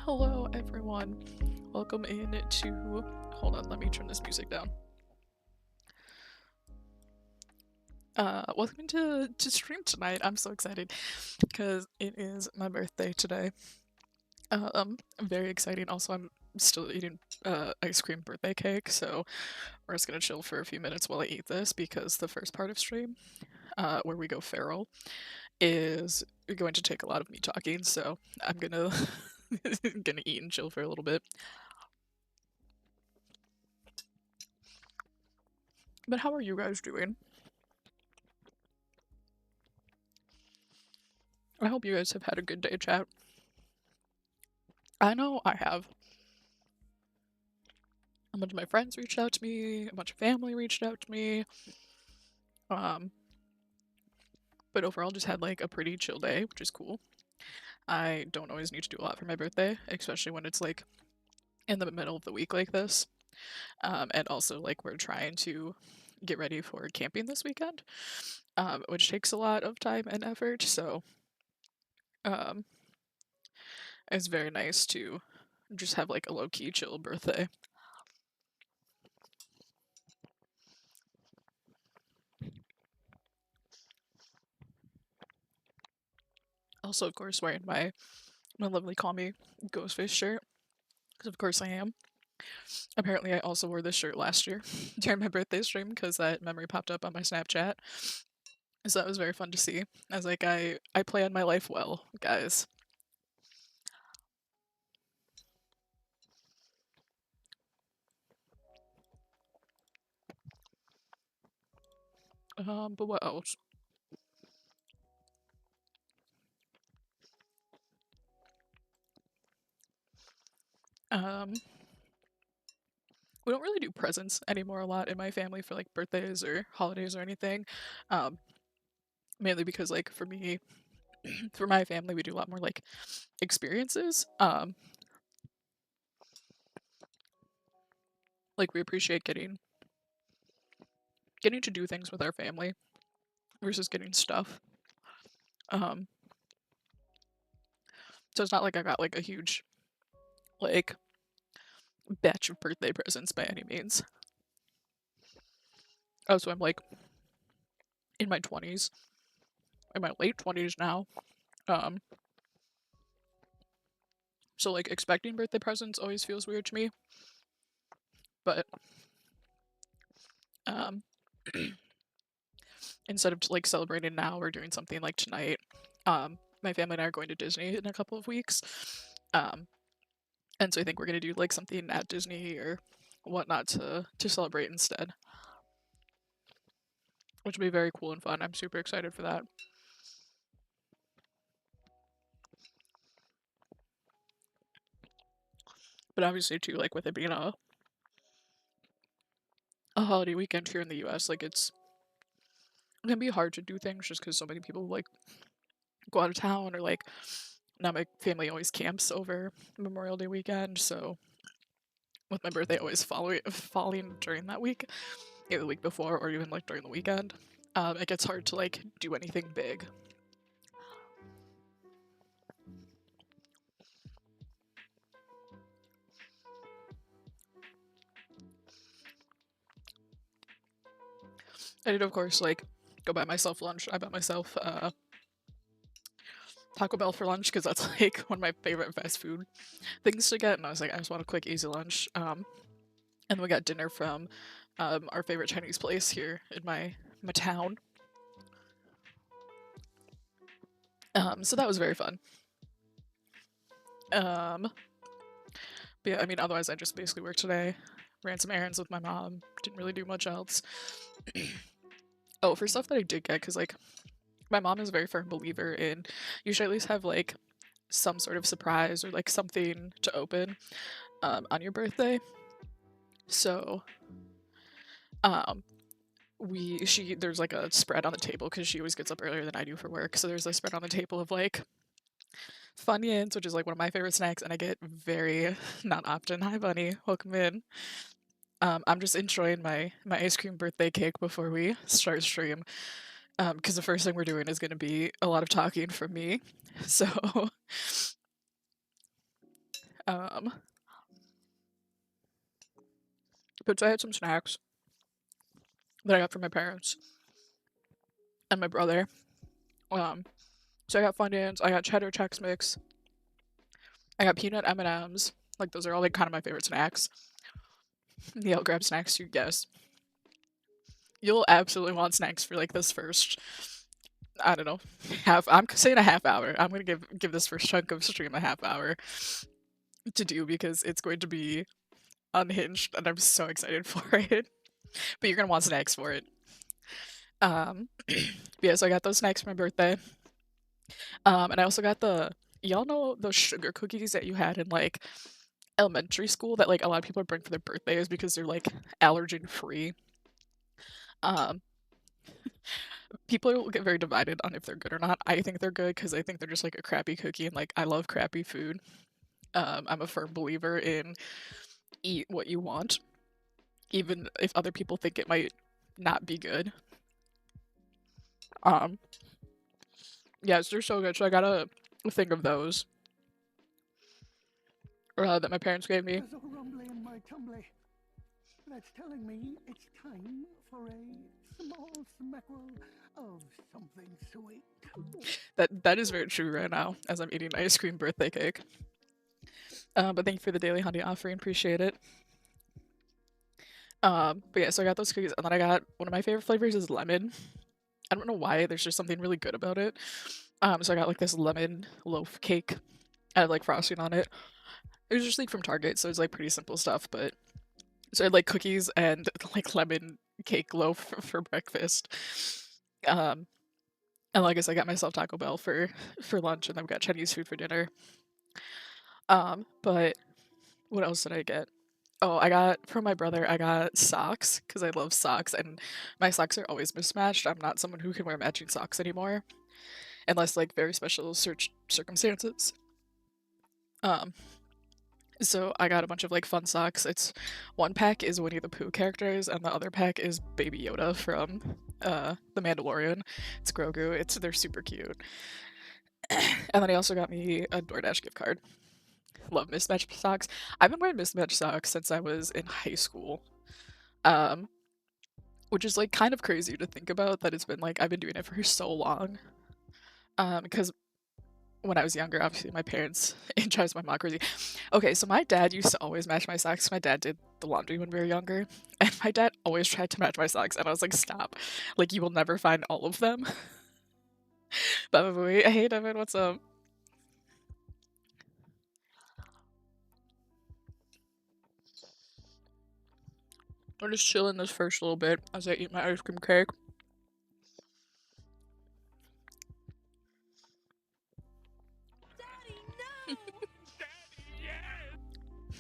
Hello everyone, welcome in to, hold on, let me turn this music down. Welcome to stream tonight. I'm so excited because it is my birthday today. Very exciting. Also, I'm still eating ice cream birthday cake, so we're just gonna chill for a few minutes while I eat this because the first part of stream, where we go feral, is going to take a lot of me talking, so I'm gonna gonna eat and chill for a little bit. But how are you guys doing? I hope you guys have had a good day, chat. I know I have. A bunch of my friends reached out to me, a bunch of family reached out to me. Um, but overall just had like a pretty chill day, which is cool. I don't always need to do a lot for my birthday, especially when it's like in the middle of the week like this. And also like we're trying to get ready for camping this weekend, which takes a lot of time and effort. So um, it's very nice to just have like a low key chill birthday. Also, of course, wearing my lovely Call Me Ghostface shirt, because of course I am. Apparently, I also wore this shirt last year during my birthday stream because that memory popped up on my Snapchat. So that was very fun to see. I was like, I plan my life well, guys. But what else? Um, we don't really do presents anymore a lot in my family for like birthdays or holidays or anything. Um, Mainly because like for me, for my family, we do a lot more like experiences. Like we appreciate getting to do things with our family versus getting stuff. Um, so it's not like I got like a huge like batch of birthday presents by any means. Oh, so I'm like in my 20s, in my late 20s now. Um, so like expecting birthday presents always feels weird to me. But um, instead of like celebrating now, we're doing something like tonight. My family and I are going to Disney in a couple of weeks. Um, and so I think we're gonna do like something at Disney or whatnot to celebrate instead, which will be very cool and fun. I'm super excited for that. But obviously too, like with it being a holiday weekend here in the U.S., like it can be hard to do things just because so many people like go out of town or like now my family always camps over Memorial Day weekend, so with my birthday always falling during that week, either the week before or even like during the weekend, it gets hard to like do anything big. I did of course like go buy myself lunch. I bought myself Taco Bell for lunch because that's like one of my favorite fast food things to get, and I was like, I just want a quick easy lunch. And we got dinner from our favorite Chinese place here in my town. So that was very fun. Um, but yeah, I mean, otherwise I just basically worked today, ran some errands with my mom, didn't really do much else. Oh, for stuff that I did get, because like my mom is a very firm believer in you should at least have like some sort of surprise or like something to open on your birthday. So um, there's like a spread on the table because she always gets up earlier than I do for work. So there's a spread on the table of like Funyuns, which is like one of my favorite snacks, and I get very not often. Hi, Bunny, welcome in. I'm just enjoying my ice cream birthday cake before we start stream, because the first thing we're doing is going to be a lot of talking from me. So, Um, but so I had some snacks that I got from my parents and my brother. Um, so I got Funyuns, I got cheddar Chex Mix, I got peanut M&Ms. Like those are all like kind of my favorite snacks. Yeah, I'll grab snacks you guess. You'll absolutely want snacks for like this first, I don't know, half. I'm saying a half hour. I'm gonna give this first chunk of stream a half hour to do because it's going to be unhinged, and I'm so excited for it. But you're gonna want snacks for it. But yeah, so I got those snacks for my birthday. And I also got y'all know those sugar cookies that you had in like elementary school that like a lot of people bring for their birthdays because they're like allergen free. Um, People get very divided on if they're good or not. I think they're good because I think they're just like a crappy cookie, and like I love crappy food. I'm a firm believer in eat what you want, even if other people think it might not be good. Um, yes, they're so good. So I got a thing of those that my parents gave me. There's a rumbly in my tumbly. That's telling me it's time for a small smackwell of something sweet. That is very true right now as I'm eating ice cream birthday cake. But thank you for the daily honey offering. Appreciate it. But yeah, so I got those cookies, and then I got one of my favorite flavors is lemon. I don't know why. There's just something really good about it. So I got like this lemon loaf cake. I had like frosting on it. It was just like from Target, so it's like pretty simple stuff. But so I had like cookies and like lemon cake loaf for breakfast. Um, and like I said, I got myself Taco Bell for lunch, and then we got Chinese food for dinner. But what else did I get? Oh, I got from my brother, I got socks because I love socks, and my socks are always mismatched. I'm not someone who can wear matching socks anymore, unless like very special circumstances. Um, so I got a bunch of like fun socks. It's one pack is Winnie the Pooh characters, and the other pack is Baby Yoda from The Mandalorian. It's Grogu. They're super cute. And then he also got me a DoorDash gift card. Love mismatched socks. I've been wearing mismatched socks since I was in high school. Um, which is like kind of crazy to think about that it's been like I've been doing it for so long. Because when I was younger, obviously my parents it drives my mom crazy. Okay, so my dad used to always match my socks. My dad did the laundry when we were younger, and my dad always tried to match my socks, and I was like, stop, like you will never find all of them. But wait, hey Devin, what's up? I'm just chilling this first little bit as I eat my ice cream cake.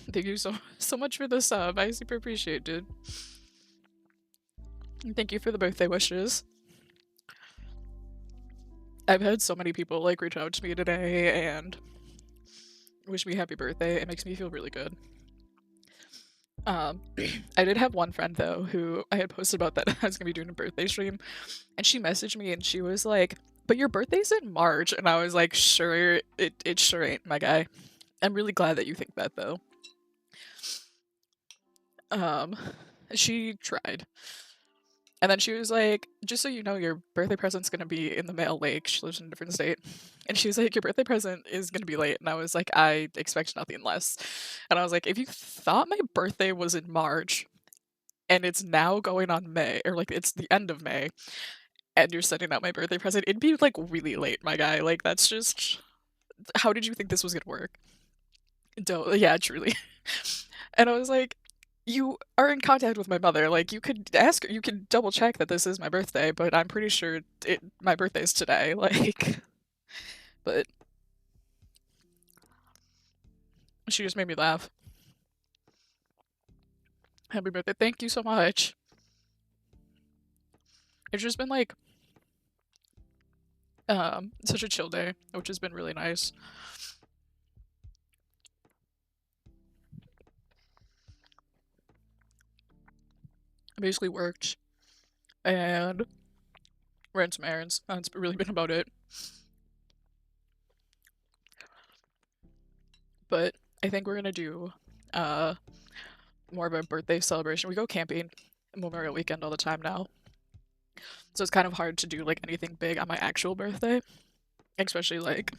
Thank you so much for the sub. I super appreciate it, dude. And thank you for the birthday wishes. I've had so many people like reach out to me today and wish me happy birthday. It makes me feel really good. I did have one friend though who I had posted about that I was gonna be doing a birthday stream, and she messaged me and she was like, "But your birthday's in March," and I was like, "Sure, it sure ain't, my guy." I'm really glad that you think that though. Um, she tried. And then she was like, just so you know, your birthday present's gonna be in the mail late. She lives in a different state. And she was like, your birthday present is gonna be late. And I was like, I expect nothing less. And I was like, if you thought my birthday was in March and it's now going on May, or like it's the end of May, and you're sending out my birthday present, it'd be like really late, my guy. Like, that's just. How did you think this was gonna work? Don't, yeah, truly. And I was like, you are in contact with my mother. Like, you could ask, you could double check that this is my birthday, but I'm pretty sure my birthday's today. Like, but she just made me laugh. Happy birthday. Thank you so much. It's just been like, such a chill day, which has been really nice. I basically worked and ran some errands. That's really been about it. But I think we're gonna do uh more of a birthday celebration. We go camping Memorial Weekend all the time now. So it's kind of hard to do like anything big on my actual birthday, especially like,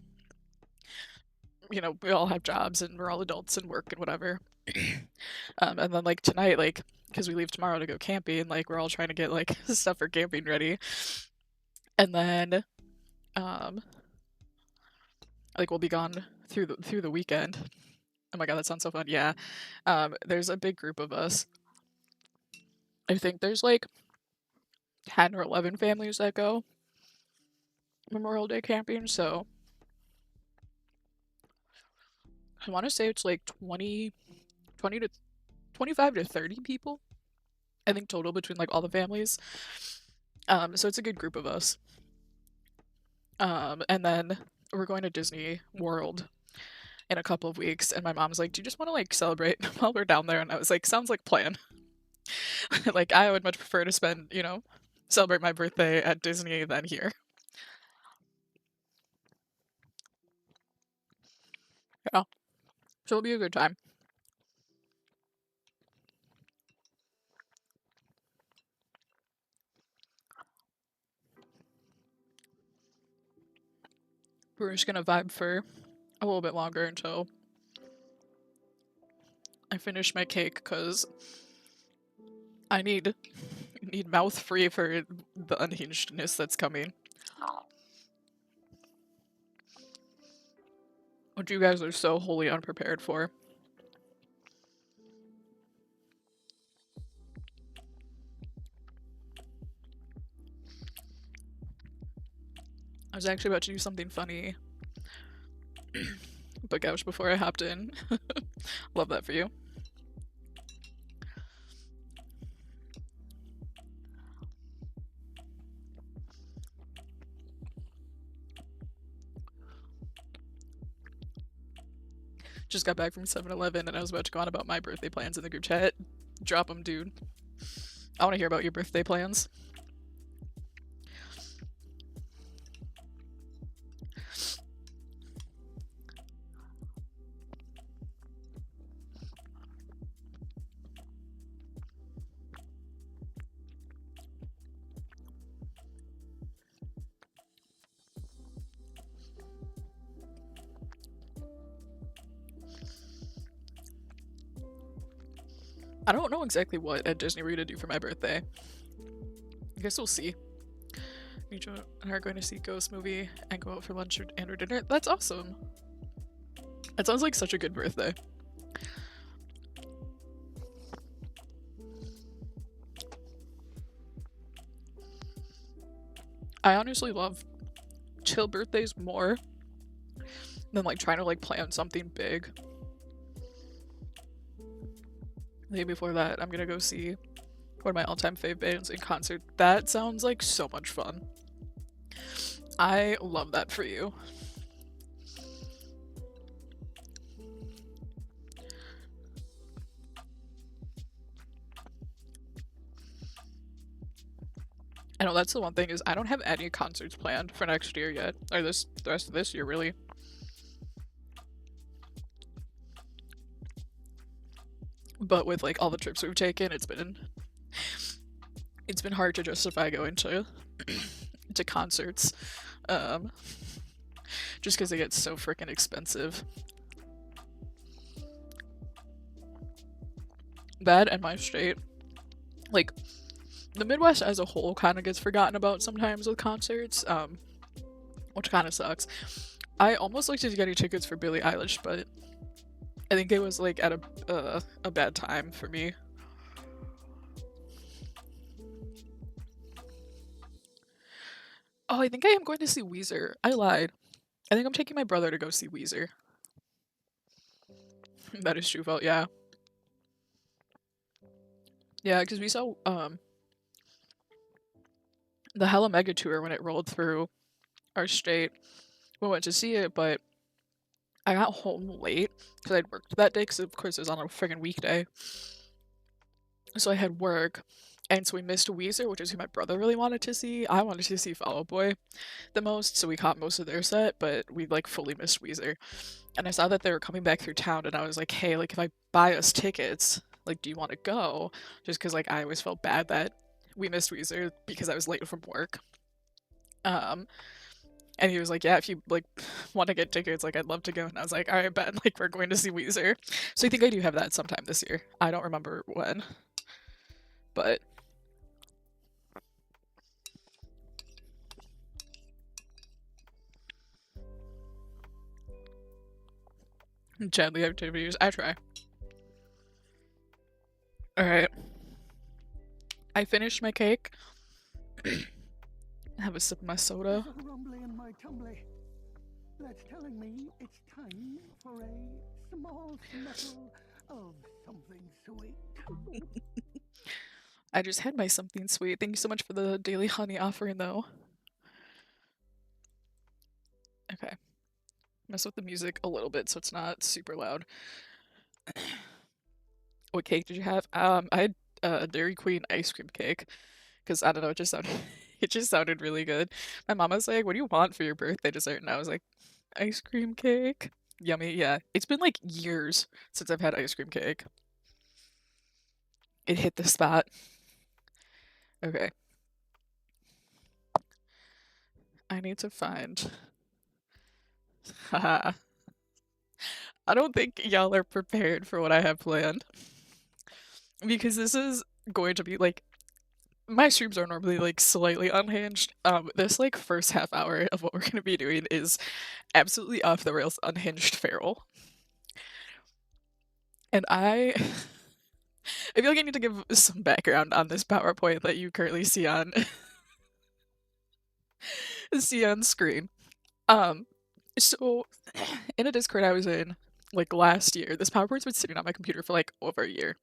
we all have jobs and we're all adults and work and whatever. And then like tonight, like, because we leave tomorrow to go camping, like we're all trying to get like stuff for camping ready. And then um like we'll be gone through the weekend. Oh my god, that sounds so fun. Yeah. There's a big group of us. I think there's like 10 or 11 families that go Memorial Day camping, so I want to say it's like 20 to 25 to 30 people, I think, total between like all the families. So it's a good group of us. And then we're going to Disney World in a couple of weeks, and my mom's like, "Do you just want to like celebrate while we're down there?" And I was like, "Sounds like a plan." Like I would much prefer to spend, celebrate my birthday at Disney than here. Yeah. So it'll be a good time. We're just gonna vibe for a little bit longer until I finish my cake, because I need mouth free for the unhingedness that's coming. Which you guys are so wholly unprepared for. I was actually about to do something funny, but gosh, before I hopped in. Love that for you. Just got back from 7-Eleven and I was about to go on about my birthday plans in the group chat. Drop them, dude. I want to hear about your birthday plans. I don't know exactly what at Disney we're gonna do for my birthday. I guess we'll see. Me and I are going to see Ghost movie and go out for lunch and/or dinner. That's awesome. It sounds like such a good birthday. I honestly love chill birthdays more than like trying to like plan something big. The day before that, I'm gonna go see one of my all-time fave bands in concert. That sounds like so much fun. I love that for you. I know that's the one thing, is I don't have any concerts planned for next year yet. Or the rest of this year, really. But with like all the trips we've taken, it's been hard to justify going to to concerts. Just because it gets so freaking expensive. That and my state. Like, the Midwest as a whole kind of gets forgotten about sometimes with concerts, which kind of sucks. I almost looked into getting tickets for Billie Eilish, but I think it was like at a bad time for me. Oh, I think I am going to see Weezer. I lied. I think I'm taking my brother to go see Weezer. That is true fault, yeah. Yeah, because we saw the Hella Mega Tour when it rolled through our state. We went to see it, but I got home late because I'd worked that day, because of course it was on a friggin' weekday. So I had work, And so we missed Weezer, which is who my brother really wanted to see. I wanted to see Fall Out Boy the most, so we caught most of their set, but we like fully missed Weezer. And I saw that they were coming back through town, and I was like, hey, like if I buy us tickets, like do you want to go? Just because like I always felt bad that we missed Weezer because I was late from work. Um, and he was like, yeah, if you like want to get tickets, like I'd love to go. And I was like, all right, bet, like we're going to see Weezer. So I think I do have that sometime this year. I don't remember when, but gently activities, I try. All right, I finished my cake. Have a sip of my soda. There's a rumbly in my tumbly that's telling me it's time for a small smeckle of something sweet. I just had my something sweet. Thank you so much for the daily honey offering, though. Okay. Mess with the music a little bit so it's not super loud. What cake did you have? I had a Dairy Queen ice cream cake because I don't know, it just sounded it just sounded really good. My mom was like, "What do you want for your birthday dessert?" And I was like, "Ice cream cake." Yummy, yeah. It's been like years since I've had ice cream cake. It hit the spot. Okay. I need to find. Haha. I don't think y'all are prepared for what I have planned because this is going to be like my streams are normally like slightly unhinged. This like first half hour of what we're gonna be doing is absolutely off the rails unhinged feral. And I feel like I need to give some background on this PowerPoint that you currently see on see on screen. Um so in a Discord I was in like last year, this PowerPoint's been sitting on my computer for like over a year.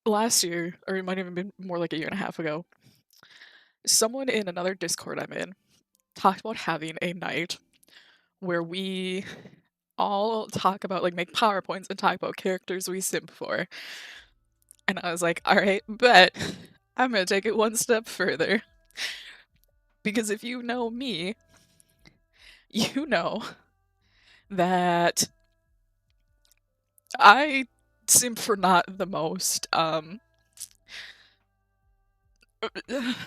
Last year, or it might have even been more like a year and a half ago, someone in another Discord I'm in talked about having a night where we all talk about like make PowerPoints and talk about characters we simp for. And I was like, all right, but I'm gonna take it one step further. Because if you know me, you know that I simp for not the most and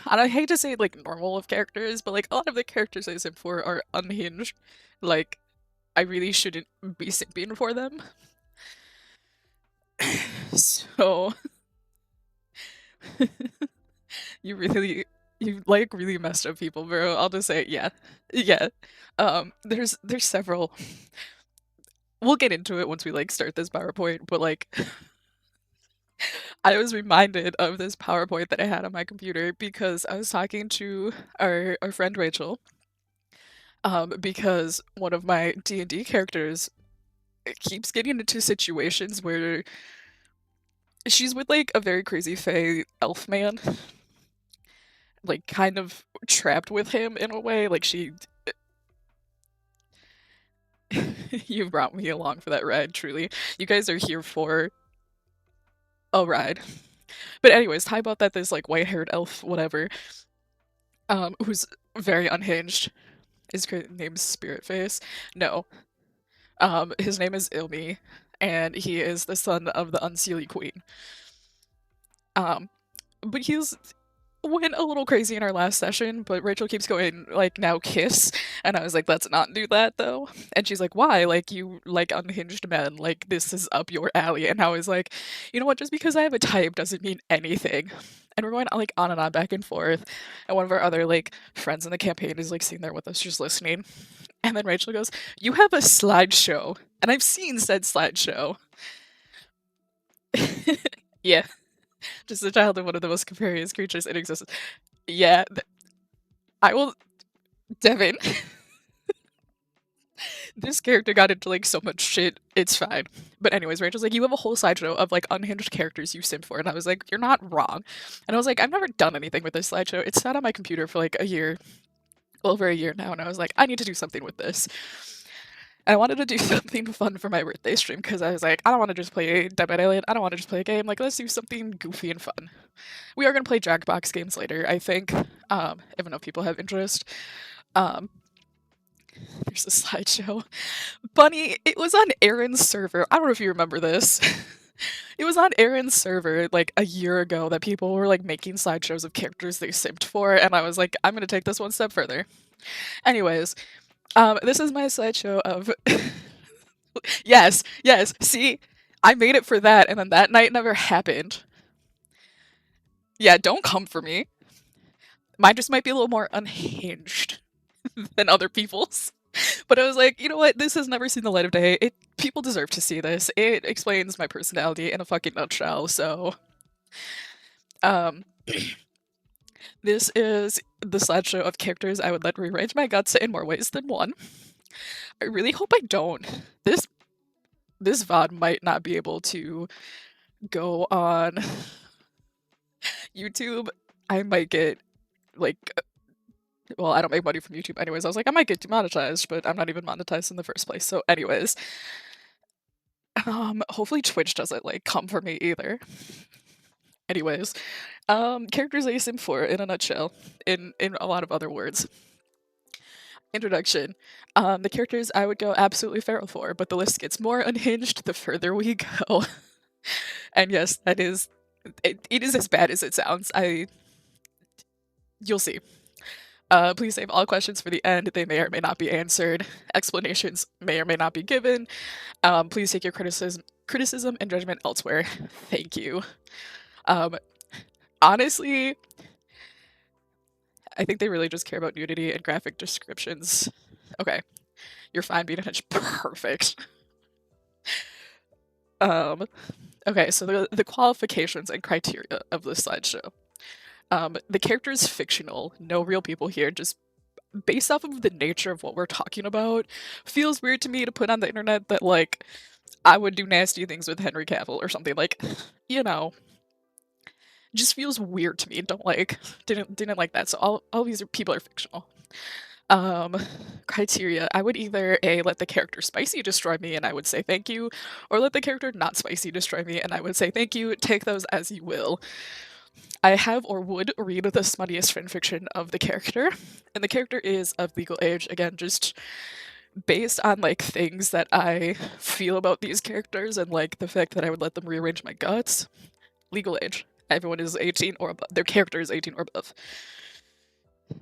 I hate to say like normal of characters, but like a lot of the characters I simp for are unhinged. Like I really shouldn't be simping for them. So you like really messed up people, bro. I'll just say yeah. Yeah. There's several. We'll get into it once we like start this PowerPoint, but like I was reminded of this PowerPoint that I had on my computer because I was talking to our friend Rachel. Because one of my D&D characters keeps getting into situations where she's with like a very crazy fae elf man, like kind of trapped with him in a way. Like she you brought me along for that ride, truly. You guys are here for a ride. But anyways, how about that this like white-haired elf, whatever, who's very unhinged. His name's Spirit Face. No. His name is Ilmi, and he is the son of the Unseelie Queen. But he's went a little crazy in our last session, but Rachel keeps going like now kiss, and I was like, let's not do that though. And she's like, why? Like you like unhinged men, like this is up your alley. And I was like, you know what? Just because I have a type doesn't mean anything. And we're going like on and on back and forth. And one of our other like friends in the campaign is like sitting there with us just listening. And then Rachel goes, you have a slideshow. And I've seen said slideshow. Yeah. Just a child of one of the most curious creatures in existence. Yeah, I will. Devin. This character got into like so much shit. It's fine. But anyways, Rachel's like, you have a whole slideshow of like unhinged characters you simp for, and I was like, you're not wrong. And I was like, I've never done anything with this slideshow. It's sat on my computer for like a year, over a year now, and I was like, I need to do something with this. I wanted to do something fun for my birthday stream because I was like, I don't want to just play Dead by Daylight. I don't want to just play a game. Like, let's do something goofy and fun. We are gonna play Jackbox games later, I think, if enough people have interest. Um, there's a slideshow. Bunny, it was on Aaron's server. I don't know if you remember this. It was on Aaron's server like a year ago that people were like making slideshows of characters they simped for, and I was like, I'm gonna take this one step further. Anyways, this is my slideshow of yes, yes, see? I made it for that, and then that night never happened. Yeah, don't come for me. Mine just might be a little more unhinged than other people's. But I was like, you know what? This has never seen the light of day. People deserve to see this. It explains my personality in a fucking nutshell. So, um, this is the slideshow of characters I would let rearrange my guts in more ways than one. I really hope I don't. This VOD might not be able to go on YouTube. I might get like well, I don't make money from YouTube anyways. I was like, I might get demonetized, but I'm not even monetized in the first place. So anyways, hopefully Twitch doesn't like come for me either. Anyways, characters I sim for in a nutshell, in a lot of other words. Introduction. The characters I would go absolutely feral for, but the list gets more unhinged the further we go. And yes, that is it is as bad as it sounds. You'll see. Please save all questions for the end. They may or may not be answered. Explanations may or may not be given. Please take your criticism and judgment elsewhere. Thank you. Honestly, I think they really just care about nudity and graphic descriptions. Okay, you're fine being a perfect. Okay, so the qualifications and criteria of this slideshow. The character is fictional, no real people here, just based off of the nature of what we're talking about. Feels weird to me to put on the internet that, like, I would do nasty things with Henry Cavill or something, like, you know. Just feels weird to me, didn't like that, so all these people are fictional. Criteria. I would either A, let the character spicy destroy me and I would say thank you, or let the character not spicy destroy me and I would say thank you, take those as you will. I have or would read the smuttiest fanfiction of the character, and the character is of legal age, again, just based on, like, things that I feel about these characters and, like, the fact that I would let them rearrange my guts. Legal age. Everyone is 18 or above. Their character is 18 or above.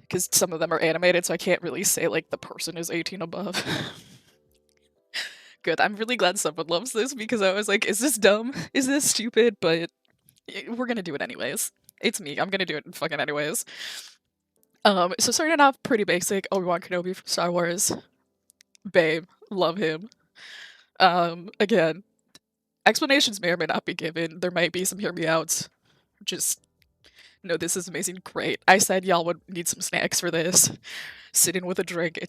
Because some of them are animated, so I can't really say, like, the person is 18 above. Good. I'm really glad someone loves this because I was like, is this dumb? Is this stupid? But we're gonna do it anyways. It's me. I'm gonna do it fucking anyways. So starting off pretty basic. Obi-Wan Kenobi from Star Wars. Babe. Love him. Again, explanations may or may not be given. There might be some hear me outs. Just no, this is amazing. Great. I said y'all would need some snacks for this. Sit in with a drink.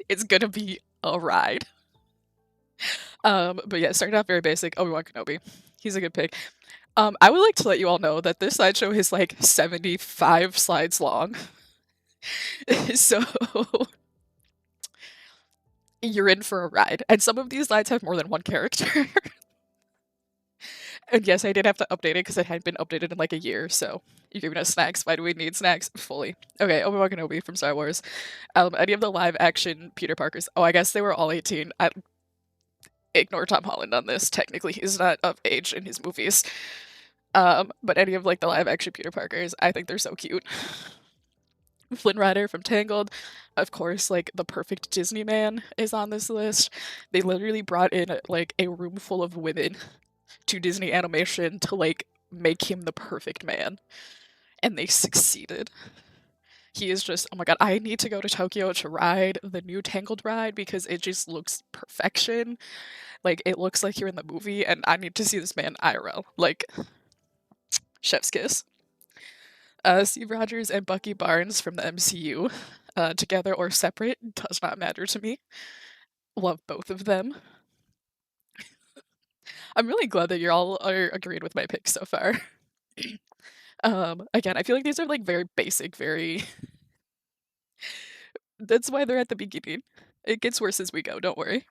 It's gonna be a ride. But yeah, starting off very basic. Obi-Wan Kenobi. He's a good pick. I would like to let you all know that this slideshow is like 75 slides long. So you're in for a ride. And some of these slides have more than one character. And yes, I did have to update it because it hadn't been updated in like a year, so you're giving us snacks. Why do we need snacks? Fully. Okay, Obi-Wan Kenobi from Star Wars. Any of the live action Peter Parkers. Oh, I guess they were all 18. Ignore Tom Holland on this. Technically, he's not of age in his movies. But any of like the live action Peter Parkers, I think they're so cute. Flynn Rider from Tangled. Of course, like the perfect Disney man is on this list. They literally brought in like a room full of women to Disney Animation to like make him the perfect man. And they succeeded. He is just, oh my god, I need to go to Tokyo to ride the new Tangled ride because it just looks perfection. Like, it looks like you're in the movie, and I need to see this man IRL. Like, chef's kiss. Steve Rogers and Bucky Barnes from the MCU. Together or separate, does not matter to me. Love both of them. I'm really glad that you all are agreed with my picks so far. Again, I feel like these are like very basic, very that's why they're at the beginning. It gets worse as we go, don't worry.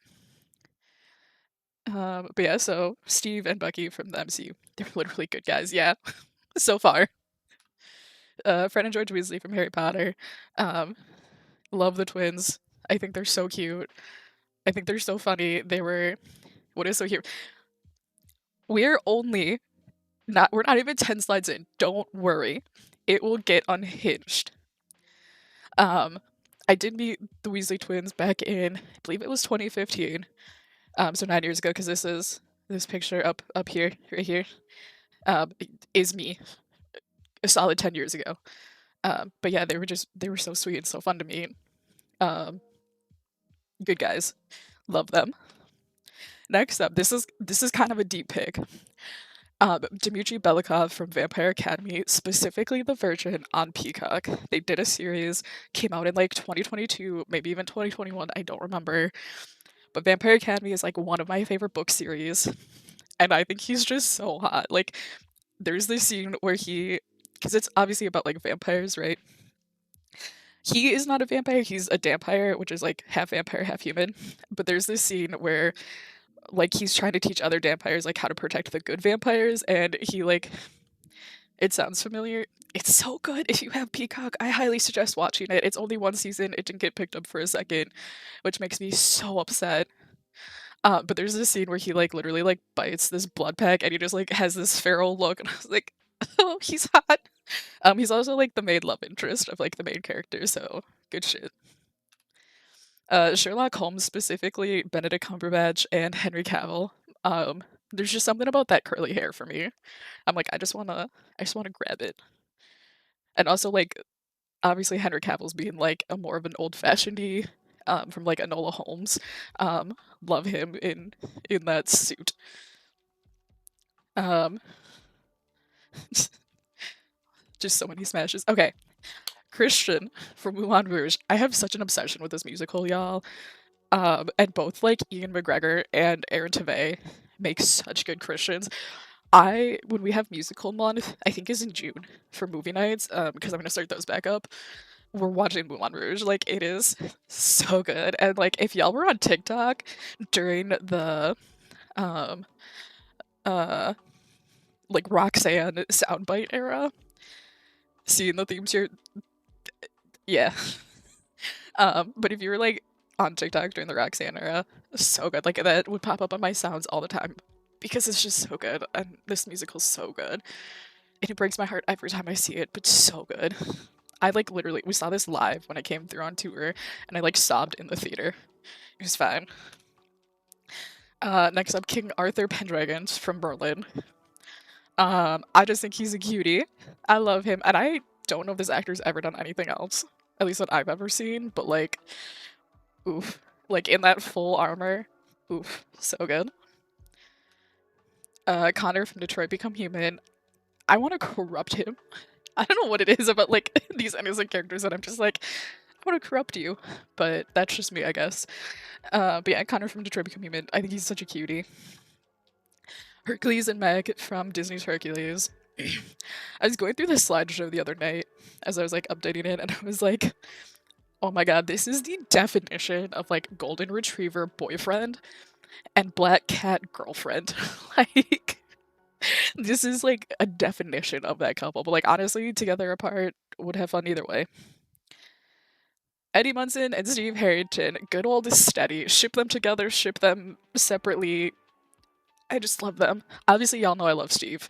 But yeah, so Steve and Bucky from the MCU, they're literally good guys, yeah, so far. Fred and George Weasley from Harry Potter, um, love the twins. I think they're so cute. I think they're so funny. They were what is so here? We're only we're not even 10 slides in. Don't worry. It will get unhinged. Um, I did meet the Weasley twins back in, I believe it was 2015. So 9 years ago, because this picture up here, right here, is me a solid 10 years ago. But yeah, they were so sweet and so fun to meet. Um, good guys, love them. Next up, this is kind of a deep pick. Dmitry Belikov from Vampire Academy, specifically the version on Peacock. They did a series, came out in like 2022, maybe even 2021, I don't remember. But Vampire Academy is like one of my favorite book series, and I think he's just so hot. Like, there's this scene where because it's obviously about like vampires, right? He is not a vampire, he's a dampire, which is like half vampire, half human. But there's this scene where like he's trying to teach other vampires like how to protect the good vampires, and he like it sounds familiar. It's so good. If you have Peacock, I highly suggest watching it. It's only one season. It didn't get picked up for a second, which makes me so upset. But there's this scene where he like literally like bites this blood pack and he just like has this feral look, and I was like, oh, he's hot. He's also like the main love interest of like the main character, so good shit. Sherlock Holmes specifically, Benedict Cumberbatch and Henry Cavill. There's just something about that curly hair for me. I'm like, I just wanna grab it. And also like obviously Henry Cavill's being like a more of an old-fashioned from like Enola Holmes. Love him in that suit. Um, just so many smashes. Okay, Christian from Moulin Rouge. I have such an obsession with this musical, y'all. And both like Ian McGregor and Aaron Tveit make such good Christians. When we have musical month, I think is in June for movie nights, because I'm gonna start those back up. We're watching Moulin Rouge. Like it is so good. And like if y'all were on TikTok during the um uh like Roxanne soundbite era, seeing the themes here, yeah. But if you were like on TikTok during the Roxanne era, so good. Like that would pop up on my sounds all the time because it's just so good. And this musical's so good. And it breaks my heart every time I see it, but so good. I like literally we saw this live when I came through on tour and I like sobbed in the theater. It was fine. Next up, King Arthur Pendragon from Berlin. I just think he's a cutie. I love him, and I don't know if this actor's ever done anything else, at least that I've ever seen. But like, oof, like in that full armor, oof, so good. Connor from Detroit Become Human. I want to corrupt him. I don't know what it is about like these innocent characters that I'm just like, I want to corrupt you, but that's just me, I guess. But yeah, Connor from Detroit Become Human. I think he's such a cutie. Hercules and Meg from Disney's Hercules. I was going through this slideshow the other night as I was like updating it, and I was like, oh my god, this is the definition of like golden retriever boyfriend and black cat girlfriend. Like, this is like a definition of that couple. But like, honestly, together apart would have fun either way. Eddie Munson and Steve Harrington, good old steady. Ship them together, ship them separately. I just love them. Obviously, y'all know I love Steve.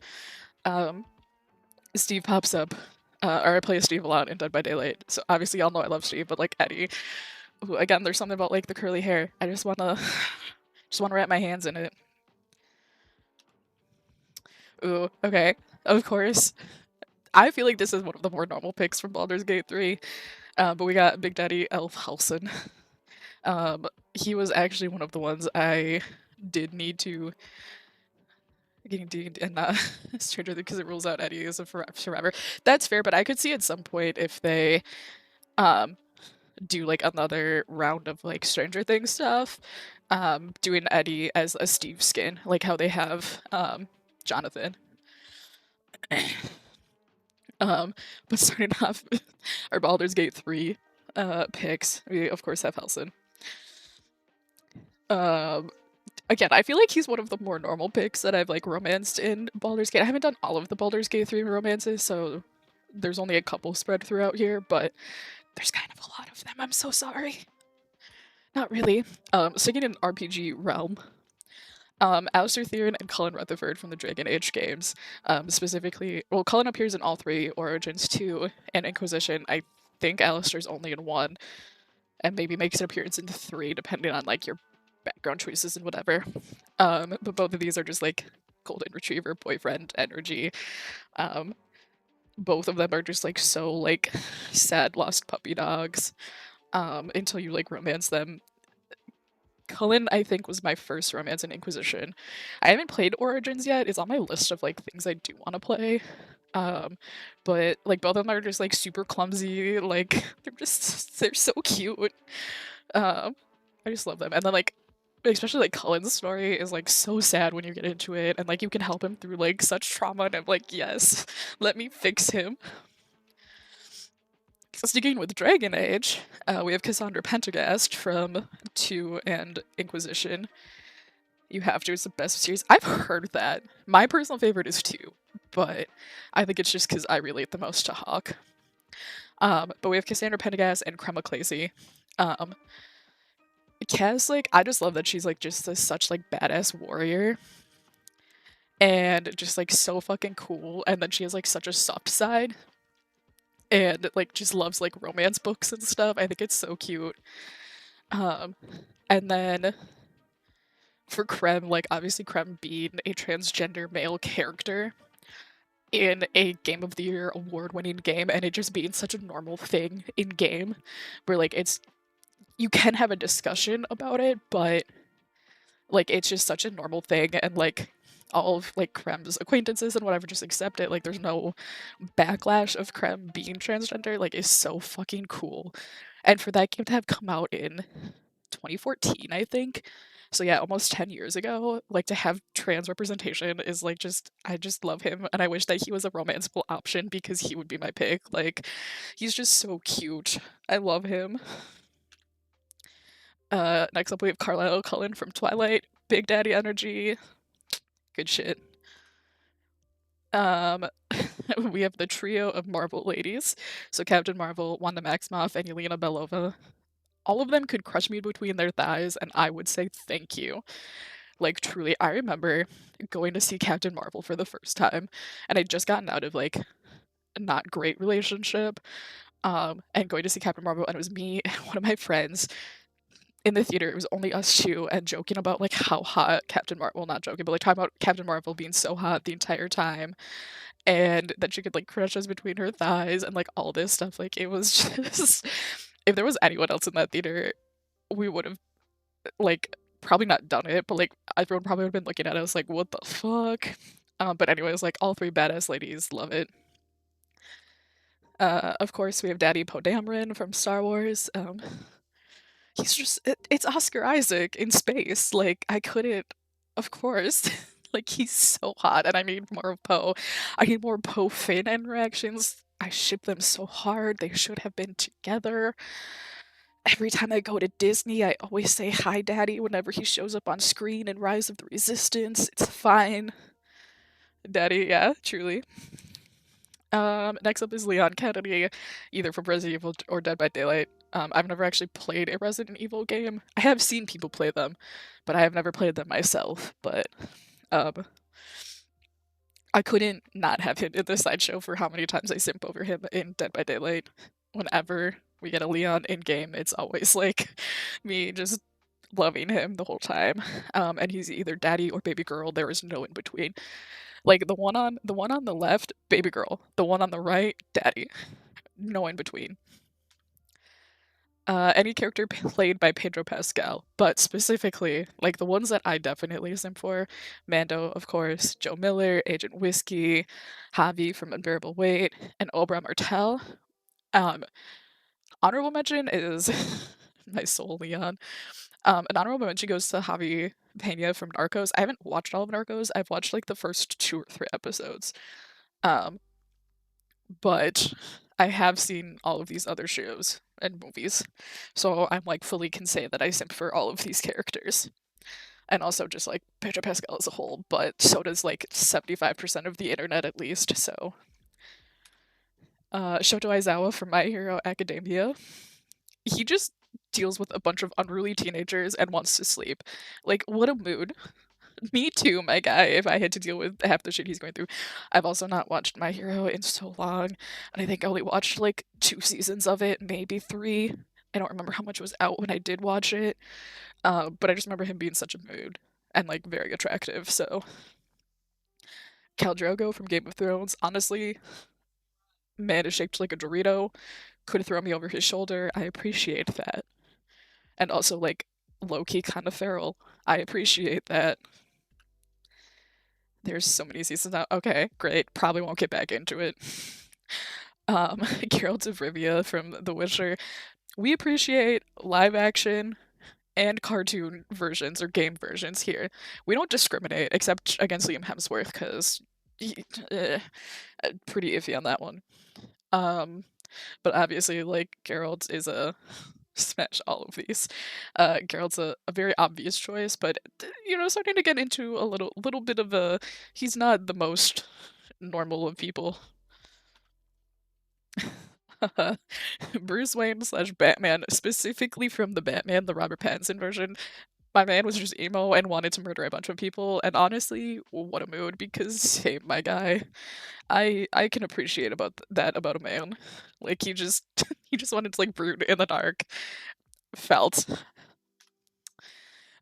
Um, Steve pops up, or I play Steve a lot in Dead by Daylight, so obviously y'all know I love Steve, but like Eddie, ooh, again, there's something about like the curly hair. I just wanna, just wanna wrap my hands in it. Ooh, okay, of course. I feel like this is one of the more normal picks from Baldur's Gate 3, but we got Big Daddy Elf Halson. He was actually one of the ones I did need to getting D and not Stranger because it rules out Eddie as a survivor. That's fair, but I could see at some point if they um do like another round of like Stranger Things stuff, doing Eddie as a Steve skin, like how they have Jonathan. But starting off our Baldur's Gate 3 picks, we of course have Helson. Um, Again, I feel like he's one of the more normal picks that I've like romanced in Baldur's Gate. I haven't done all of the Baldur's Gate 3 romances, so there's only a couple spread throughout here, but there's kind of a lot of them. I'm so sorry. Not really. Sticking in RPG realm, Alistair Theron and Cullen Rutherford from the Dragon Age games. Specifically, well, Cullen appears in all three, Origins 2 and Inquisition. I think Alistair's only in 1, and maybe makes an appearance in 3, depending on like your background choices and whatever. But both of these are just like golden retriever boyfriend energy. Um, both of them are just like so like sad lost puppy dogs. Until you like romance them. Cullen, I think, was my first romance in Inquisition. I haven't played Origins yet. It's on my list of like things I do want to play. Um, but like both of them are just like super clumsy. Like they're so cute. Um, I just love them. And then like especially like Cullen's story is like so sad when you get into it, and like you can help him through like such trauma, and I'm like, yes, let me fix him. Sticking with Dragon Age, we have Cassandra Pentagast from 2 and Inquisition. You have to. It's the best series. I've heard that. My personal favorite is 2, but I think it's just because I relate the most to Hawk. But we have Cassandra Pendergast and Crema Clacy. Um, Kaz, like, I just love that she's like just this such like badass warrior, and just like so fucking cool. And then she has like such a soft side, and like just loves like romance books and stuff. I think it's so cute. Um, and then for Krem, like obviously Krem being a transgender male character in a Game of the Year award-winning game, and it just being such a normal thing in game, where like it's you can have a discussion about it, but like it's just such a normal thing, and like all of like Krem's acquaintances and whatever just accept it. Like there's no backlash of Krem being transgender. Like is so fucking cool, and for that game to have come out in 2014, I think. So yeah, almost 10 years ago, like to have trans representation is like just I just love him, and I wish that he was a romanceable option because he would be my pick. Like he's just so cute. I love him. Next up we have Carlisle Cullen from Twilight. Big Daddy energy. Good shit. Um we have the trio of Marvel ladies. So Captain Marvel, Wanda Maximoff, and Yelena Belova. All of them could crush me between their thighs, and I would say thank you. Like truly, I remember going to see Captain Marvel for the first time, and I'd just gotten out of like a not great relationship, and going to see Captain Marvel, and it was me and one of my friends in the theater. It was only us two, and joking about like how hot Captain Marvel, well, not joking, but like talking about Captain Marvel being so hot the entire time, and that she could like crush us between her thighs, and like all this stuff. Like it was just, if there was anyone else in that theater, we would have like probably not done it, but like everyone probably would have been looking at us like, what the fuck? But anyways, like all three badass ladies love it. Of course, we have Daddy Poe Dameron from Star Wars. He's just it's Oscar Isaac in space. Like I couldn't, of course. Like he's so hot, and I need more of Poe. I need more Poe Finn interactions. I ship them so hard. They should have been together. Every time I go to Disney, I always say hi, Daddy, whenever he shows up on screen in Rise of the Resistance. It's fine. Daddy, yeah, truly. Next up is Leon Kennedy, either from Resident Evil or Dead by Daylight. I've never actually played a Resident Evil game. I have seen people play them, but I have never played them myself. But um, I couldn't not have him in the sideshow for how many times I simp over him in Dead by Daylight. Whenever we get a Leon in game, it's always like me just loving him the whole time. And he's either daddy or baby girl. There is no in between. Like the one on the left, baby girl. The one on the right, daddy. No in between. Any character played by Pedro Pascal, but specifically, like the ones that I definitely simp for, Mando, of course, Joe Miller, Agent Whiskey, Javi from Unbearable Weight, and Obra Martel. Um, Honorable mention is my soul Leon. An honorable mention goes to Javi Pena from Narcos. I haven't watched all of Narcos. I've watched like the first 2 or 3 episodes. Um, but I have seen all of these other shows. and movies. So I'm like fully can say that I simp for all of these characters. And also just like Pedro Pascal as a whole, but so does like 75% of the internet at least. So Shoto Aizawa from My Hero Academia, he just deals with a bunch of unruly teenagers and wants to sleep. Like, what a mood. Me too, my guy, if I had to deal with half the shit he's going through. I've also not watched My Hero in so long, and I think I only watched like 2 seasons of it, maybe 3. I don't remember how much was out when I did watch it, but I just remember him being such a mood and like very attractive. So Khal Drogo from Game of Thrones, honestly, man is shaped like a Dorito. Could throw me over his shoulder. I appreciate that, and also like low key kind of feral. I appreciate that. There's so many seasons out. Okay, great. Probably won't get back into it. Geralt of Rivia from The Witcher. We appreciate live action and cartoon versions or game versions here. We don't discriminate except against Liam Hemsworth because pretty iffy on that one. But obviously, like Geralt is a smash all of these. Geralt's a very obvious choice, but starting to get into a little bit of a he's not the most normal of people. Bruce Wayne slash Batman, specifically from the Batman, the Robert Pattinson version. My man was just emo and wanted to murder a bunch of people, and honestly, what a mood, because hey, my guy, I can appreciate that about a man. Like he just he just wanted to like brood in the dark. Felt.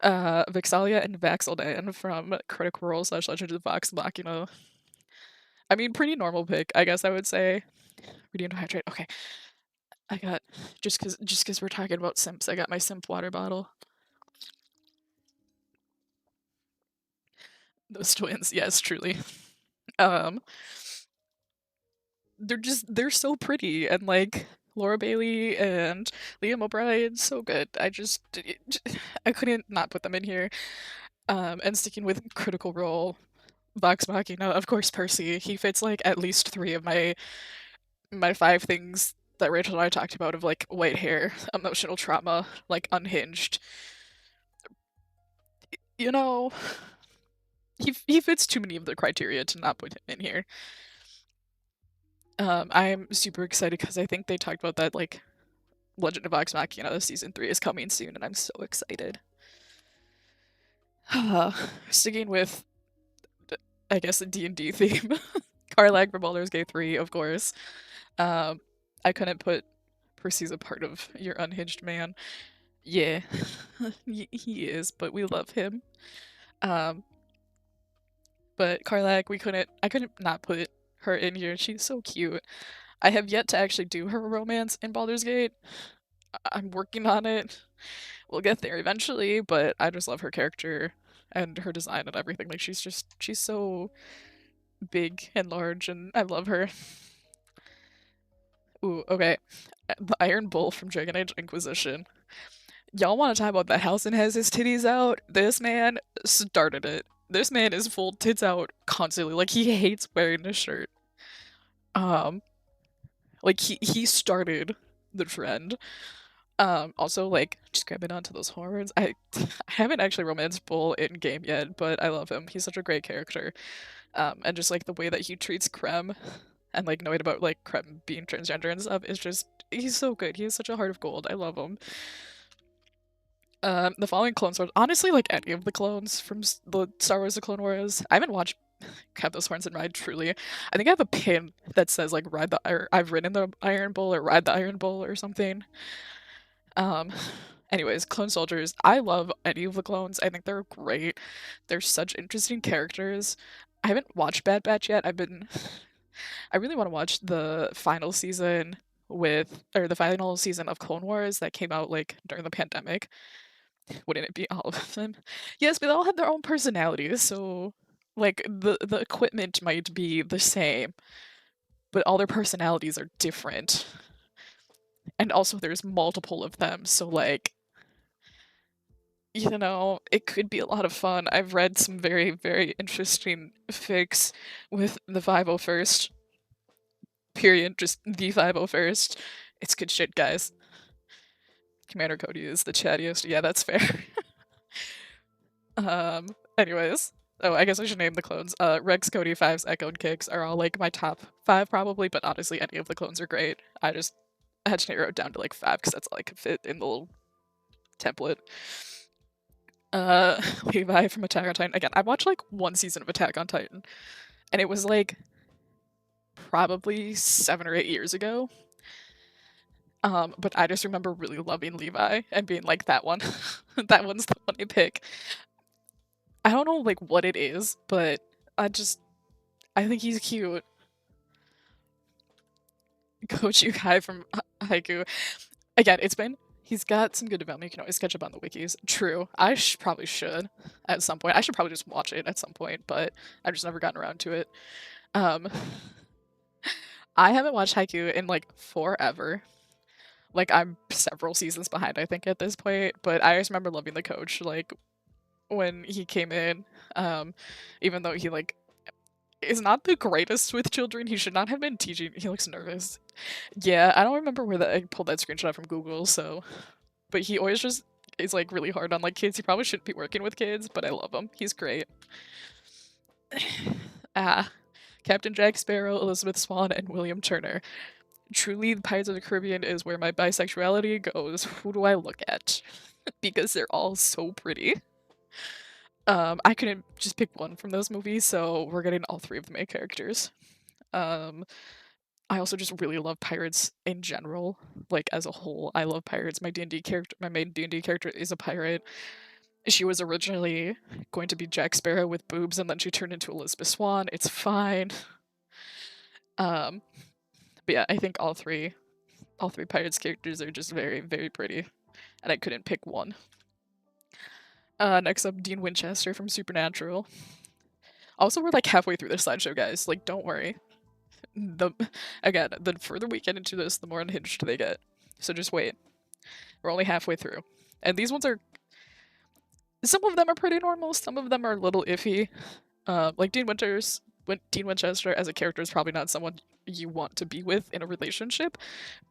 Vixalia and Vax'ildan from Critical Role slash Legend of Vox Machina. I mean, pretty normal pick, I guess I would say. Ready to hydrate. Okay, I got just cause we're talking about simps, I got my simp water bottle. Those twins, yes, truly. Um, they're so pretty and like Laura Bailey and Liam O'Brien, so good. I couldn't not put them in here. And sticking with Critical Role, Vox Machina, of course, Percy. He fits like at least 3 of my 5 things that Rachel and I talked about of like white hair, emotional trauma, like unhinged. You know, he fits too many of the criteria to not put him in here. I'm super excited because I think they talked about that like Legend of Vox Machina season 3 is coming soon, and I'm so excited. Sticking with, I guess, a D&D theme, Karlach from Baldur's Gate 3, of course. I couldn't put Percy as a part of your unhinged man. Yeah, he is, but we love him. Um, but Karlach, I couldn't not put her in here. She's so cute. I have yet to actually do her romance in Baldur's Gate. I'm working on it. We'll get there eventually, but I just love her character and her design and everything. Like she's so big and large, and I love her. Ooh, okay. The Iron Bull from Dragon Age Inquisition. Y'all want to talk about the house and has his titties out? This man started it. This man is full tits out constantly. Like he hates wearing a shirt. Um, like he started the trend. Also like just grabbing onto those hormones. I haven't actually romanced Bull in game yet, but I love him. He's such a great character. And just like the way that he treats Krem and like knowing about like Krem being transgender and stuff is just he's so good. He has such a heart of gold. I love him. The following clone stars, honestly, like any of the clones from the Star Wars: The Clone Wars. I haven't watched Have Those Horns and Ride truly. I think I have a pin that says like ride the I've ridden the Iron Bull or ride the Iron Bull or something. Um, anyways, clone soldiers. I love any of the clones. I think they're great. They're such interesting characters. I haven't watched Bad Batch yet. I really want to watch the final season the final season of Clone Wars that came out like during the pandemic. Wouldn't it be all of them? Yes, but they all have their own personalities, so like the equipment might be the same, but all their personalities are different. And also there's multiple of them, so like it could be a lot of fun. I've read some very, very interesting fics with the 501st. Period. Just the 501st. It's good shit, guys. Commander Cody is the chattiest. Yeah, that's fair. Anyways. Oh, I guess I should name the clones. Rex, Cody, Fives, Echo, and Kix are all like my top 5 probably, but honestly, any of the clones are great. I had to narrow it down to like 5 because that's all I could fit in the little template. Levi from Attack on Titan. Again, I watched like 1 season of Attack on Titan, and it was like probably 7 or 8 years ago. But I just remember really loving Levi and being like, that one, that one's the one I pick. I don't know like what it is, but I think he's cute. Coach Yukai from Haiku. Again, he's got some good development. You can always catch up on the wikis. True. Probably should at some point. I should probably just watch it at some point, but I've just never gotten around to it. I haven't watched Haiku in like forever. Like I'm several seasons behind, I think, at this point. But I just remember loving the coach, like when he came in. Even though he like is not the greatest with children, he should not have been teaching. He looks nervous. Yeah, I don't remember where I pulled that screenshot from Google. So, but he always just is like really hard on like kids. He probably shouldn't be working with kids, but I love him. He's great. Captain Jack Sparrow, Elizabeth Swann, and William Turner. Truly, the Pirates of the Caribbean is where my bisexuality goes. Who do I look at? Because they're all so pretty. I couldn't just pick one from those movies, so we're getting all 3 of the main characters. I also just really love pirates in general, like as a whole. I love pirates. My main D&D character is a pirate. She was originally going to be Jack Sparrow with boobs, and then she turned into Elizabeth Swann. It's fine. But yeah, I think all three pirates characters are just very, very pretty, and I couldn't pick one. Next up, Dean Winchester from Supernatural. Also, we're like halfway through the slideshow, guys. Like, don't worry. The further we get into this, the more unhinged they get. So just wait. We're only halfway through, and these ones are. Some of them are pretty normal. Some of them are a little iffy. Like Dean Winchester as a character is probably not someone you want to be with in a relationship,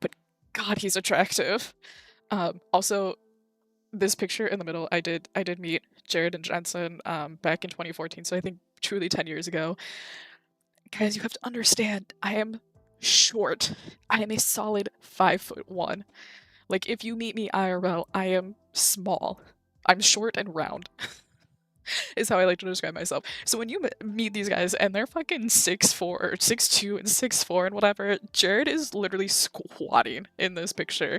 but God, he's attractive. Also, this picture in the middle, I did meet Jared and Jensen back in 2014, so I think truly 10 years ago. Guys, you have to understand, I am short. I am a solid 5'1". Like, if you meet me IRL, I am small. I'm short and round. Is how I like to describe myself. So when you meet these guys and they're fucking 6'4", or 6'2", and 6'4", and whatever, Jared is literally squatting in this picture.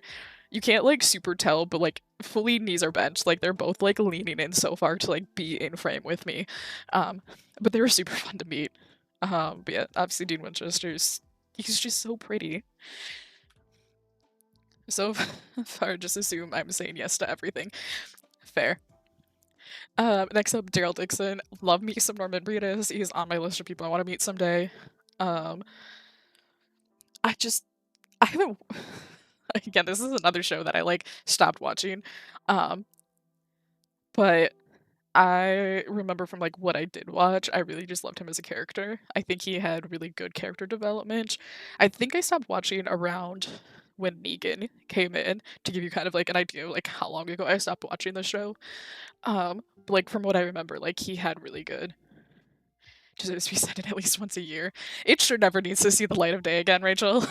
You can't like super tell, but like fully knees are bent. Like they're both like leaning in so far to like be in frame with me. But they were super fun to meet. But yeah, obviously Dean Winchester's he's just so pretty. So far, just assume I'm saying yes to everything. Fair. Next up, Daryl Dixon. Love me some Norman Reedus. He's on my list of people I want to meet someday. I haven't. Again, this is another show that I like stopped watching. But I remember from like what I did watch, I really just loved him as a character. I think he had really good character development. I think I stopped watching around when Negan came in to give you kind of like an idea of like how long ago I stopped watching the show. But like from what I remember, like he had really good. Just be said it at least once a year. It sure never needs to see the light of day again, Rachel.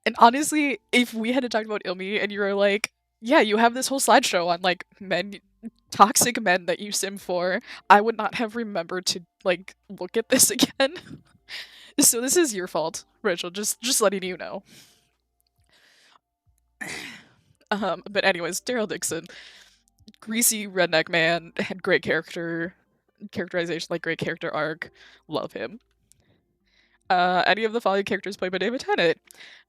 And honestly, if we had to talk about Ilmi and you were like, yeah, you have this whole slideshow on like toxic men that you sim for, I would not have remembered to like look at this again. So this is your fault, Rachel. Just letting you know. But anyways, Daryl Dixon, greasy redneck man, had great characterization, like great character arc. Love him. Any of the following characters played by David Tennant: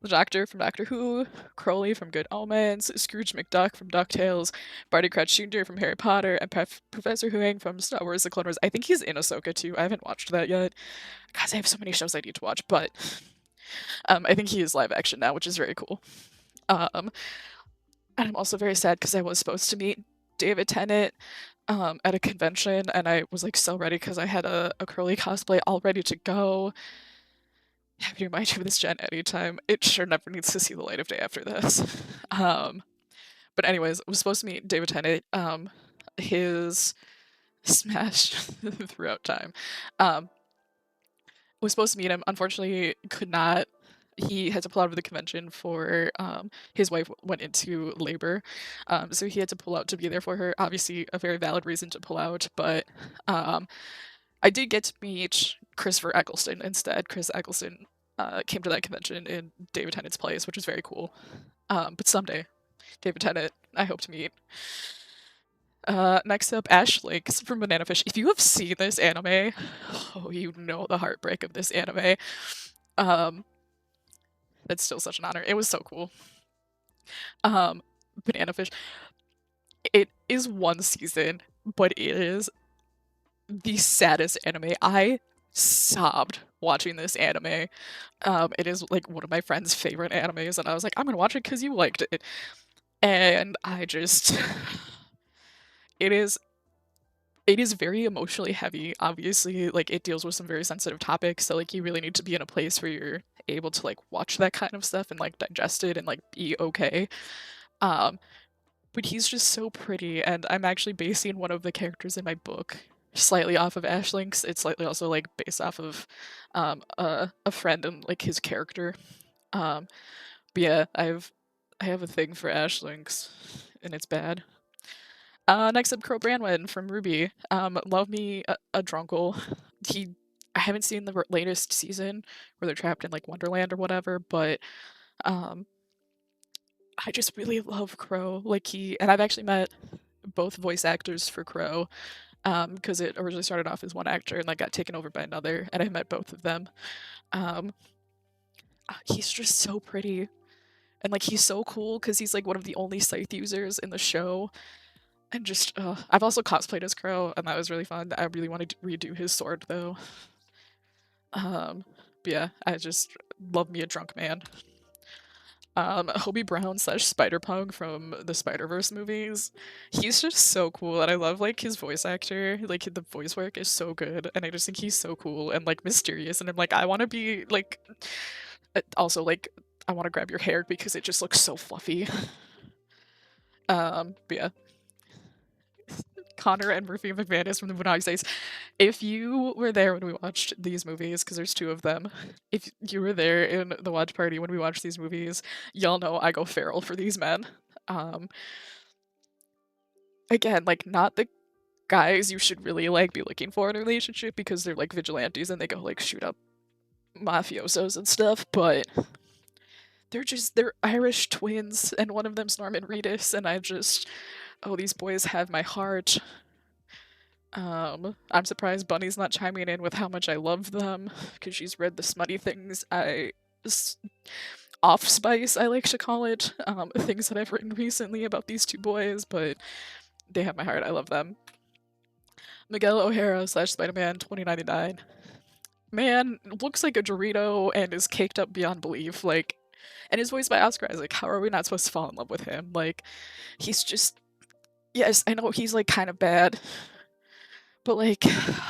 the Doctor from Doctor Who, Crowley from Good Omens, Scrooge McDuck from DuckTales, Barty Crouch Jr. from Harry Potter, and Professor Huang from Star Wars: The Clone Wars. I think he's in Ahsoka too. I haven't watched that yet. Guys, I have so many shows I need to watch, but I think he is live action now, which is very cool. And I'm also very sad because I was supposed to meet David Tennant at a convention, and I was like so ready because I had a Crowley cosplay all ready to go. Happy to remind you of this, Jen, anytime. It sure never needs to see the light of day after this. But anyways, I was supposed to meet David Tennant. His smash throughout time. Um, was supposed to meet him. Unfortunately, could not. He had to pull out of the convention for his wife went into labor, so he had to pull out to be there for her. Obviously, a very valid reason to pull out, but um, I did get to meet Christopher Eccleston instead. Chris Eccleston came to that convention in David Tennant's place, which was very cool. But someday, David Tennant, I hope to meet. Next up, Ash Lakes from Banana Fish. If you have seen this anime, oh, you know the heartbreak of this anime. Um, that's still such an honor. It was so cool. Banana Fish. It is one season, but it is the saddest anime. I sobbed watching this anime. It is like one of my friend's favorite animes, and I was like, I'm gonna watch it because you liked it. And I just, it is it is very emotionally heavy. Obviously, like it deals with some very sensitive topics, so like you really need to be in a place where you're able to like watch that kind of stuff and like digest it and like be okay. Um, but he's just so pretty, and I'm actually basing one of the characters in my book slightly off of Ashlink's. It's slightly also like based off of a friend and like his character. Um, but yeah, I have a thing for Ashlinks, and it's bad. Next up, Crow Branwen from Ruby. Love me a drunkle. He, I haven't seen the latest season where they're trapped in like Wonderland or whatever, but um, I just really love Crow. Like and I've actually met both voice actors for Crow, because it originally started off as one actor and like got taken over by another, and I met both of them. Um, he's just so pretty, and like he's so cool because he's like one of the only scythe users in the show. And just, I've also cosplayed as Crow, and that was really fun. I really wanted to redo his sword, though. But yeah, I just love me a drunk man. Hobie Brown slash Spider-Punk from the Spider-Verse movies. He's just so cool, and I love, like, his voice actor. Like, the voice work is so good, and I just think he's so cool and, like, mysterious, and I'm like, I want to be, like, also, like, I want to grab your hair because it just looks so fluffy. But yeah. Connor and Murphy McManus from the Bonagi States. If you were there when we watched these movies, because there's two of them, if you were there in the watch party when we watched these movies, y'all know I go feral for these men. Again, like not the guys you should really like be looking for in a relationship because they're like vigilantes and they go like shoot up mafiosos and stuff, but they're Irish twins and one of them's Norman Reedus, and I just, oh, these boys have my heart. I'm surprised Bunny's not chiming in with how much I love them, because she's read the smutty things off spice, I like to call it, things that I've written recently about these two boys, but they have my heart. I love them. Miguel O'Hara slash Spider-Man 2099. Man, looks like a Dorito and is caked up beyond belief, like, and is voiced by Oscar Isaac. How are we not supposed to fall in love with him? Like, he's just, yes, I know he's like kind of bad, but like,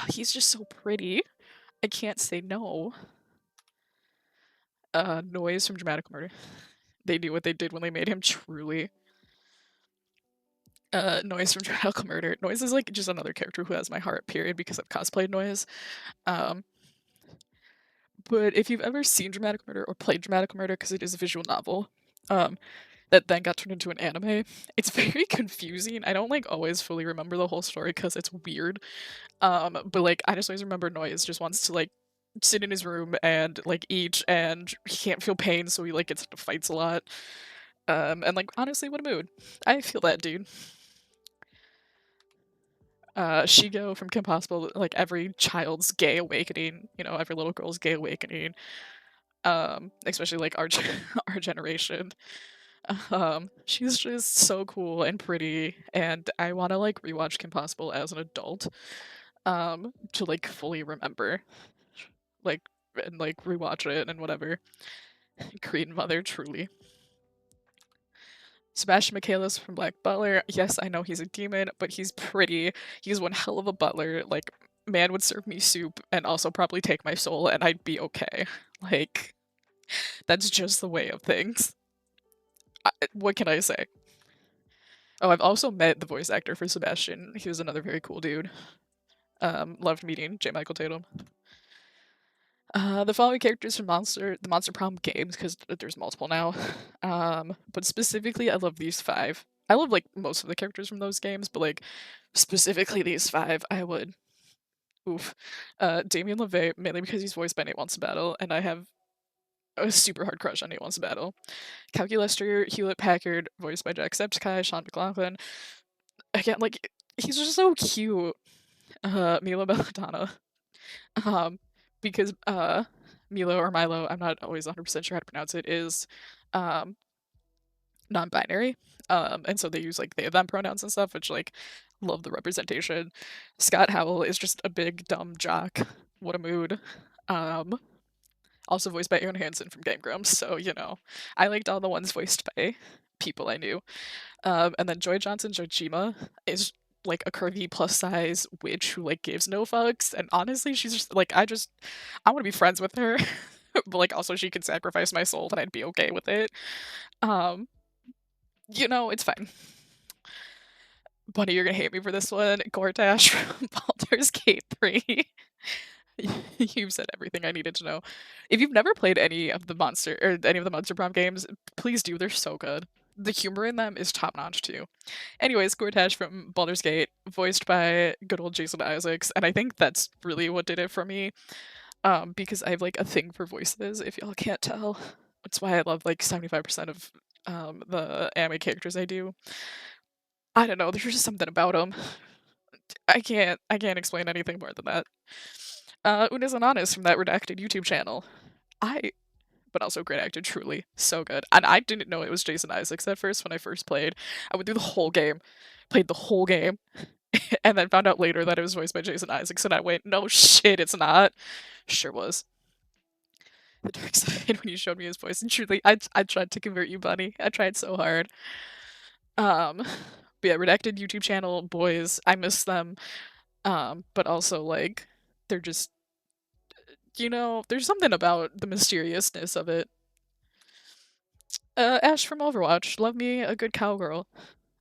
he's just so pretty. I can't say no. Noise from Dramatic Murder. They knew what they did when they made him, truly. Noise from Dramatic Murder. Noise is like just another character who has my heart, period, because I've cosplayed Noise. But if you've ever seen Dramatic Murder or played Dramatic Murder, because it is a visual novel, that then got turned into an anime, it's very confusing. I don't like always fully remember the whole story because it's weird. But like I just always remember Noise just wants to like sit in his room and like eat, and he can't feel pain, so he like gets into fights a lot. And like honestly, what a mood. I feel that, dude. Shigo from Kim Possible, like every child's gay awakening, you know, every little girl's gay awakening. Especially like our our generation. She's just so cool and pretty, and I want to like rewatch Kim Possible as an adult, to like fully remember, like, and like rewatch it and whatever. Korean Mother, truly. Sebastian Michaelis from Black Butler. Yes, I know he's a demon, but he's pretty. He's one hell of a butler. Like, man would serve me soup and also probably take my soul, and I'd be okay. Like, that's just the way of things. What can I say? Oh, I've also met the voice actor for Sebastian. He was another very cool dude. Loved meeting J. Michael Tatum. The following characters from the Monster Prom games, because there's multiple now. But specifically, I love these five. I love like most of the characters from those games, but like specifically these five, I would. Oof. Damien LeVay, mainly because he's voiced by Nate Wants to Battle, and I have a super hard crush on Nate Wants to Battle. Calculaster, Hewlett Packard, voiced by Jacksepticeye, Sean McLaughlin. Again, like he's just so cute. Milo Belladonna. Um, because Milo or Milo, I'm not always 100% sure how to pronounce it, is um non-binary. And so they use like they them pronouns and stuff, which like love the representation. Scott Howell is just a big dumb jock. What a mood. Um, Also voiced by Aaron Hansen from Game Grumps, so you know, I liked all the ones voiced by people I knew. And then Joy Johnson Jojima is like a curvy plus size witch who like gives no fucks, and honestly, she's just like I want to be friends with her, but like also she could sacrifice my soul and I'd be okay with it. Um, you know, it's fine. Bunny, you're gonna hate me for this one. Gortash from Baldur's Gate 3. You've said everything I needed to know. If you've never played any of the Monster Prom games, please do. They're so good. The humor in them is top notch too. Anyways, Gortash from Baldur's Gate, voiced by good old Jason Isaacs, and I think that's really what did it for me. Because I have like a thing for voices. If y'all can't tell, that's why I love like 75% of the anime characters I do. I don't know. There's just something about them. I can't explain anything more than that. Unis Anonymous from that redacted YouTube channel. I but also great actor, truly. So good. And I didn't know it was Jason Isaacs at first when I first played. I went through the whole game, played the whole game, and then found out later that it was voiced by Jason Isaacs, and I went, no shit, it's not. Sure was. The dark side when you showed me his voice, and truly, I tried to convert you, Bunny. I tried so hard. But yeah, redacted YouTube channel, boys, I miss them. But also, like, they're just you know, there's something about the mysteriousness of it. Ash from Overwatch, love me a good cowgirl.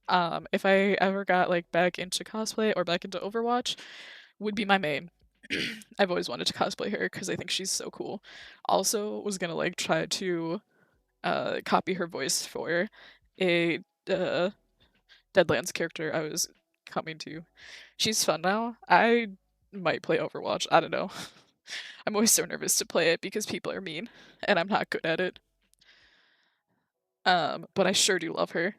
If I ever got like back into cosplay or back into Overwatch, would be my main. I've always wanted to cosplay her because I think she's so cool. Also, was gonna like try to copy her voice for a Deadlands character I was coming to. She's fun now. I might play Overwatch. I don't know. I'm always so nervous to play it because people are mean and I'm not good at it. But I sure do love her.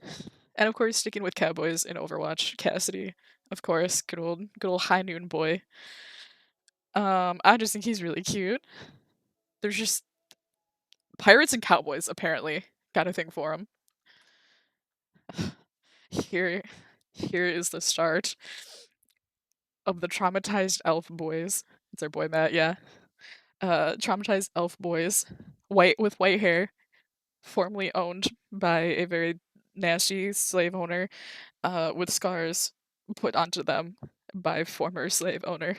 And of course, sticking with cowboys in Overwatch, Cassidy, of course, good old high noon boy. I just think he's really cute. There's just pirates and cowboys apparently got a thing for him. Here, here is the start of the traumatized elf boys. It's our boy Matt, yeah. Traumatized elf boys, white with white hair, formerly owned by a very nasty slave owner, with scars put onto them by former slave owner,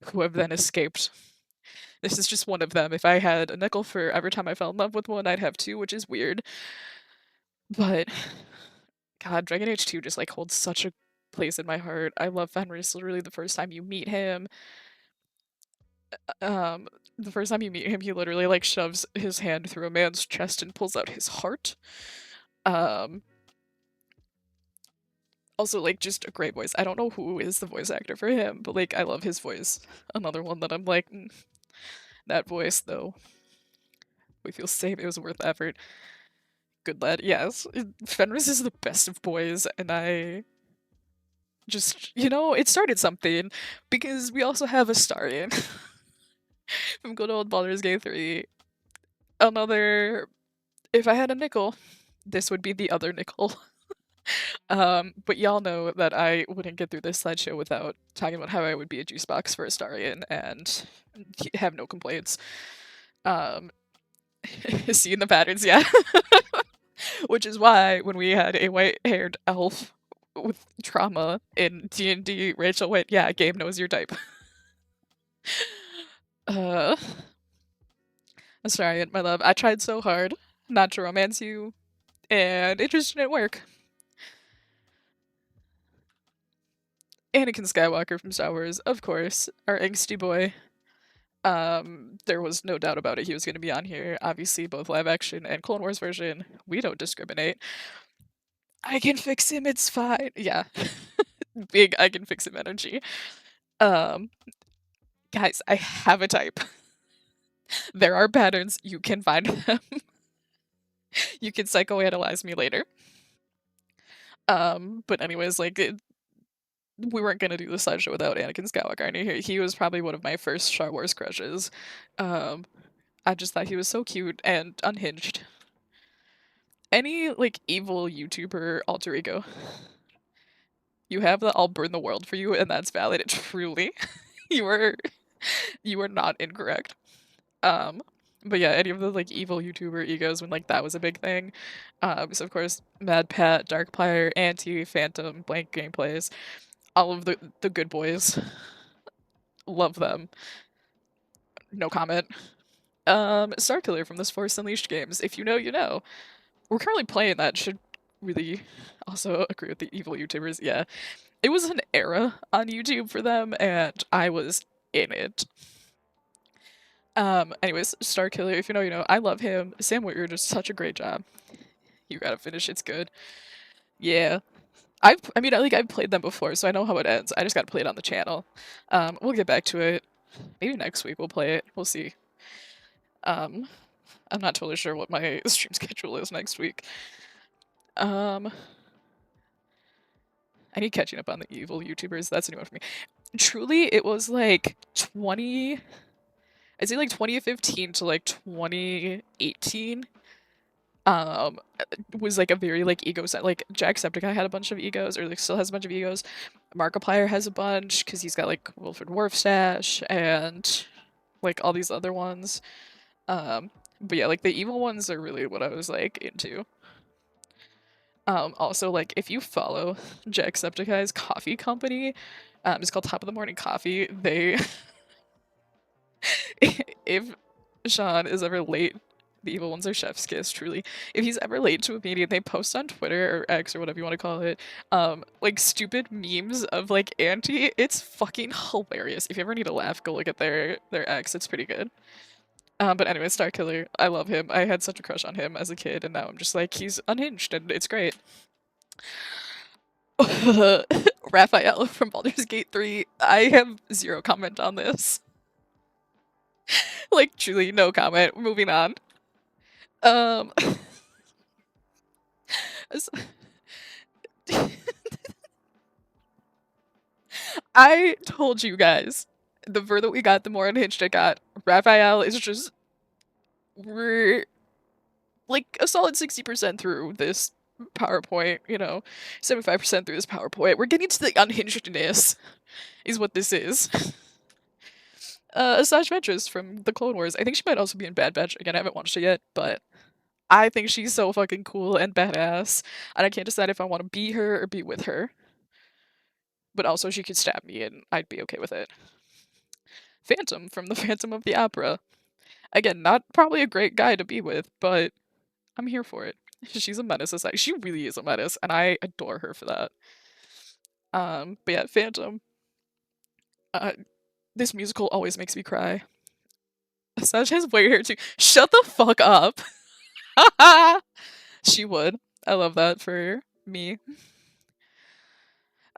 who have then escaped. This is just one of them. If I had a nickel for every time I fell in love with one, I'd have two, which is weird. But God, Dragon Age 2 just like holds such a place in my heart. I love Fenris. Literally, the first time you meet him, um, the first time you meet him, he literally like shoves his hand through a man's chest and pulls out his heart. Um, Also, like, just a great voice. I don't know who is the voice actor for him, but like, I love his voice. Another one that I'm like, that voice though. We feel safe. It was worth the effort. Good lad. Yes, Fenris is the best of boys, and I just, you know, it started something because we also have Astarion from good old Baldur's Gate 3. Another. If I had a nickel, this would be the other nickel. But y'all know that I wouldn't get through this slideshow without talking about how I would be a juice box for Astarion and have no complaints. Um, Seeing the patterns, yeah. Which is why when we had a white-haired elf with trauma in D&D, Rachel went, "Yeah, Gabe knows your type." uh, Astarion, my love, I tried so hard not to romance you, and it just didn't work. Anakin Skywalker from Star Wars, of course, our angsty boy. There was no doubt about it. He was going to be on here. Obviously, both live action and Clone Wars version. We don't discriminate. I can fix him. It's fine. Yeah, big I can fix him energy. Um, guys, I have a type. There are patterns. You can find them. You can psychoanalyze me later. But anyways, like we weren't gonna do the slideshow without Anakin Skywalker. I knew he was probably one of my first Star Wars crushes. Um, I just thought he was so cute and unhinged. Any like evil YouTuber alter ego, you have the "I'll burn the world for you" and that's valid. Truly, you were you were not incorrect. Um, but yeah, any of the like evil YouTuber egos when like that was a big thing. So of course, Mad Pat, Darkplier, Anti, Phantom, Blank Gameplays, all of the good boys. Love them. No comment. Starkiller from this Force Unleashed games. If you know, you know. We're currently playing that. Should really also agree with the evil YouTubers. Yeah, it was an era on YouTube for them, and I was in it. Anyways, Starkiller, if you know, you know. I love him. Sam Witwer does such a great job. You gotta finish. It's good. Yeah. I mean, I've played them before, so I know how it ends. I just gotta play it on the channel. We'll get back to it. Maybe next week we'll play it. We'll see. Um, I'm not totally sure what my stream schedule is next week. I need catching up on the evil YouTubers. That's a new one for me. Truly, it was like 20. I'd say like 2015 to like 2018. Um, was like a very like ego set. Like Jacksepticeye had a bunch of egos, or like still has a bunch of egos. Markiplier has a bunch because he's got like Wilfred Warfstache and like all these other ones. But yeah, like the evil ones are really what I was like into. Also, like if you follow Jacksepticeye's coffee company, it's called Top of the Morning Coffee. They, if Sean is ever late, the evil ones are chef's kiss. Truly, if he's ever late to a meeting, they post on Twitter or X or whatever you want to call it, like stupid memes of like Auntie. It's fucking hilarious. If you ever need a laugh, go look at their X. It's pretty good. But anyway, Starkiller, I love him. I had such a crush on him as a kid, and now I'm just like he's unhinged, and it's great. Raphael from Baldur's Gate 3. I have zero comment on this. Like, truly, no comment. Moving on. Um, I told you guys, the further we got, the more unhinged it got. Raphael is just we're like a solid 60% through this PowerPoint, 75% through this PowerPoint. We're getting to the unhingedness, is what this is. Asajj Ventress from the Clone Wars. I think she might also be in Bad Batch. Again, I haven't watched it yet, but I think she's so fucking cool and badass, and I can't decide if I want to be her or be with her. But also, she could stab me, and I'd be okay with it. Phantom from the Phantom of the Opera. Again, not probably a great guy to be with, but I'm here for it. She's a menace. She really is a menace, and I adore her for that. But yeah, Phantom. This musical always makes me cry. Asajj has white hair too. Shut the fuck up. She would. I love that for me.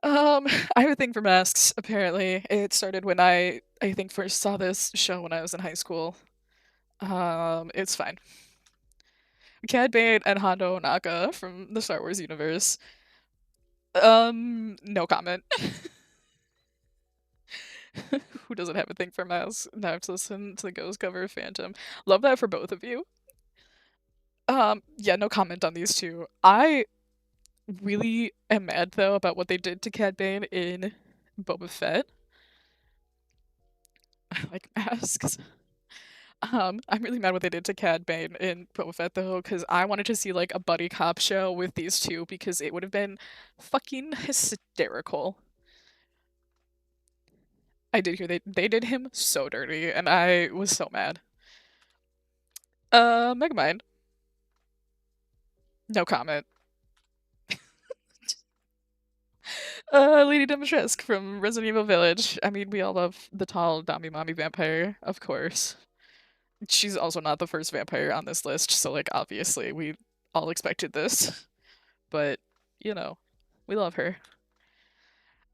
I have a thing for masks, apparently. It started when I think first saw this show when I was in high school. It's fine. Cad Bane and Hondo Onaka from the Star Wars universe. No comment. Who doesn't have a thing for masks? Now I have to listen to the Ghost cover of Phantom. Love that for both of you. Yeah, no comment on these two. I really am mad though about what they did to Cad Bane in Boba Fett. Like masks. I'm really mad what they did to Cad Bane in Boba Fett though, because I wanted to see like a buddy cop show with these two because it would have been fucking hysterical. I did hear they did him so dirty, and I was so mad. Megamind. No comment. Lady Dimitrescu from Resident Evil Village. I mean, we all love the tall Dami Mommy vampire, of course. She's also not the first vampire on this list, so like obviously we all expected this. But, you know, we love her.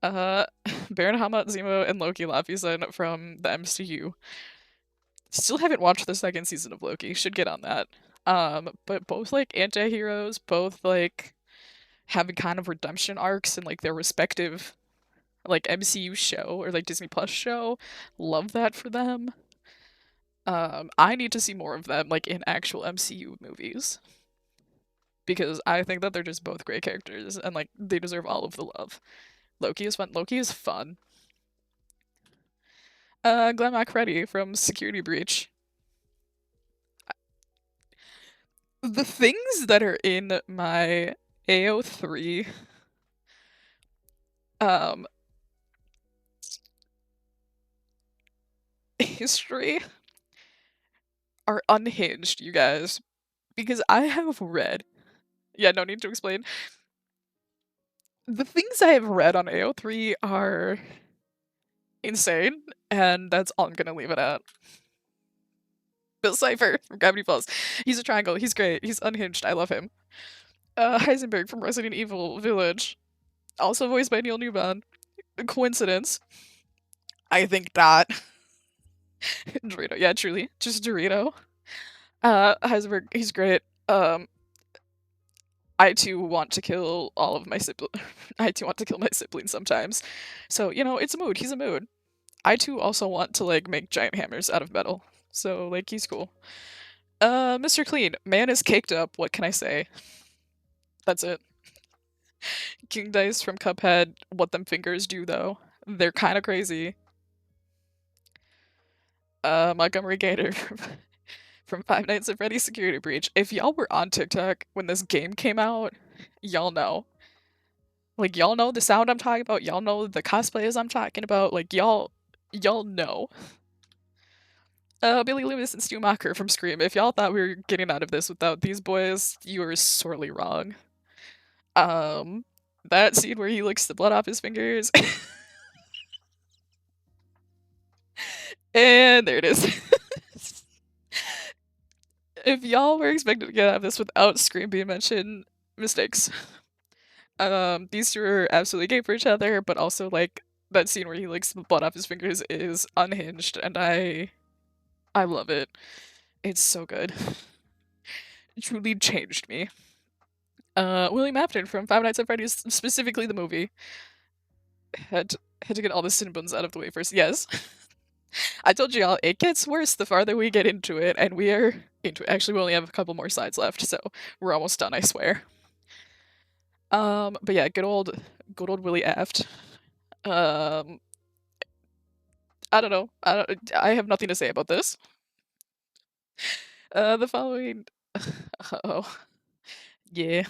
Uh Baron Hamut Zemo and Loki Laufeyson from the MCU. Still haven't watched the second season of Loki. Should get on that. But both like anti-heroes, both like having kind of redemption arcs in like their respective like MCU show or like Disney Plus show. Love that for them. I need to see more of them like in actual MCU movies because I think that they're just both great characters and like they deserve all of the love. Loki is fun. Loki is fun. Glenn McFreddy from Security Breach. The things that are in my AO3 um history are unhinged, you guys, because I have read. Yeah, no need to explain. The things I have read on AO3 are insane, and that's all I'm gonna leave it at. Bill Cipher from Gravity Falls. He's a triangle. He's great. He's unhinged. I love him. Heisenberg from Resident Evil Village, also voiced by Neil Newman. Coincidence? I think not. Dorito, yeah, truly, just Dorito. Heisenberg, he's great. I too want to kill all of my siblings. I too want to kill my siblings sometimes. So, you know, it's a mood. He's a mood. I too also want to like make giant hammers out of metal. So, like, he's cool. Mr. Clean, man is caked up. What can I say? That's it. King Dice from Cuphead. What them fingers do though? They're kind of crazy. Montgomery Gator from Five Nights at Freddy's Security Breach. If y'all were on TikTok when this game came out, y'all know. Like y'all know the sound I'm talking about. Y'all know the cosplays I'm talking about. Like y'all know. Billy Loomis and Stu Macher from Scream. If y'all thought we were getting out of this without these boys, you were sorely wrong. That scene where he licks the blood off his fingers. And there it is. If y'all were expected to get out of this without Scream being mentioned, mistakes. These two are absolutely gay for each other, but also like that scene where he licks the blood off his fingers is unhinged, and I love it. It's so good. It truly changed me. William Afton from Five Nights at Freddy's, specifically the movie. Had to get all the Cinnabons out of the way first. Yes. I told y'all, it gets worse the farther we get into it, and we are into it. Actually, we only have a couple more sides left, so we're almost done, I swear. But yeah, good old Willie Aft. I don't know. I have nothing to say about this. The following. Oh, yeah.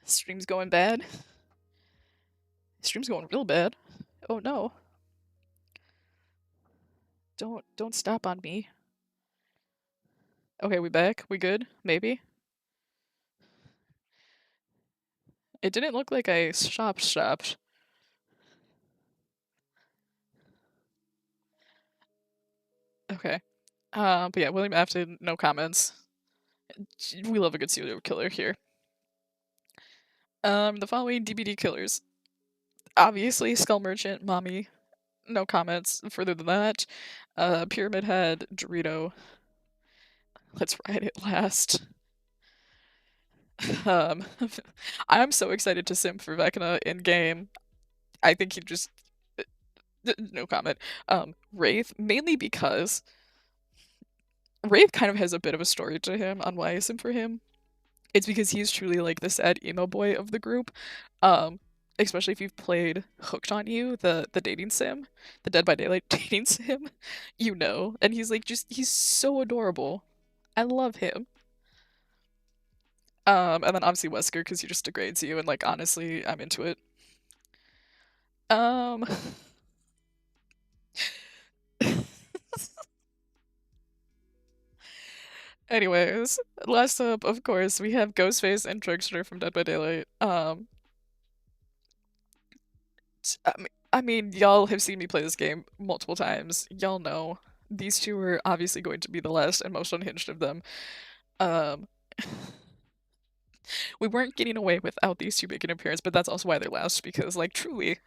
Stream's going bad. Stream's going real bad. Oh no. Don't stop on me. Okay, we back? We good? Maybe? It didn't look like I stopped. Okay. But yeah, William Afton, no comments. We love a good serial killer here. The following DBD killers. Obviously, Skull Merchant, Mommy, no comments further than that. Pyramid Head, Dorito. Let's ride it last. I'm so excited to simp for Vecna in game. I think he just no comment. Wraith, mainly because Wraith kind of has a bit of a story to him on why I simp for him. It's because he's truly like the sad emo boy of the group. Especially if you've played Hooked on You, the dating sim, the Dead by Daylight dating sim, you know. And he's like he's so adorable. I love him. And then obviously Wesker because he just degrades you, and like honestly, I'm into it. Um, anyways, last up, of course, we have Ghostface and Trickster from Dead by Daylight. I mean, y'all have seen me play this game multiple times. Y'all know these two are obviously going to be the last and most unhinged of them. Um, we weren't getting away without these two making an appearance, but that's also why they're last because, like, truly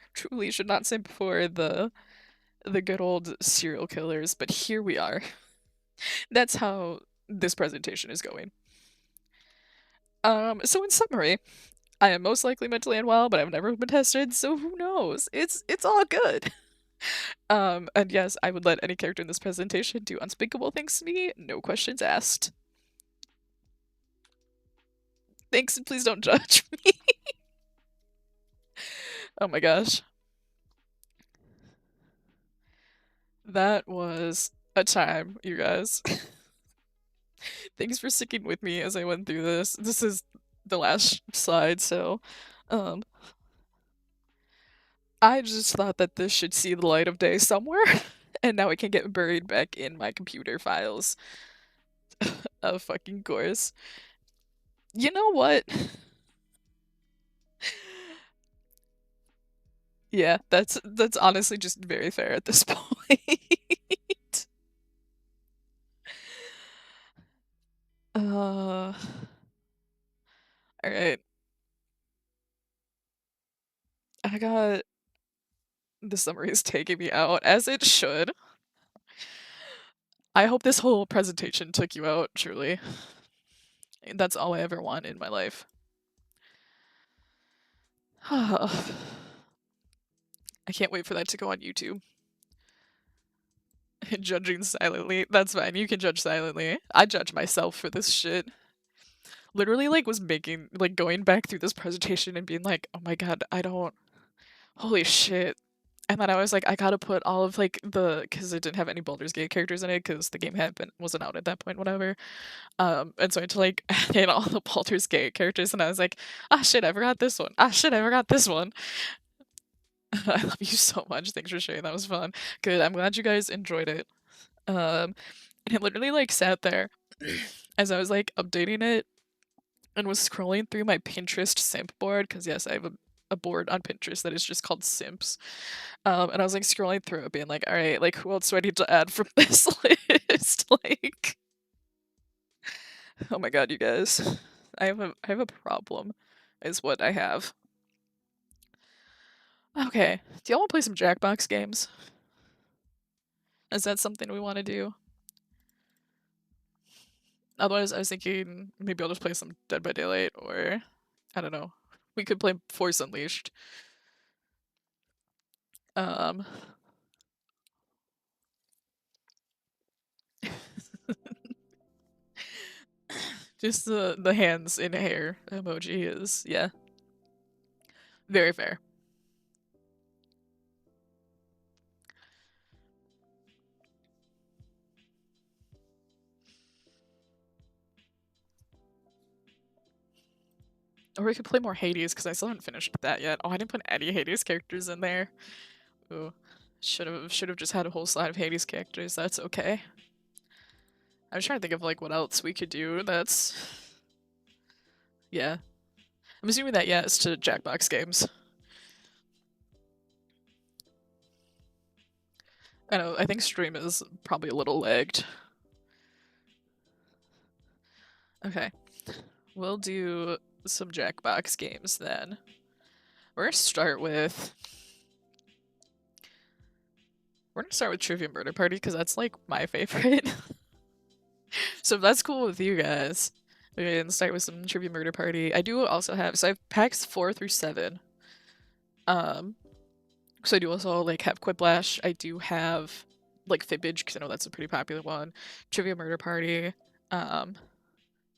should not simp for the good old serial killers. But here we are. That's how this presentation is going. So in summary, I am most likely mentally unwell, but I've never been tested, so who knows? It's all good. And yes, I would let any character in this presentation do unspeakable things to me, no questions asked. Thanks, and please don't judge me. Oh my gosh. That was a time, you guys. Thanks for sticking with me as I went through this. This is the last slide, so um I just thought that this should see the light of day somewhere, and now it can get buried back in my computer files. Of fucking course. You know what? Yeah, that's honestly just very fair at this point. All right. I got the summary is taking me out as it should. I hope this whole presentation took you out, truly. That's all I ever want in my life. I can't wait for that to go on YouTube. Judging silently. That's fine. You can judge silently. I judge myself for this shit. Literally, like, was making, like, going back through this presentation and being like, oh my god, I don't. Holy shit. And then I was like, I gotta put all of, like, because it didn't have any Baldur's Gate characters in it, because the game wasn't out at that point, whatever. And so I had to, like, add in all the Baldur's Gate characters, and I was like, ah, shit, I forgot this one. Ah, shit, I forgot this one. I love you so much. Thanks for sharing. That was fun. Good. I'm glad you guys enjoyed it. And I literally, like, sat there as I was, like, updating it and was scrolling through my Pinterest simp board, because yes, I have a board on Pinterest that is just called Simps. And I was, like, scrolling through it being like, all right, like, who else do I need to add from this list? Like, oh my god, you guys. I have a problem, is what I have. Okay, do y'all want to play some Jackbox games? Is that something we want to do? Otherwise, I was thinking maybe I'll just play some Dead by Daylight, or I don't know. We could play Force Unleashed. Um, just the hands in hair emoji is, yeah, very fair. Or we could play more Hades, because I still haven't finished that yet. Oh, I didn't put any Hades characters in there. Ooh. Should have just had a whole slide of Hades characters. That's okay. I was trying to think of, like, what else we could do. That's, yeah. I'm assuming that yes to Jackbox games. I know. I think stream is probably a little lagged. Okay, we'll do some Jackbox games then. We're gonna start with. We're gonna start with Trivia Murder Party, because that's, like, my favorite. So if that's cool with you guys, we can start with some Trivia Murder Party. I do also have, so I have packs 4 through 7. So I do also, like, have Quiplash. I do have, like, Fibbage, because I know that's a pretty popular one. Trivia Murder Party. I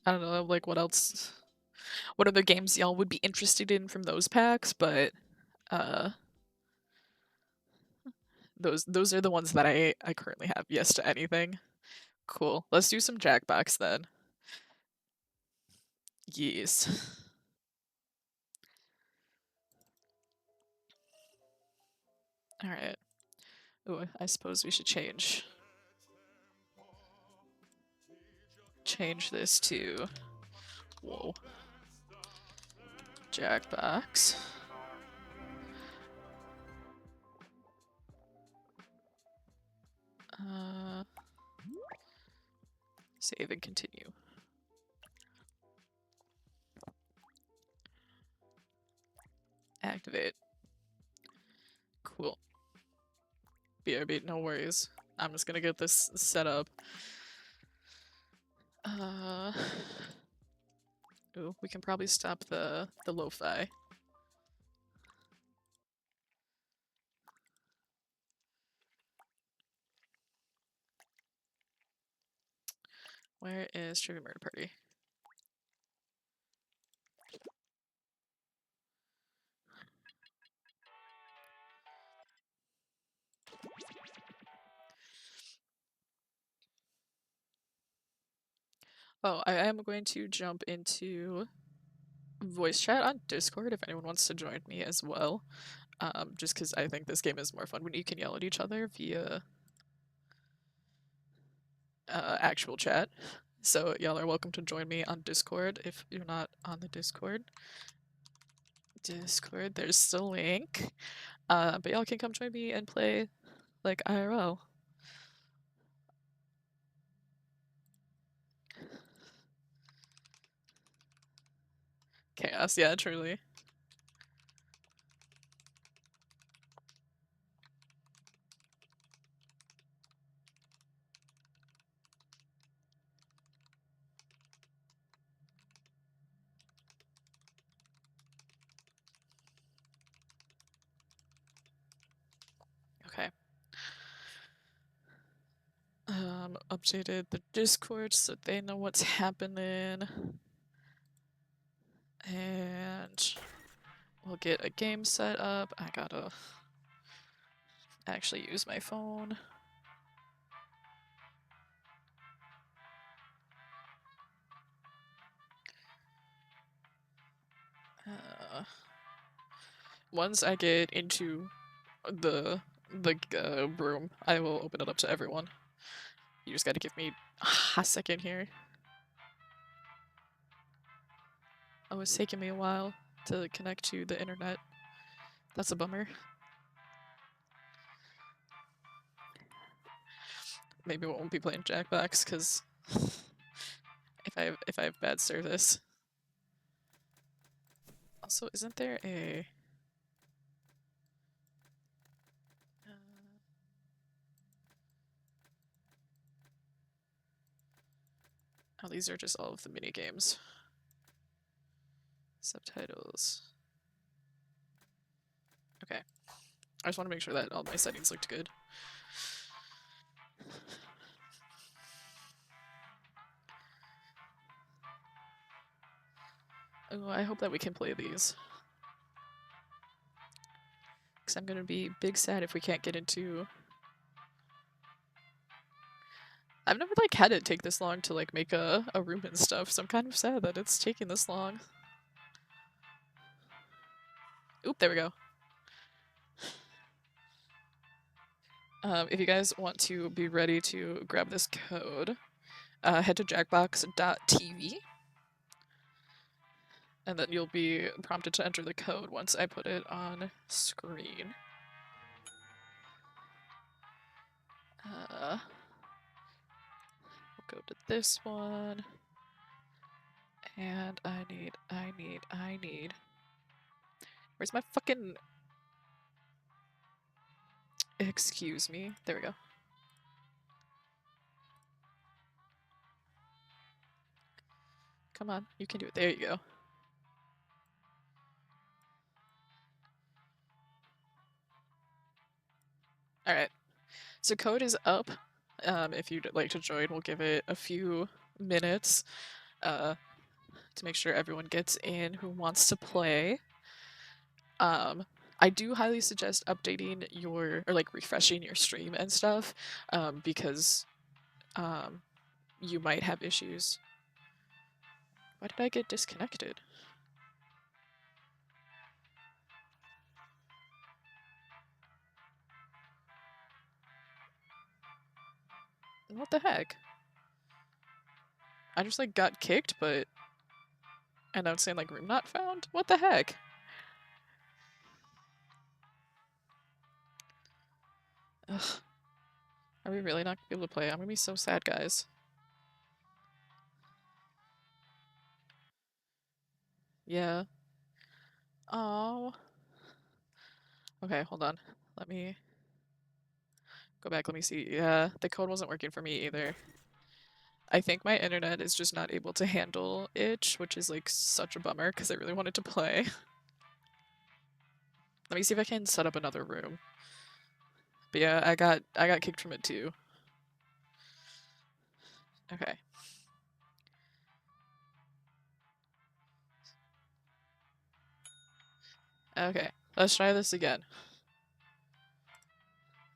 don't know, like, what else? What other games y'all would be interested in from those packs? But those are the ones that I currently have. Yes to anything. Cool. Let's do some Jackbox then. Yes. All right. Ooh, I suppose we should change this to, whoa, Jackbox. Save and continue. Activate. Cool. BRB, no worries. I'm just gonna get this set up. Ooh, we can probably stop the lo-fi. Where is Trivia Murder Party? Oh, I am going to jump into voice chat on Discord if anyone wants to join me as well. Just because I think this game is more fun when you can yell at each other via actual chat. So y'all are welcome to join me on Discord if you're not on the Discord. There's the link. But y'all can come join me and play like IRL. Chaos, yeah, truly. Okay. Updated the Discord so they know what's happening. And we'll get a game set up. I gotta actually use my phone. Once I get into the room, I will open it up to everyone. You just gotta give me a second here. Oh, it's taking me a while to connect to the internet. That's a bummer. Maybe we won't be playing Jackbox because if I have bad service. Also, isn't there a oh, these are just all of the mini games. Subtitles. Okay. I just want to make sure that all my settings looked good. Oh, I hope that we can play these. Because I'm gonna be big sad if we can't get into... I've never, like, had it take this long to, like, make a room and stuff, so I'm kind of sad that it's taking this long. Oop, there we go. If you guys want to be ready to grab this code, head to jackbox.tv, and then you'll be prompted to enter the code once I put it on screen. We'll go to this one, and I need... Where's my fucking... Excuse me. There we go. Come on, you can do it. There you go. Alright. So code is up. If you'd like to join, we'll give it a few minutes to make sure everyone gets in who wants to play. I do highly suggest updating your, or like refreshing your stream and stuff, because you might have issues. Why did I get disconnected? What the heck? I just like got kicked, but... And now it's saying like room not found? What the heck? Ugh. Are we really not gonna be able to play? I'm gonna be so sad, guys. Yeah. Oh. Okay, hold on. Let me go back. Let me see. Yeah, the code wasn't working for me either. I think my internet is just not able to handle it, which is like such a bummer because I really wanted to play. Let me see if I can set up another room. But yeah, I got kicked from it too. Okay. Okay. Let's try this again.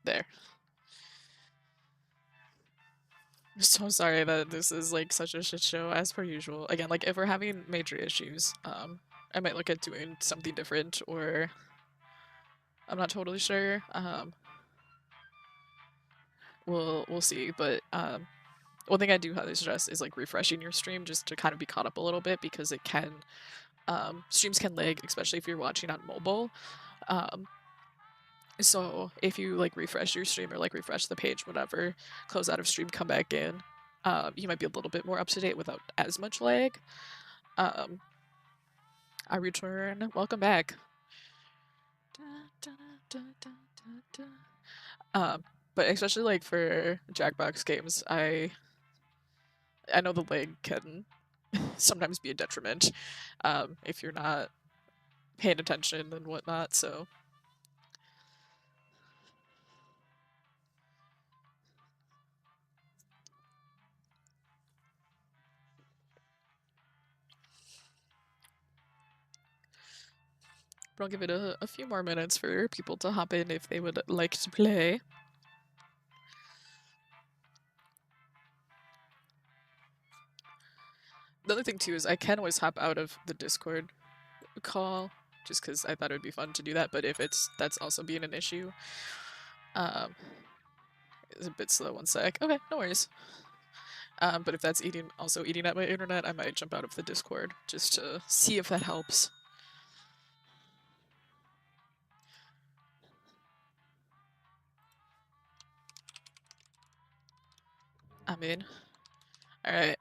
There. I'm so sorry that this is like such a shit show as per usual. Again, like if we're having major issues, I might look at doing something different or I'm not totally sure. We'll see, but one thing I do highly suggest is like refreshing your stream just to kind of be caught up a little bit because it can streams can lag, especially if you're watching on mobile. So if you like refresh your stream or like refresh the page, whatever, close out of stream, come back in, you might be a little bit more up to date without as much lag. I return. Welcome back. But especially like for Jackbox games, I know the lag can sometimes be a detriment if you're not paying attention and whatnot. So but I'll give it a few more minutes for people to hop in if they would like to play. The other thing too is I can always hop out of the Discord call just because I thought it would be fun to do that. But if that's also being an issue, it's a bit slow. One sec. Okay, no worries. But if that's also eating at my internet, I might jump out of the Discord just to see if that helps. I'm in. Alright.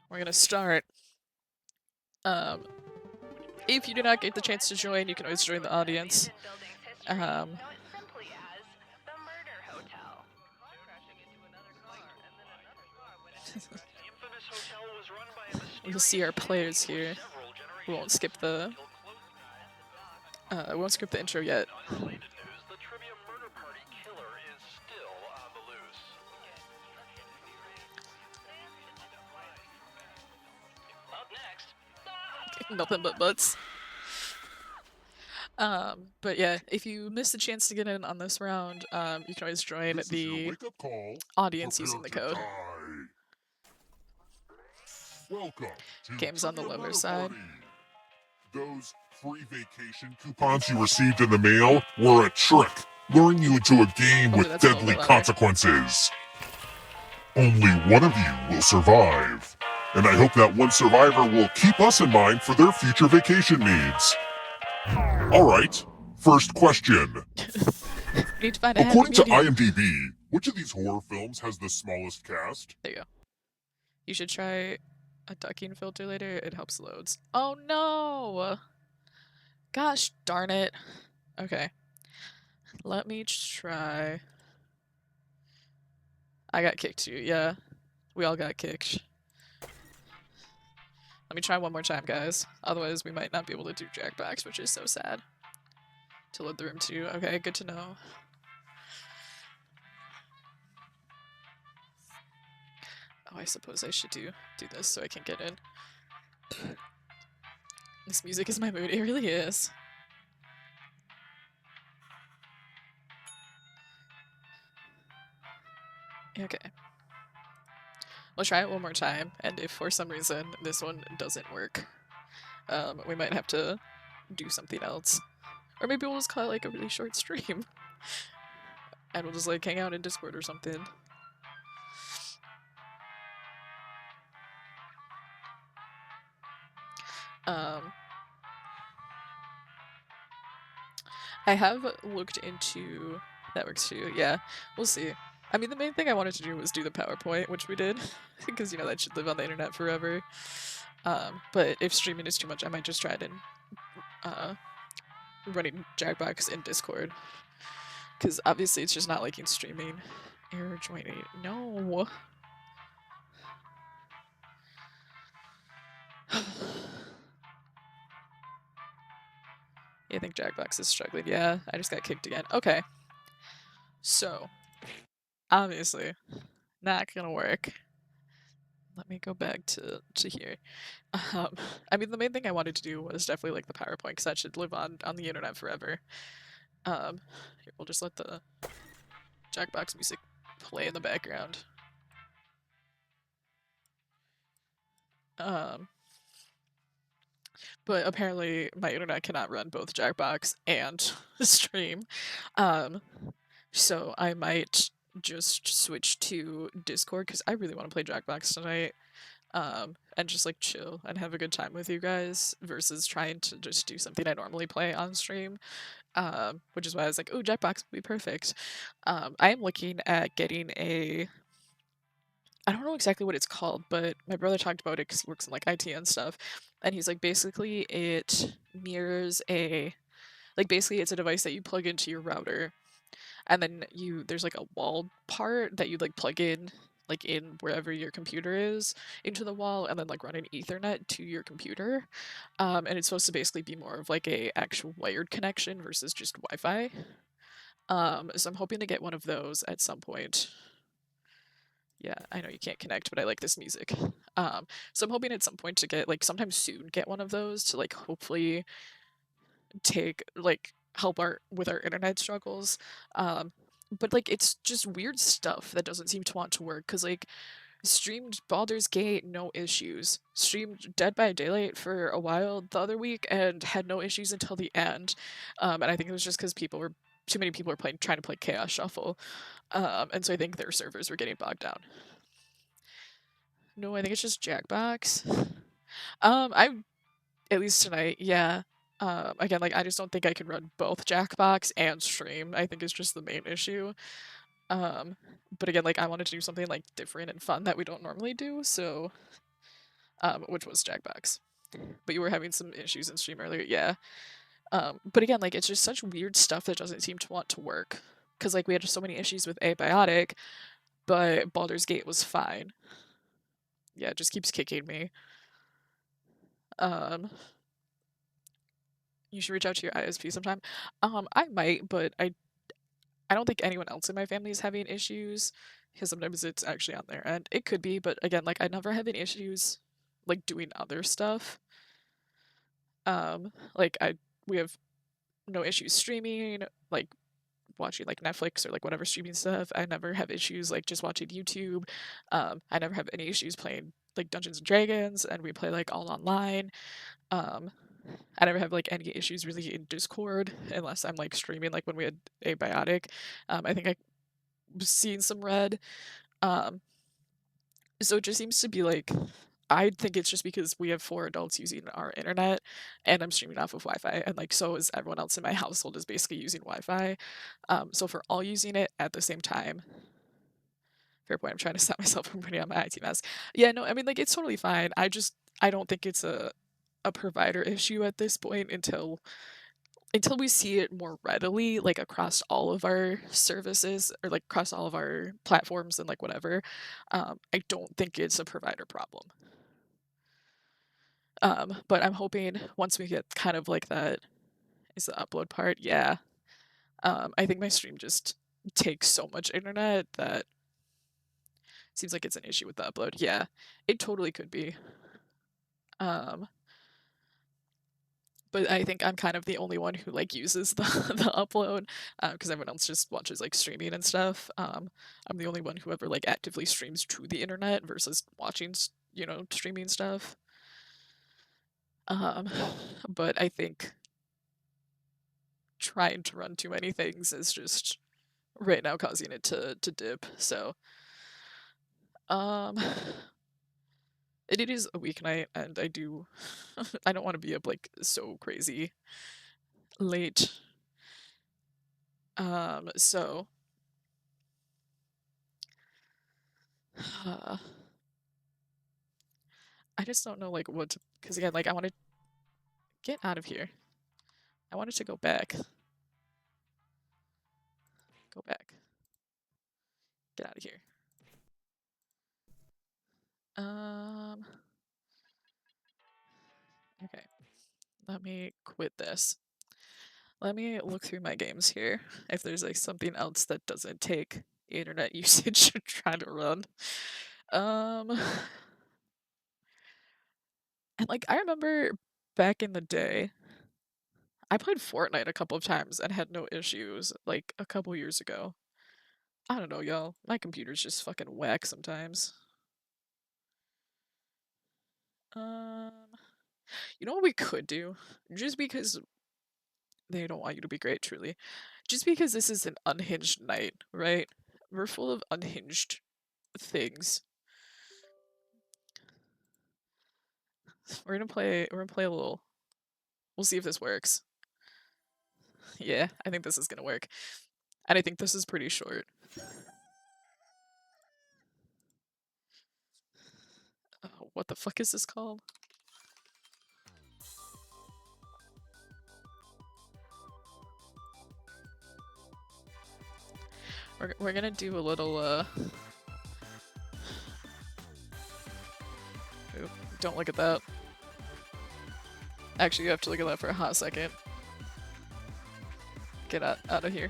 We're gonna start. If you do not get the chance to join, you can always join the audience. You'll see our players here. We won't skip the intro yet. Nothing but butts. But yeah, if you missed the chance to get in on this round, you can always join the audience using the code. Welcome to Game's on the lower side. Those free vacation coupons you received in the mail were a trick, luring you into a game with deadly consequences. Only one of you will survive, and I hope that one survivor will keep us in mind for their future vacation needs. Alright, first question. According to IMDb, which of these horror films has the smallest cast? There you go. You should try a ducking filter later. It helps loads. Oh no! Gosh darn it. Okay. Let me try. I got kicked too, yeah. We all got kicked. Let me try one more time, guys. Otherwise, we might not be able to do Jackbox, which is so sad. To load the room too. Okay, good to know. Oh, I suppose I should do this so I can get in. This music is my mood. It really is. Okay. We'll try it one more time, and if for some reason this one doesn't work, we might have to do something else. Or maybe we'll just call it like a really short stream. And we'll just like hang out in Discord or something. I have looked into networks too. Yeah, we'll see. I mean, the main thing I wanted to do was do the PowerPoint, which we did, because you know that should live on the internet forever. But if streaming is too much, I might just try it in running Jackbox in Discord, because obviously it's just not liking streaming. Error joining. No. I think Jackbox is struggling. Yeah, I just got kicked again. Okay. So, obviously, not gonna work. Let me go back to here. Um, I mean, the main thing I wanted to do was definitely like the PowerPoint, because that should live on the internet forever. Here, we'll just let the Jackbox music play in the background. But apparently my internet cannot run both Jackbox and stream. So I might just switch to Discord, because I really want to play Jackbox tonight. And just like chill and have a good time with you guys versus trying to just do something I normally play on stream. Which is why I was like, oh, Jackbox would be perfect. I am looking at getting a. I don't know exactly what it's called, but my brother talked about it because he works in like IT and stuff, and he's like, basically it mirrors a, like basically it's a device that you plug into your router, and then there's like a wall part that you like plug in like in wherever your computer is into the wall, and then like run an Ethernet to your computer, and it's supposed to basically be more of like a actual wired connection versus just Wi-Fi. So I'm hoping to get one of those at some point. Yeah, I know you can't connect, but I like this music. So I'm hoping at some point to get like sometime soon get one of those to like hopefully take like help our with our internet struggles. But like it's just weird stuff that doesn't seem to want to work, because like streamed Baldur's Gate, no issues. Streamed Dead by Daylight for a while the other week and had no issues until the end. And I think it was just because too many people were trying to play Chaos Shuffle. And so I think their servers were getting bogged down. No, I think it's just Jackbox. I at least tonight, yeah. Again, like I just don't think I can run both Jackbox and stream. I think it's just the main issue. But again, like I wanted to do something like different and fun that we don't normally do, so which was Jackbox. But you were having some issues in stream earlier, yeah. But again, like it's just such weird stuff that doesn't seem to want to work. Cause like we had just so many issues with Abiotic, but Baldur's Gate was fine. Yeah, it just keeps kicking me. You should reach out to your ISP sometime. I might, but I don't think anyone else in my family is having issues, because sometimes it's actually on their end. It could be, but again, like I never have any issues like doing other stuff. Like we have no issues streaming, like watching like Netflix or like whatever streaming stuff. I never have issues like just watching YouTube. I never have any issues playing like Dungeons and Dragons, and we play like all online. I never have like any issues really in Discord unless I'm like streaming, like when we had Abiotic. I think I was seeing some red. Um, so it just seems to be like, I think it's just because we have 4 adults using our internet and I'm streaming off of Wi-Fi, and like so is everyone else in my household is basically using Wi-Fi. So if we're all using it at the same time, fair point. I'm trying to stop myself from putting on my IT mask. Yeah, no, I mean like it's totally fine. I don't think it's a provider issue at this point until we see it more readily, like across all of our services or like across all of our platforms and like whatever. I don't think it's a provider problem. But I'm hoping once we get kind of like that is the upload part, yeah. I think my stream just takes so much internet that seems like it's an issue with the upload. Yeah, it totally could be. But I think I'm kind of the only one who like uses the the upload, because everyone else just watches like streaming and stuff. I'm the only one who ever like actively streams to the internet versus watching, streaming stuff. Um, but I think trying to run too many things is just right now causing it to dip. So, um, it is a weeknight, and I don't want to be up like so crazy late. So I just don't know like what to, because again, like I want to get out of here. I wanted to go back. Go back. Get out of here. Okay. Let me quit this. Let me look through my games here. If there's like something else that doesn't take internet usage to try to run. And like I remember back in the day, I played Fortnite a couple of times and had no issues like a couple years ago. I don't know, y'all. My computer's just fucking whack sometimes. Um, you know what we could do? Just because they don't want you to be great, truly. Just because this is an unhinged night, right? We're full of unhinged things. We're gonna play a little. We'll see if this works. Yeah, I think this is gonna work. And I think this is pretty short. What the fuck is this called? We're gonna do a little Oop, don't look at that. Actually, you have to look at that for a hot second. Get out of here.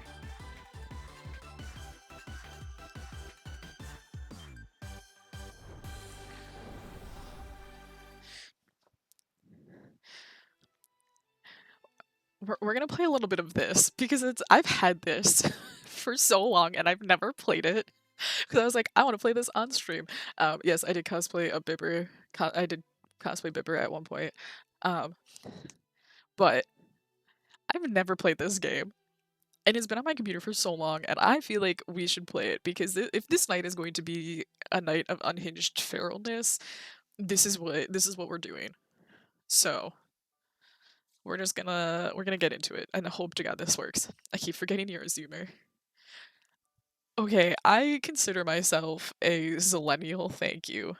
We're gonna play a little bit of this because I've had this for so long and I've never played it because I was like I want to play this on stream. Yes, I did cosplay a Bibber. I did cosplay Bibber at one point, but I've never played this game. And it's been on my computer for so long, and I feel like we should play it because if this night is going to be a night of unhinged feralness, this is what we're doing. So we're gonna get into it, and I hope to God this works. I keep forgetting you're a Zoomer. Okay, I consider myself a Zillennial, thank you.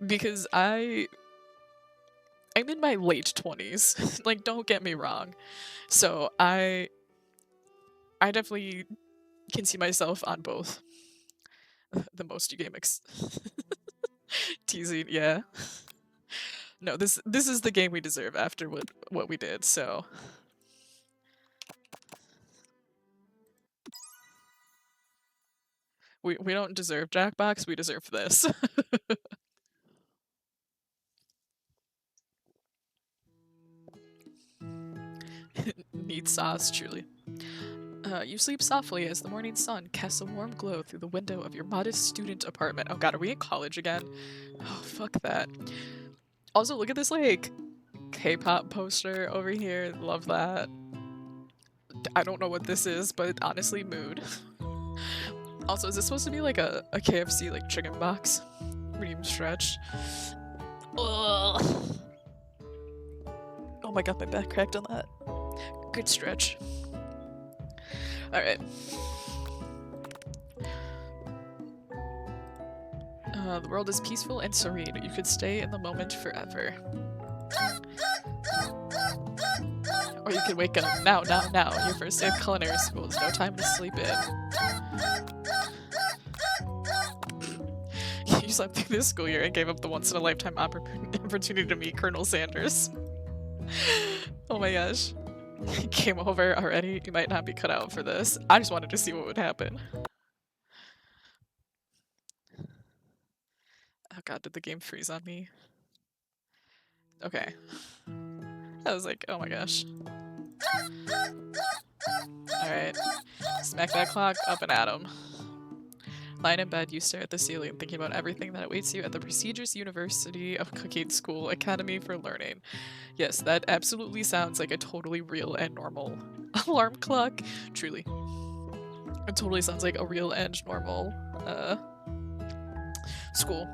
Because I'm in my late 20s. Like, don't get me wrong. So I definitely can see myself on both. The most you game teasing, yeah. No, this is the game we deserve after what we did, so we don't deserve Jackbox, we deserve this. Need sauce, truly. You sleep softly as the morning sun casts a warm glow through the window of your modest student apartment. Oh god, are we in college again? Oh, fuck that. Also, look at this, like, K-pop poster over here. Love that. I don't know what this is, but honestly, mood. Also, is this supposed to be like a KFC, like, chicken box? Medium stretch. Ugh. Oh my god, my back cracked on that. Good stretch. Alright. The world is peaceful and serene. You could stay in the moment forever. Or you could wake up now. Your first day of culinary school is no time to sleep in. You slept through this school year and gave up the once-in-a-lifetime opportunity to meet Colonel Sanders. Oh my gosh. Came over already? You might not be cut out for this. I just wanted to see what would happen. Oh god, did the game freeze on me? Okay. I was like, oh my gosh. Alright. Smack that clock up and at 'em. Lying in bed, you stare at the ceiling, thinking about everything that awaits you at the prestigious University of Cooking School Academy for Learning. Yes, that absolutely sounds like a totally real and normal alarm clock. Truly. It totally sounds like a real and normal, school.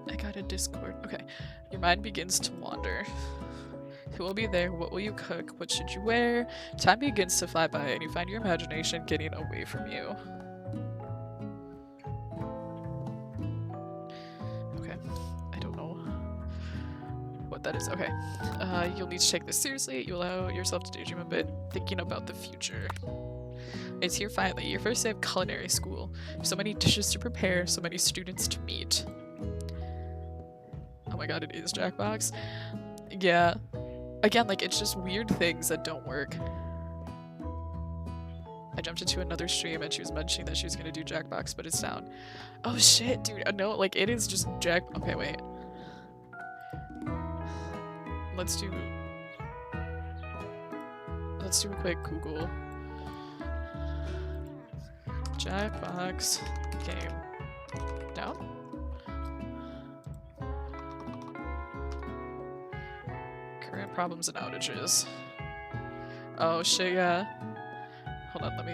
I got a Discord. Okay. Your mind begins to wander. Who will be there? What will you cook? What should you wear? Time begins to fly by, and you find your imagination getting away from you. Okay, I don't know what that is. Okay, you'll need to take this seriously. You allow yourself to daydream a bit, thinking about the future. It's here finally, your first day of culinary school. So many dishes to prepare, so many students to meet. Oh my god, it is Jackbox. Yeah. Again, like, it's just weird things that don't work. I jumped into another stream and she was mentioning that she was gonna do Jackbox, but it's down. Oh shit, dude. No, like, it is just Jack. Okay, wait. Let's do a quick Google. Jackbox game. Down? Current problems and outages. Oh shit, yeah. Hold on, let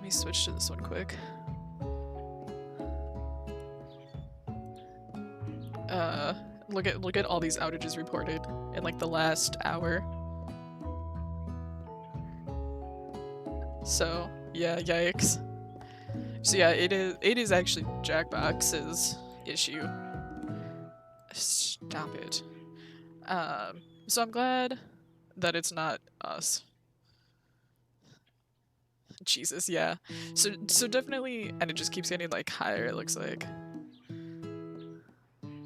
me switch to this one quick. Look at all these outages reported in like the last hour. So yeah, yikes. So yeah, it is actually Jackbox's issue. Stop it. So I'm glad that it's not us. Jesus, yeah. So definitely, and it just keeps getting like higher, it looks like.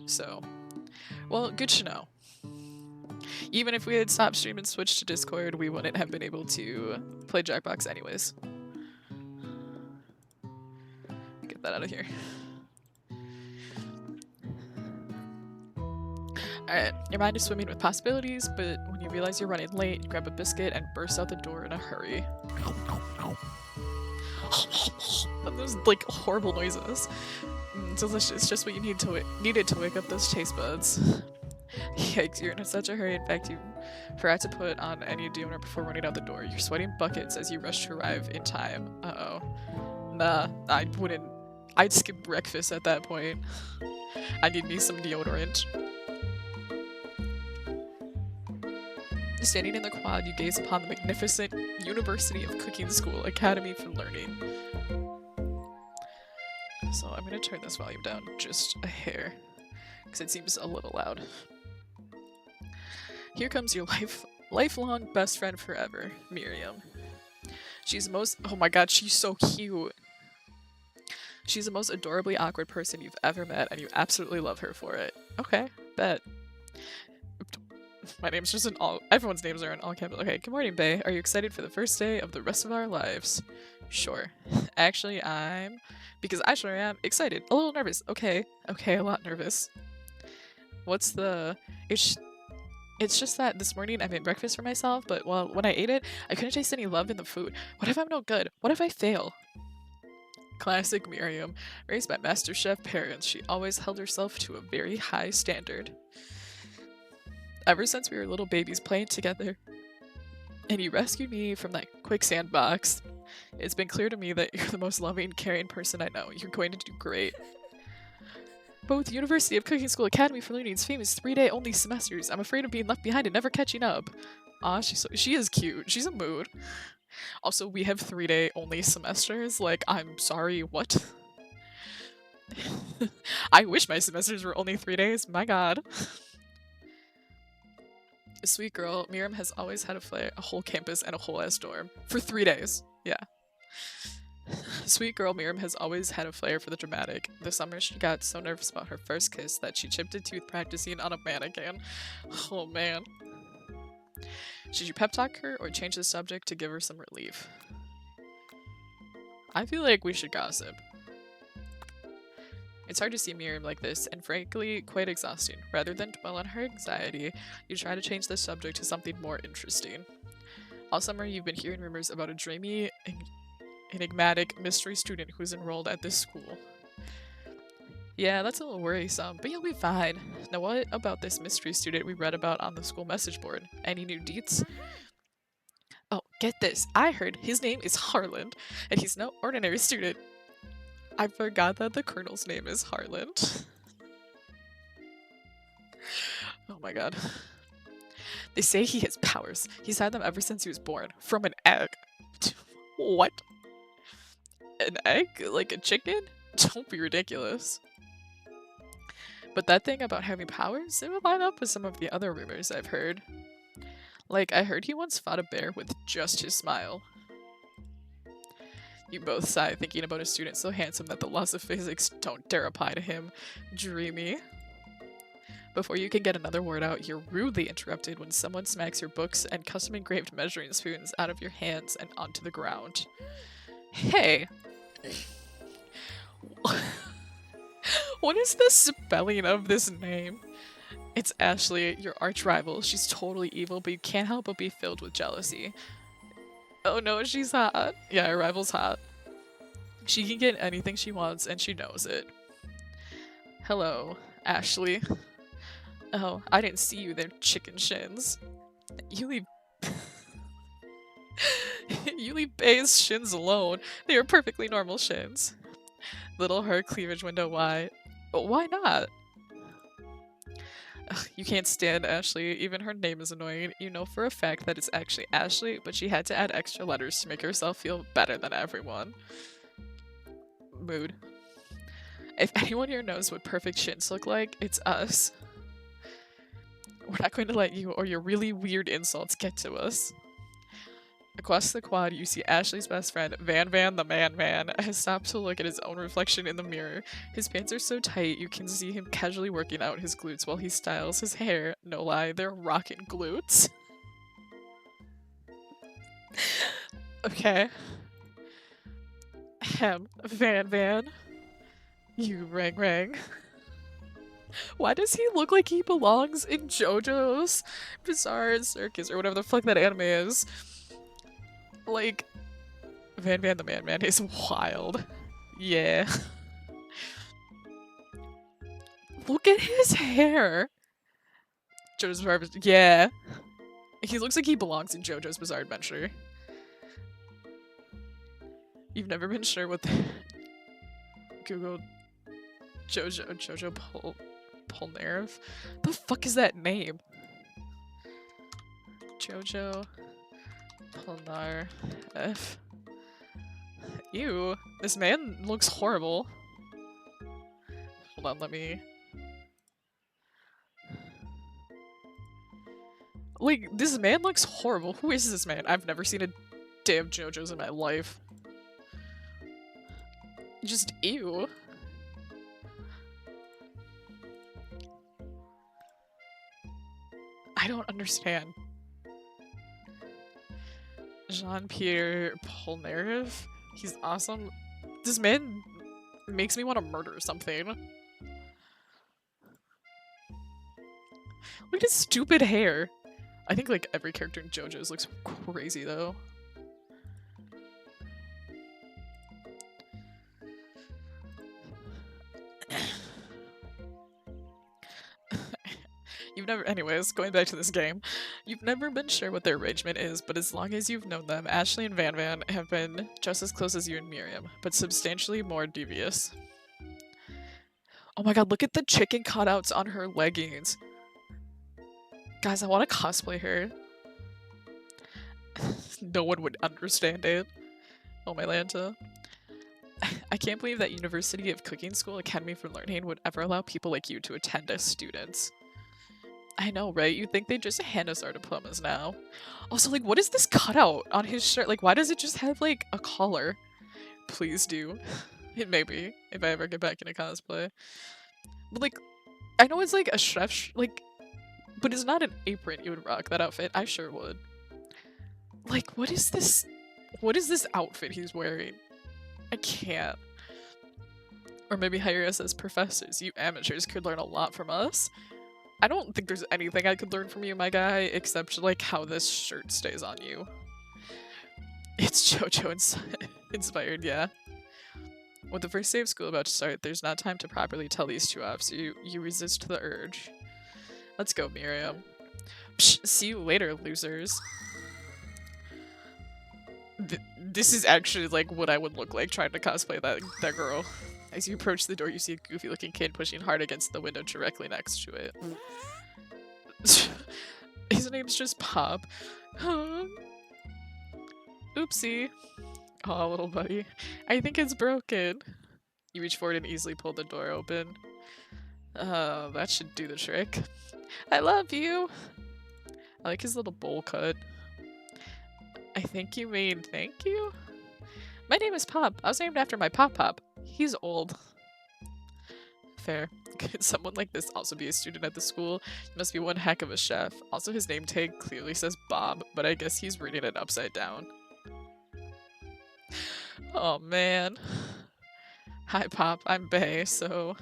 So, well, good to know. Even if we had stopped stream and switched to Discord, we wouldn't have been able to play Jackbox anyways. Get that out of here. Alright, your mind is swimming with possibilities, but when you realize you're running late, you grab a biscuit and burst out the door in a hurry. Those like horrible noises. Delicious, just what you needed to wake up those taste buds. Yikes, you're in such a hurry. In fact, you forgot to put on any deodorant before running out the door. You're sweating buckets as you rush to arrive in time. Uh-oh. Nah, I wouldn't. I'd skip breakfast at that point. I need me some deodorant. Standing in the quad, you gaze upon the magnificent University of Cooking School Academy for Learning. So I'm gonna turn this volume down just a hair, because it seems a little loud. Here comes your lifelong best friend forever, Miriam. She's the most— oh my god, she's so cute. She's the most adorably awkward person you've ever met, and you absolutely love her for it. Okay, bet. My name's just in all— everyone's names are in all capital. Okay, good morning, Bae. Are you excited for the first day of the rest of our lives? Sure. Actually, because I sure am excited. A little nervous. Okay, a lot nervous. What's the— It's just that this morning I made breakfast for myself, but well, when I ate it, I couldn't taste any love in the food. What if I'm no good? What if I fail? Classic Miriam. Raised by master chef parents, she always held herself to a very high standard. Ever since we were little babies playing together, and you rescued me from that quicksand box, it's been clear to me that you're the most loving, caring person I know. You're going to do great. Both University of Cooking School Academy for Learning's famous 3-day only semesters. I'm afraid of being left behind and never catching up. Aw, she is cute. She's a mood. Also, we have 3-day only semesters. Like, I'm sorry, what? I wish my semesters were only 3 days. My god. A sweet girl, Miriam has always had a flair, a whole campus and a whole ass dorm. For 3 days. Yeah. Sweet girl Miriam has always had a flair for the dramatic. This summer she got so nervous about her first kiss that she chipped a tooth practicing on a mannequin. Oh man. Should you pep talk her or change the subject to give her some relief? I feel like we should gossip. It's hard to see Miriam like this, and frankly, quite exhausting. Rather than dwell on her anxiety, you try to change the subject to something more interesting. All summer you've been hearing rumors about a dreamy, enigmatic mystery student who's enrolled at this school. Yeah, that's a little worrisome, but you'll be fine. Now what about this mystery student we read about on the school message board? Any new deets? Oh, get this. I heard his name is Harland, and he's no ordinary student. I forgot that the colonel's name is Harland. Oh my god. They say he has powers. He's had them ever since he was born. From an egg. What? An egg? Like a chicken? Don't be ridiculous. But that thing about having powers, it would line up with some of the other rumors I've heard. Like, I heard he once fought a bear with just his smile. You both sigh, thinking about a student so handsome that the laws of physics don't dare apply to him. Dreamy. Before you can get another word out, you're rudely interrupted when someone smacks your books and custom-engraved measuring spoons out of your hands and onto the ground. Hey! What is the spelling of this name? It's Ashley, your arch-rival. She's totally evil, but you can't help but be filled with jealousy. Oh no, she's hot. Yeah, our rival's hot. She can get anything she wants, and she knows it. Hello, Ashley. Oh, I didn't see you there, chicken shins. You leave... You leave Bay's shins alone. They are perfectly normal shins. Little her cleavage window wide. But why not? Ugh, you can't stand Ashley. Even her name is annoying. You know for a fact that it's actually Ashley, but she had to add extra letters to make herself feel better than everyone. Mood. If anyone here knows what perfect shins look like, it's us. We're not going to let you or your really weird insults get to us. Across the quad, you see Ashley's best friend, Van the Man, has stopped to look at his own reflection in the mirror. His pants are so tight, you can see him casually working out his glutes while he styles his hair. No lie, they're rockin' glutes. Okay. Van. You rang. Why does he look like he belongs in JoJo's Bizarre Circus or whatever the fuck that anime is? Like, Van the Man is wild. Yeah. Look at his hair! JoJo's Bizarre Adventure. Yeah. He looks like he belongs in JoJo's Bizarre Adventure. You've never been sure what the... Google JoJo Polnareff? The fuck is that name? JoJo Polnareff. Ew, this man looks horrible. Hold on, let me... Like, this man looks horrible. Who is this man? I've never seen a day of JoJo's in my life. Just ew. I don't understand. Jean-Pierre Polnareff? He's awesome. This man makes me want to murder something. Look at his stupid hair. I think like every character in JoJo's looks crazy though. Anyways, going back to this game. You've never been sure what their arrangement is, but as long as you've known them, Ashley and Van have been just as close as you and Miriam, but substantially more devious. Oh my god, look at the chicken cutouts on her leggings. Guys, I want to cosplay her. No one would understand it. Oh my Lanta. I can't believe that University of Cooking School Academy for Learning would ever allow people like you to attend as students. I know, right? You'd think they'd just hand us our diplomas now. Also, like, what is this cutout on his shirt? Like, why does it just have, like, a collar? Please do. It may be, if I ever get back into cosplay. But, like, I know it's, like, a chef, like, but it's not an apron you would rock that outfit. I sure would. Like, what is this? What is this outfit he's wearing? I can't. Or maybe hire us as professors. You amateurs could learn a lot from us. I don't think there's anything I could learn from you, my guy, except, like, how this shirt stays on you. It's JoJo inspired, yeah. With the first day of school about to start, there's not time to properly tell these two off, so you resist the urge. Let's go, Miriam. Psh, see you later, losers. This is actually, like, what I would look like trying to cosplay that girl. As you approach the door, you see a goofy-looking kid pushing hard against the window directly next to it. His name's just Pop. Oopsie. Oh, little buddy. I think it's broken. You reach forward and easily pull the door open. That should do the trick. I love you! I like his little bowl cut. I think you mean thank you? My name is Pop. I was named after my Pop-Pop. He's old. Fair. Could someone like this also be a student at the school? He must be one heck of a chef. Also, his name tag clearly says Bob, but I guess he's reading it upside down. Oh man. Hi Pop, I'm Bae, so...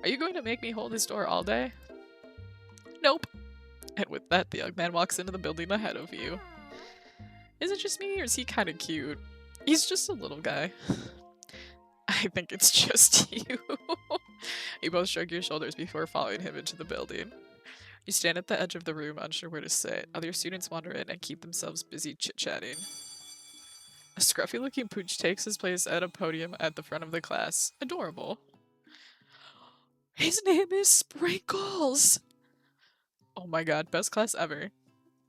Are you going to make me hold this door all day? Nope. And with that, the young man walks into the building ahead of you. Is it just me, or is he kinda cute? He's just a little guy. I think it's just you. You both shrug your shoulders before following him into the building. You stand at the edge of the room, unsure where to sit. Other students wander in and keep themselves busy chit-chatting. A scruffy-looking pooch takes his place at a podium at the front of the class. Adorable. His name is Sprinkles! Oh my god, best class ever.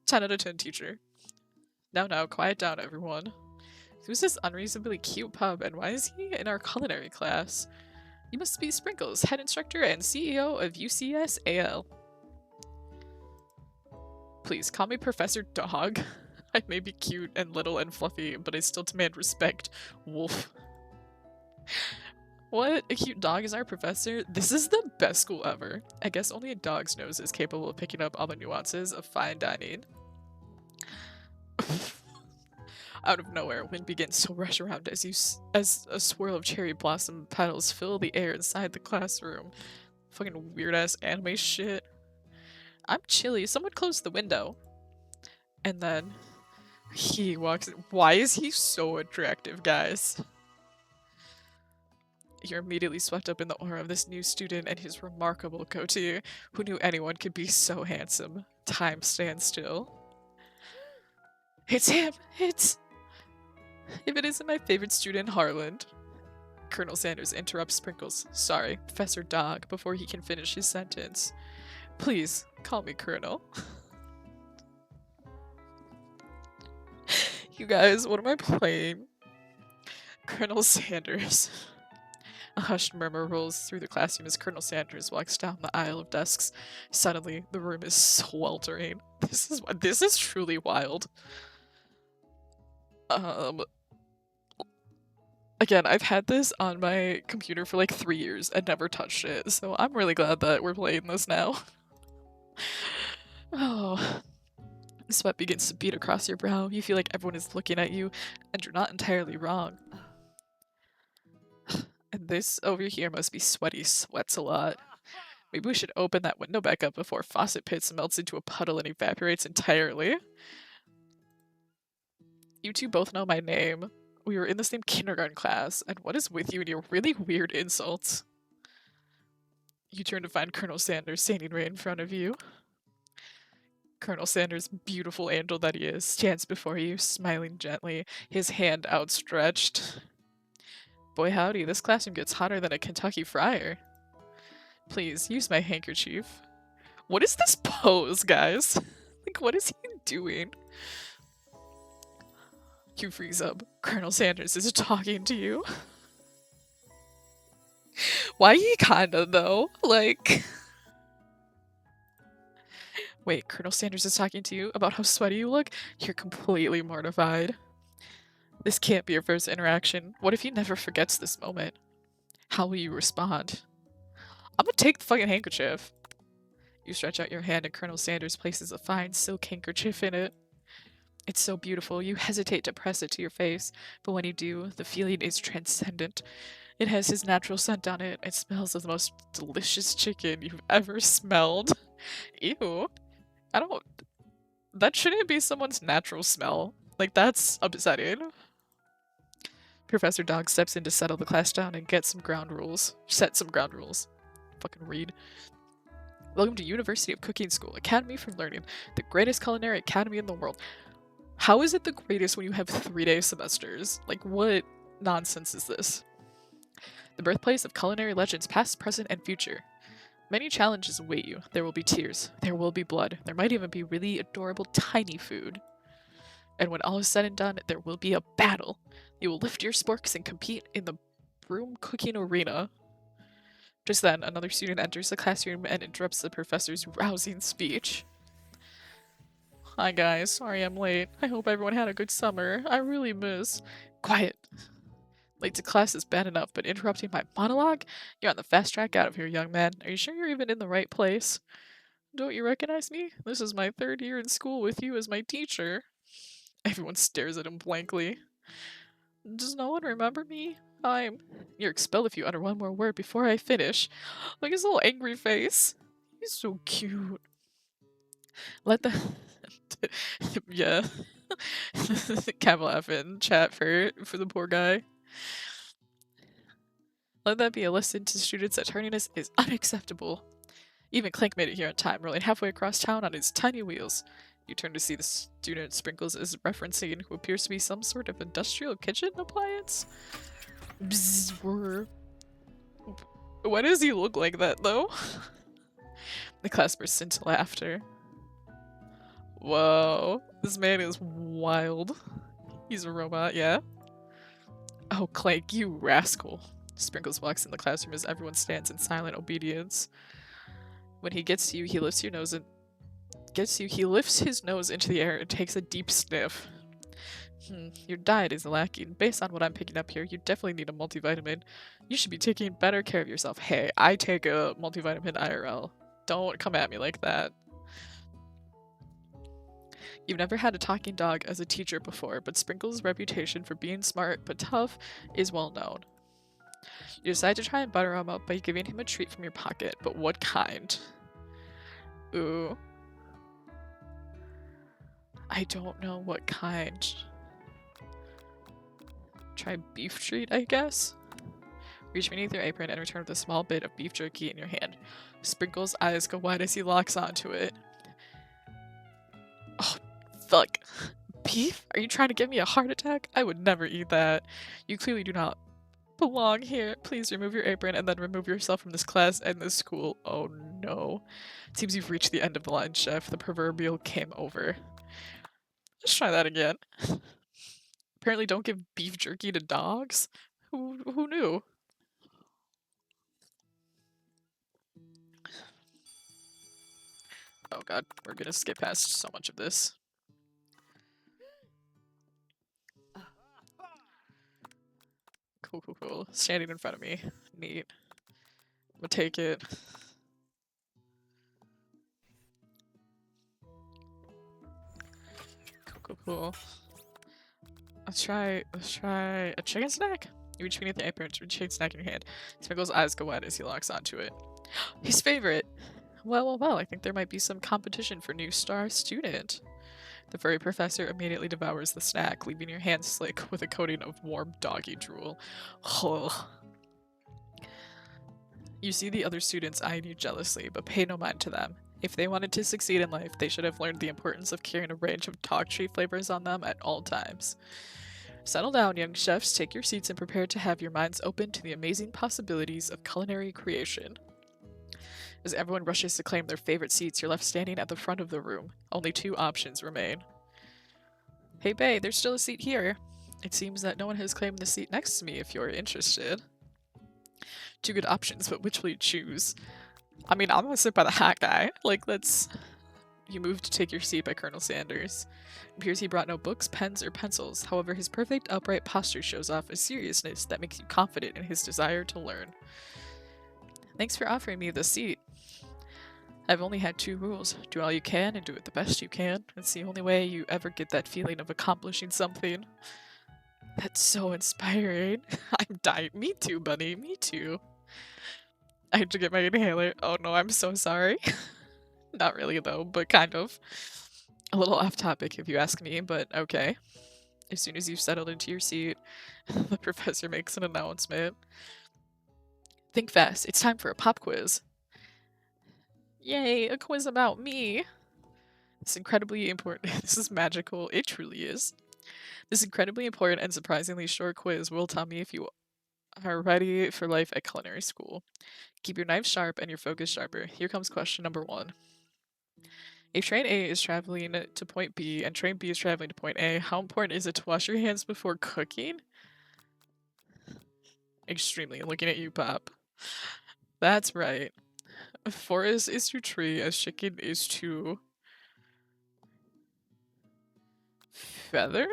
10 out of 10 teacher. Now, quiet down, everyone. Who's this unreasonably cute pup, and why is he in our culinary class? You must be Sprinkles, head instructor and CEO of UCS AL. Please, call me Professor Dog. I may be cute and little and fluffy, but I still demand respect. Wolf. What? A cute dog is our professor? This is the best school ever. I guess only a dog's nose is capable of picking up all the nuances of fine dining. Out of nowhere, wind begins to rush around as a swirl of cherry blossom petals fill the air inside the classroom. Fucking weird-ass anime shit. I'm chilly. Someone close the window. And then he walks in. Why is he so attractive, guys? You're immediately swept up in the aura of this new student and his remarkable goatee. Who knew anyone could be so handsome? Time stands still. It's him! It's... If it isn't my favorite student, Harland. Colonel Sanders interrupts Sprinkles. Sorry, Professor Dog, before he can finish his sentence. Please, call me Colonel. You guys, what am I playing? Colonel Sanders. A hushed murmur rolls through the classroom as Colonel Sanders walks down the aisle of desks. Suddenly, the room is sweltering. This is truly wild. Again, I've had this on my computer for like 3 years and never touched it, so I'm really glad that we're playing this now. Oh. Sweat begins to beat across your brow. You feel like everyone is looking at you, and you're not entirely wrong. And this over here must be sweaty. Sweats a lot. Maybe we should open that window back up before faucet pits melts into a puddle and evaporates entirely. You two both know my name. We were in the same kindergarten class, and what is with you and your really weird insults? You turn to find Colonel Sanders standing right in front of you. Colonel Sanders, beautiful angel that he is, stands before you, smiling gently, his hand outstretched. Boy howdy, this classroom gets hotter than a Kentucky fryer. Please, use my handkerchief. What is this pose, guys? Like, what is he doing? You freeze up. Colonel Sanders is talking to you. Why he kinda, though? Like... Wait, Colonel Sanders is talking to you about how sweaty you look? You're completely mortified. This can't be your first interaction. What if he never forgets this moment? How will you respond? I'm gonna take the fucking handkerchief. You stretch out your hand and Colonel Sanders places a fine silk handkerchief in it. It's so beautiful, you hesitate to press it to your face, but when you do, the feeling is transcendent. It has his natural scent on it. It smells of the most delicious chicken you've ever smelled. Ew. That shouldn't be someone's natural smell. Like, that's upsetting. Professor Dog steps in to settle the class down and get some ground rules. Set some ground rules. Fucking read. Welcome to University of Cooking School, Academy for Learning, the greatest culinary academy in the world. How is it the greatest when you have 3-day semesters? Like, what nonsense is this? The birthplace of culinary legends past, present, and future. Many challenges await you. There will be tears. There will be blood. There might even be really adorable tiny food. And when all is said and done, there will be a battle. You will lift your sporks and compete in the broom cooking arena. Just then, another student enters the classroom and interrupts the professor's rousing speech. Hi guys, sorry I'm late. I hope everyone had a good summer. I really miss... Quiet. Late to class is bad enough, but interrupting my monologue? You're on the fast track out of here, young man. Are you sure you're even in the right place? Don't you recognize me? This is my 3rd year in school with you as my teacher. Everyone stares at him blankly. Does no one remember me? You're expelled if you utter one more word before I finish. Look at his little angry face. He's so cute. Let the... yeah. Capital F in chat for the poor guy. Let that be a lesson to students that tardiness is unacceptable. Even Clank made it here on time, rolling halfway across town on his tiny wheels. You turn to see the student Sprinkles is referencing, who appears to be some sort of industrial kitchen appliance. Bzzz, why does he look like that, though? The class bursts into laughter. Whoa, this man is wild. He's a robot, yeah? Oh, Clank, you rascal. Sprinkles walks in the classroom as everyone stands in silent obedience. When he gets to you, he lifts his nose into the air and takes a deep sniff. Your diet is lacking. Based on what I'm picking up here, you definitely need a multivitamin. You should be taking better care of yourself. Hey, I take a multivitamin IRL. Don't come at me like that. You've never had a talking dog as a teacher before, but Sprinkles' reputation for being smart but tough is well known. You decide to try and butter him up by giving him a treat from your pocket, but what kind? Ooh. I don't know what kind. Try beef treat, I guess? Reach beneath your apron and return with a small bit of beef jerky in your hand. Sprinkles' eyes go wide as he locks onto it. Oh, fuck. Beef? Are you trying to give me a heart attack? I would never eat that. You clearly do not belong here. Please remove your apron and then remove yourself from this class and this school. Oh no. Seems you've reached the end of the line, chef. The proverbial game over. Let's try that again. Apparently don't give beef jerky to dogs? Who knew? Oh god, we're gonna skip past so much of this. Cool. Standing in front of me. Neat. I'm gonna take it. Cool. Let's try a chicken snack? You reach beneath the apron, chicken snack in your hand. Sprinkle's eyes go wide as he locks onto it. His favorite! Well, I think there might be some competition for new star student. The furry professor immediately devours the snack, leaving your hands slick with a coating of warm doggy drool. Ugh. You see the other students eyeing you jealously, but pay no mind to them. If they wanted to succeed in life, they should have learned the importance of carrying a range of dog treat flavors on them at all times. Settle down, young chefs, take your seats and prepare to have your minds open to the amazing possibilities of culinary creation. As everyone rushes to claim their favorite seats, you're left standing at the front of the room. Only 2 options remain. Hey bae, there's still a seat here. It seems that no one has claimed the seat next to me if you're interested. 2 good options, but which will you choose? I mean, I'm gonna sit by the hat guy. Like, let's... You move to take your seat by Colonel Sanders. It appears he brought no books, pens, or pencils. However, his perfect upright posture shows off a seriousness that makes you confident in his desire to learn. Thanks for offering me the seat. I've only had 2 rules. Do all you can and do it the best you can. It's the only way you ever get that feeling of accomplishing something. That's so inspiring. I'm dying. Me too, buddy. Me too. I had to get my inhaler. Oh no, I'm so sorry. Not really though, but kind of. A little off topic if you ask me, but okay. As soon as you've settled into your seat, the professor makes an announcement. Think fast. It's time for a pop quiz. Yay, a quiz about me. It's incredibly important. This is magical. It truly is. This incredibly important and surprisingly short quiz will tell me if you are ready for life at culinary school. Keep your knife sharp and your focus sharper. Here comes question number 1. If train A is traveling to point B and train B is traveling to point A, how important is it to wash your hands before cooking? Extremely. Looking at you, Pop. That's right. A forest is to tree as chicken is to feather?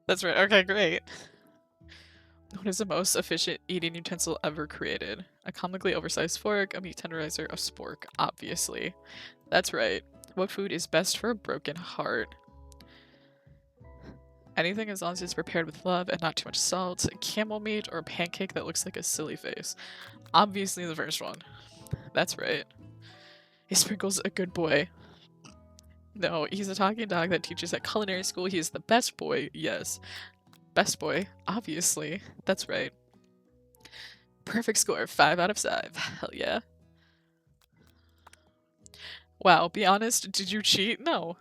That's right. Okay, great. What is the most efficient eating utensil ever created? A comically oversized fork, a meat tenderizer, a spork, obviously. That's right. What food is best for a broken heart? Anything as long as it's prepared with love and not too much salt, camel meat, or a pancake that looks like a silly face. Obviously the first one. That's right. Is Sprinkles a good boy? No, he's a talking dog that teaches at culinary school. He is the best boy, yes. Best boy, obviously. That's right. Perfect score, 5 out of 5. Hell yeah. Wow, be honest, did you cheat? No.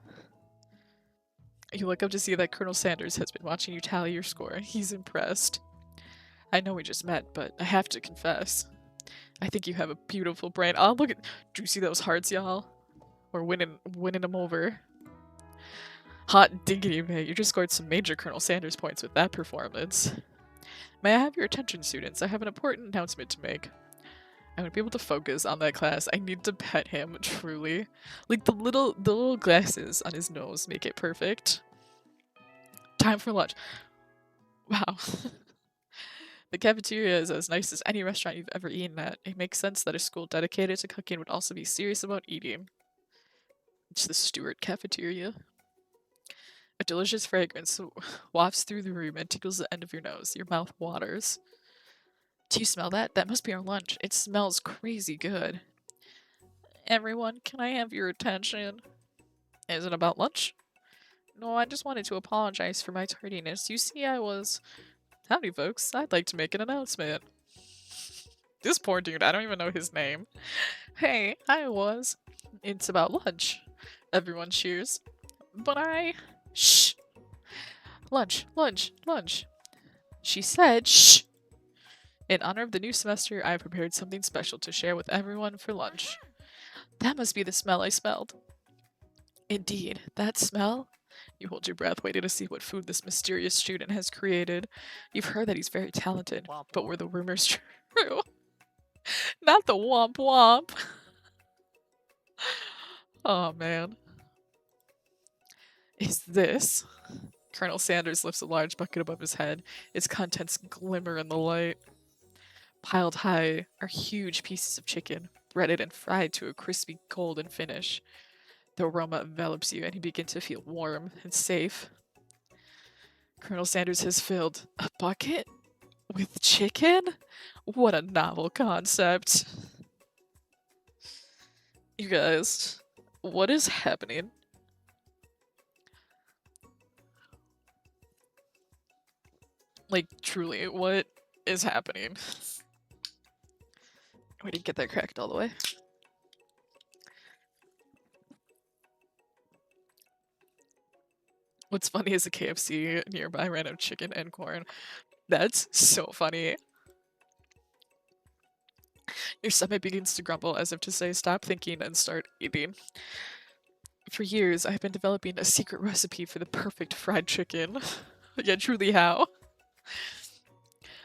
You look up to see that Colonel Sanders has been watching you tally your score. He's impressed. I know we just met, but I have to confess. I think you have a beautiful brain. Oh, look at— do you see those hearts, y'all? We're winning them over. Hot diggity, mate. You just scored some major Colonel Sanders points with that performance. May I have your attention, students? I have an important announcement to make. I want to be able to focus on that class. I need to pet him, truly. Like, the little glasses on his nose make it perfect. Time for lunch. Wow. The cafeteria is as nice as any restaurant you've ever eaten at. It makes sense that a school dedicated to cooking would also be serious about eating. It's the Stewart cafeteria. A delicious fragrance wafts through the room and tickles the end of your nose. Your mouth waters. Do you smell that? That must be our lunch. It smells crazy good. Everyone, can I have your attention? Is it about lunch? No, I just wanted to apologize for my tardiness. You see, I was... Howdy, folks. I'd like to make an announcement. This poor dude, I don't even know his name. Hey, I was. It's about lunch. Everyone cheers. But I... Shh! Lunch, lunch, lunch. She said, shh! In honor of the new semester, I have prepared something special to share with everyone for lunch. That must be the smell I smelled. Indeed, that smell? You hold your breath, waiting to see what food this mysterious student has created. You've heard that he's very talented, but were the rumors true? Not the womp womp. Oh man. Is this? Colonel Sanders lifts a large bucket above his head. Its contents glimmer in the light. Piled high are huge pieces of chicken, breaded and fried to a crispy golden finish. The aroma envelops you and you begin to feel warm and safe. Colonel Sanders has filled a bucket with chicken? What a novel concept. You guys, what is happening? Like, truly, what is happening? We didn't get that cracked all the way. What's funny is a KFC nearby ran out of chicken and corn. That's so funny. Your stomach begins to grumble as if to say, stop thinking and start eating. For years, I've been developing a secret recipe for the perfect fried chicken. Yeah, truly how?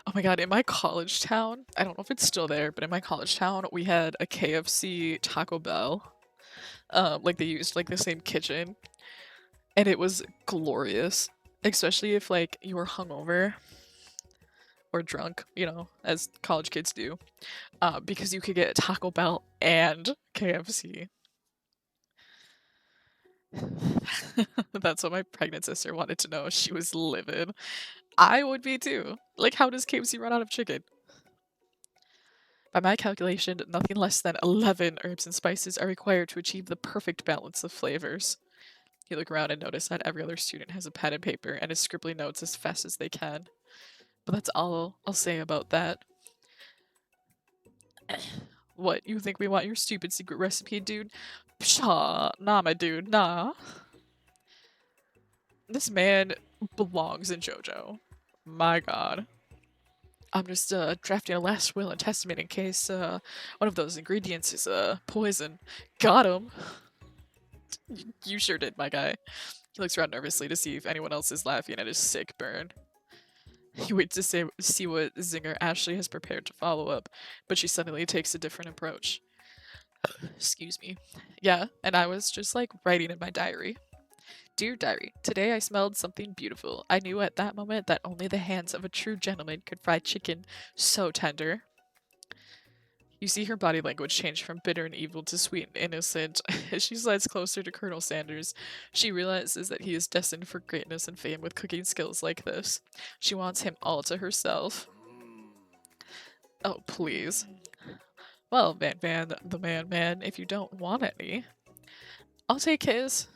Oh my god, in my college town, I don't know if it's still there, but in my college town, we had a KFC Taco Bell. Like they used like the same kitchen. And it was glorious. Especially if like you were hungover or drunk, you know, as college kids do. Because you could get Taco Bell and KFC. That's what my pregnant sister wanted to know. She was livid. I would be too. Like, how does KFC run out of chicken? By my calculation, nothing less than 11 herbs and spices are required to achieve the perfect balance of flavors. You look around and notice that every other student has a pen and paper and is scribbling notes as fast as they can. But that's all I'll say about that. What, you think we want your stupid secret recipe, dude? Pshaw, nah, my dude, nah. This man belongs in JoJo. My god. I'm just drafting a last will and testament in case one of those ingredients is poison. Got him. You sure did, my guy. He looks around nervously to see if anyone else is laughing at his sick burn. He waits to see what zinger Ashley has prepared to follow up, but she suddenly takes a different approach. Excuse me. Yeah, and I was just like writing in my diary. Dear diary, today I smelled something beautiful. I knew at that moment that only the hands of a true gentleman could fry chicken so tender. You see her body language change from bitter and evil to sweet and innocent. As she slides closer to Colonel Sanders, she realizes that he is destined for greatness and fame with cooking skills like this. She wants him all to herself. Oh, please. Well, Van, the man, if you don't want any, I'll take his.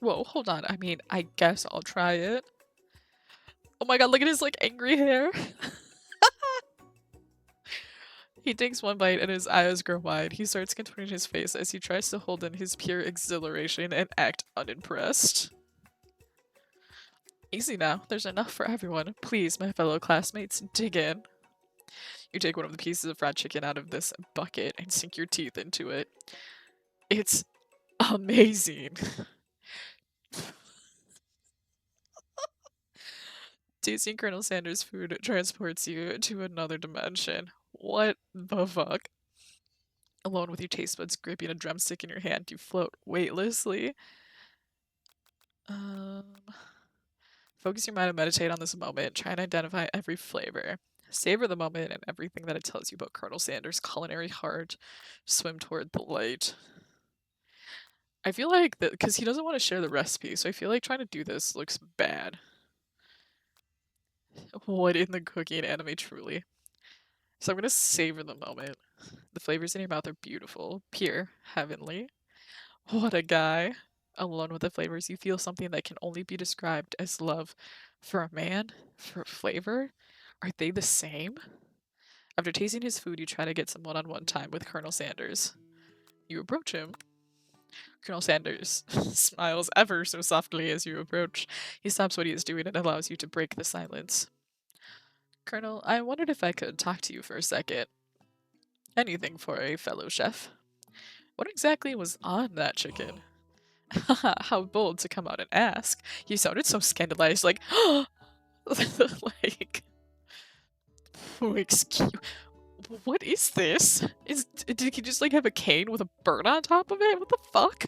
Whoa, hold on. I mean, I guess I'll try it. Oh my god, look at his, like, angry hair. He takes one bite and his eyes grow wide. He starts contorting his face as he tries to hold in his pure exhilaration and act unimpressed. Easy now. There's enough for everyone. Please, my fellow classmates, dig in. You take one of the pieces of fried chicken out of this bucket and sink your teeth into it. It's amazing. Tasting Colonel Sanders' food transports you to another dimension. What the fuck? Alone with your taste buds gripping a drumstick in your hand, you float weightlessly. Focus your mind and meditate on this moment. Try and identify every flavor. Savor the moment and everything that it tells you about Colonel Sanders' culinary heart. Swim toward the light. I feel like that because he doesn't want to share the recipe, so I feel like trying to do this looks bad. What in the cooking anime truly? So I'm gonna savor the moment. The flavors in your mouth are beautiful, pure, heavenly. What a guy. Alone with the flavors, you feel something that can only be described as love. For a man? For flavor? Are they the same? After tasting his food, you try to get some one-on-one time with Colonel Sanders. You approach him. Colonel Sanders smiles ever so softly as you approach. He stops what he is doing and allows you to break the silence. Colonel, I wondered if I could talk to you for a second. Anything for a fellow chef. What exactly was on that chicken? How bold to come out and ask. He sounded so scandalized, like, like, oh, excuse, what is this? Did he just like have a cane with a bird on top of it? What the fuck?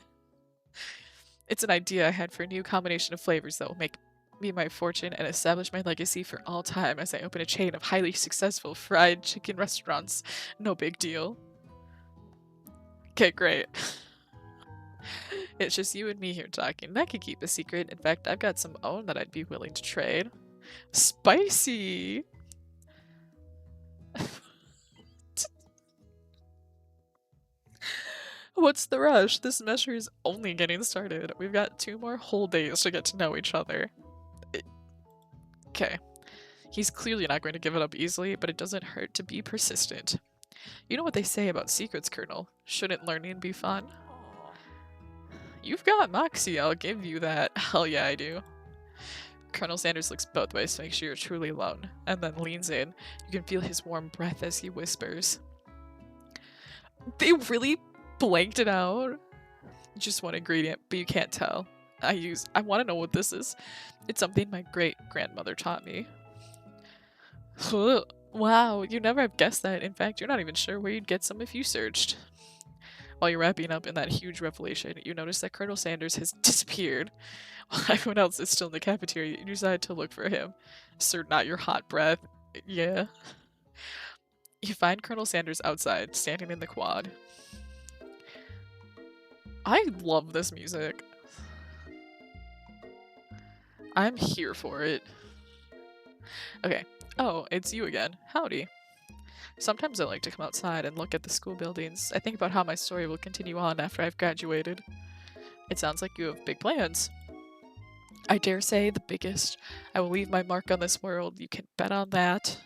It's an idea I had for a new combination of flavors that will make me my fortune and establish my legacy for all time as I open a chain of highly successful fried chicken restaurants. No big deal. Okay, great. It's just you and me here talking. That could keep a secret. In fact, I've got some own that I'd be willing to trade. Spicy! What's the rush? This measure is only getting started. We've got 2 more whole days to get to know each other. Okay. He's clearly not going to give it up easily, but it doesn't hurt to be persistent. You know what they say about secrets, Colonel. Shouldn't learning be fun? You've got moxie, I'll give you that. Hell yeah, I do. Colonel Sanders looks both ways to make sure you're truly alone, and then leans in. You can feel his warm breath as he whispers. They really blanked it out. Just one ingredient, but you can't tell. I want to know what this is. It's something my great-grandmother taught me. Wow, you never have guessed that. In fact, you're not even sure where you'd get some if you searched. While you're wrapping up in that huge revelation, you notice that Colonel Sanders has disappeared. While everyone else is still in the cafeteria, you decide to look for him. Sir, not your hot breath. Yeah. You find Colonel Sanders outside, standing in the quad. I love this music. I'm here for it. Okay. Oh, it's you again. Howdy. Sometimes I like to come outside and look at the school buildings. I think about how my story will continue on after I've graduated. It sounds like you have big plans. I dare say the biggest. I will leave my mark on this world. You can bet on that.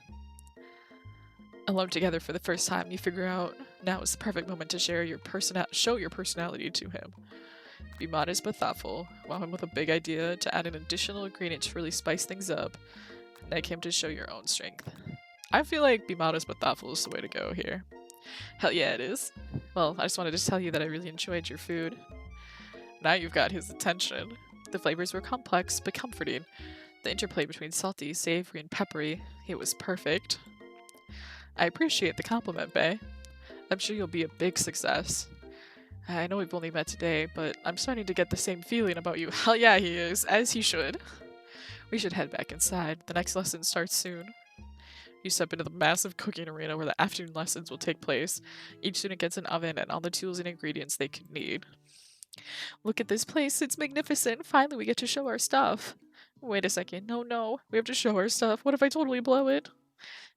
Alone together for the first time, you figure out now is the perfect moment to show your personality to him. Be modest but thoughtful. Wow him with a big idea to add an additional ingredient to really spice things up. Neg him to show your own strength. I feel like be modest but thoughtful is the way to go here. Hell yeah, it is. Well, I just wanted to tell you that I really enjoyed your food. Now you've got his attention. The flavors were complex but comforting. The interplay between salty, savory, and peppery, it was perfect. I appreciate the compliment, Bae. I'm sure you'll be a big success. I know we've only met today, but I'm starting to get the same feeling about you. Hell yeah, he is, as he should. We should head back inside. The next lesson starts soon. You step into the massive cooking arena where the afternoon lessons will take place. Each student gets an oven and all the tools and ingredients they could need. Look at this place, it's magnificent. Finally, we get to show our stuff. Wait a second, no, we have to show our stuff. What if I totally blow it?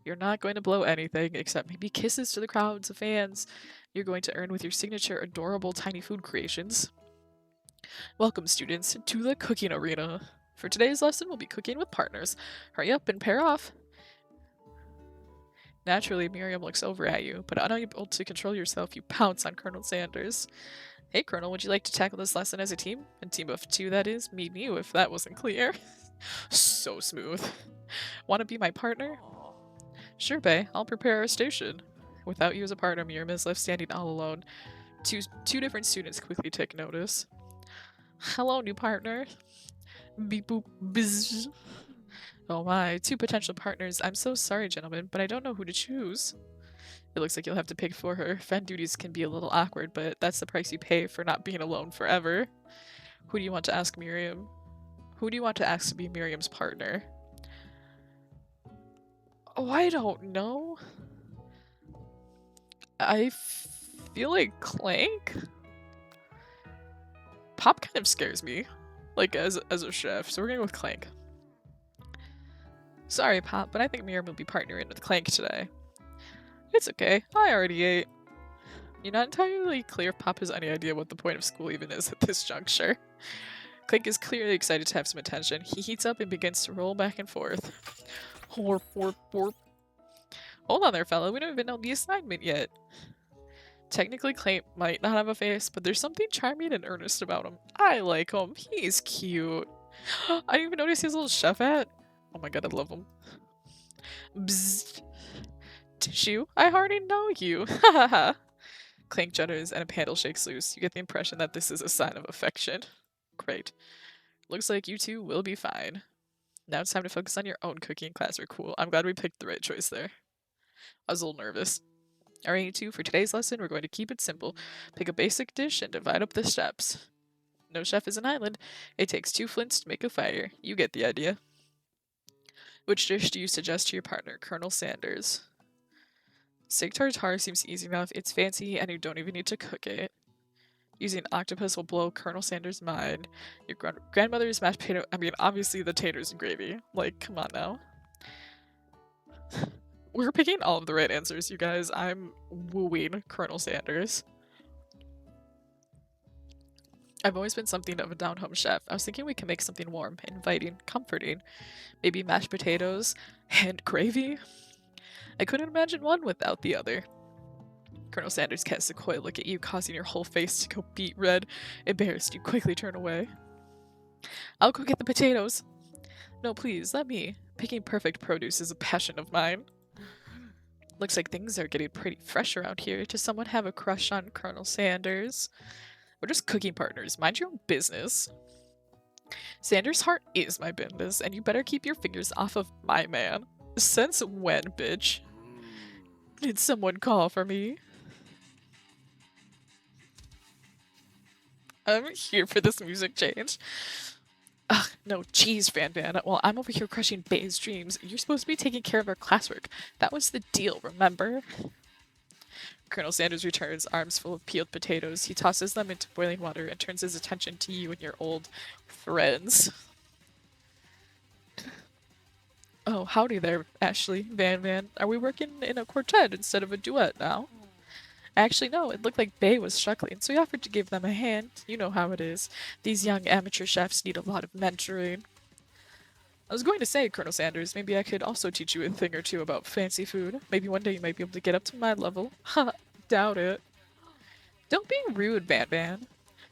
You're not going to blow anything except maybe kisses to the crowds of fans you're going to earn with your signature adorable tiny food creations. Welcome, students, to the cooking arena. For today's lesson, we'll be cooking with partners. Hurry up and pair off. Naturally, Miriam looks over at you, but unable to control yourself, you pounce on Colonel Sanders. Hey, Colonel, would you like to tackle this lesson as a team? A team of two, that is. Me and you, if that wasn't clear. So smooth. Want to be my partner? Sure, Bae. I'll prepare our station. Without you as a partner, Miriam is left standing all alone. Two different students quickly take notice. Hello, new partner. Beep boop bizz. Oh my, two potential partners. I'm so sorry, gentlemen, but I don't know who to choose. It looks like you'll have to pick for her. Fan duties can be a little awkward, but that's the price you pay for not being alone forever. Who do you want to ask Miriam? Who do you want to ask to be Miriam's partner? Oh, I don't know. I feel like Clank? Pop kind of scares me, like as a chef, so we're going with Clank. Sorry, Pop, but I think Miriam will be partnering with Clank today. It's okay, I already ate. You're not entirely clear if Pop has any idea what the point of school even is at this juncture. Clank is clearly excited to have some attention. He heats up and begins to roll back and forth. Horp, horp, horp. Hold on there, fella, we don't even know the assignment yet. Technically, Clank might not have a face, but there's something charming and earnest about him. I like him. He's cute. I didn't even notice his little chef hat. Oh my god, I love him. Bzzz. Tissue? I already know you. Ha ha ha. Clank judders and a panel shakes loose. You get the impression that this is a sign of affection. Great. Looks like you two will be fine. Now it's time to focus on your own cooking class. We're cool. I'm glad we picked the right choice there. I was a little nervous. Alright, you two, for today's lesson, we're going to keep it simple. Pick a basic dish and divide up the steps. No chef is an island. It takes 2 flints to make a fire. You get the idea. Which dish do you suggest to your partner, Colonel Sanders? Steak tartare seems easy enough. It's fancy, and you don't even need to cook it. Using octopus will blow Colonel Sanders' mind. Your grandmother's mashed potato. I mean, obviously the taters and gravy. Like, come on now. We're picking all of the right answers, you guys. I'm wooing Colonel Sanders. I've always been something of a down-home chef. I was thinking we can make something warm, inviting, comforting. Maybe mashed potatoes and gravy? I couldn't imagine one without the other. Colonel Sanders casts a coy look at you, causing your whole face to go beet red. Embarrassed, you quickly turn away. I'll go get the potatoes. No, please, let me. Picking perfect produce is a passion of mine. Looks like things are getting pretty fresh around here. Does someone have a crush on Colonel Sanders? We're just cooking partners. Mind your own business. Sanders' heart is my business, and you better keep your fingers off of my man. Since when, bitch? Did someone call for me? I'm here for this music change. Ugh, no, jeez, Van. Well, I'm over here crushing Bae's dreams. You're supposed to be taking care of our classwork. That was the deal, remember? Colonel Sanders returns, arms full of peeled potatoes. He tosses them into boiling water and turns his attention to you and your old friends. Oh, howdy there, Ashley, Van. Are we working in a quartet instead of a duet now? Actually, no, it looked like Bae was struggling, so he offered to give them a hand. You know how it is. These young amateur chefs need a lot of mentoring. I was going to say, Colonel Sanders, maybe I could also teach you a thing or two about fancy food. Maybe one day you might be able to get up to my level. Ha, doubt it. Don't be rude, Van.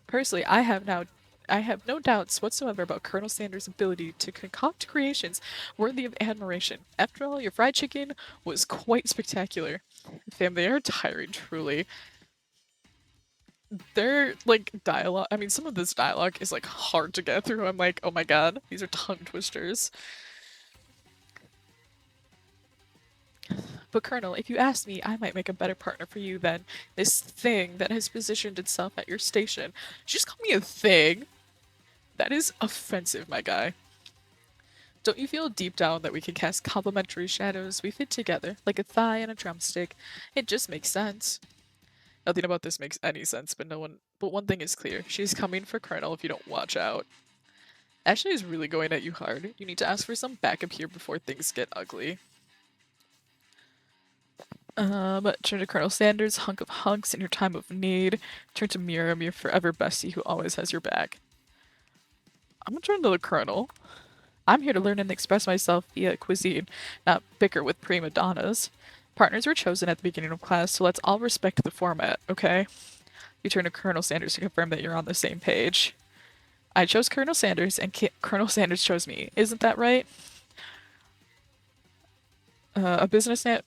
Personally, I have now I have no doubts whatsoever about Colonel Sanders' ability to concoct creations worthy of admiration. After all, your fried chicken was quite spectacular. Fam, they are tiring, truly. Their, like, dialogue, I mean, some of this dialogue is, like, hard to get through. I'm like, oh my god, these are tongue twisters. But Colonel, if you ask me, I might make a better partner for you than this thing that has positioned itself at your station. Did you just call me a thing? That is offensive, my guy. Don't you feel deep down that we can cast complementary shadows? We fit together, like a thigh and a drumstick. It just makes sense. Nothing about this makes any sense, but one thing is clear. She's coming for Colonel if you don't watch out. Ashley is really going at you hard. You need to ask for some backup here before things get ugly. Turn to Colonel Sanders, hunk of hunks in your time of need. Turn to Miriam, your forever bestie who always has your back. I'm gonna turn to the Colonel. I'm here to learn and express myself via cuisine, not bicker with prima donnas. Partners were chosen at the beginning of class, so let's all respect the format, okay? You turn to Colonel Sanders to confirm that you're on the same page. I chose Colonel Sanders, and Colonel Sanders chose me. Isn't that right? A businessman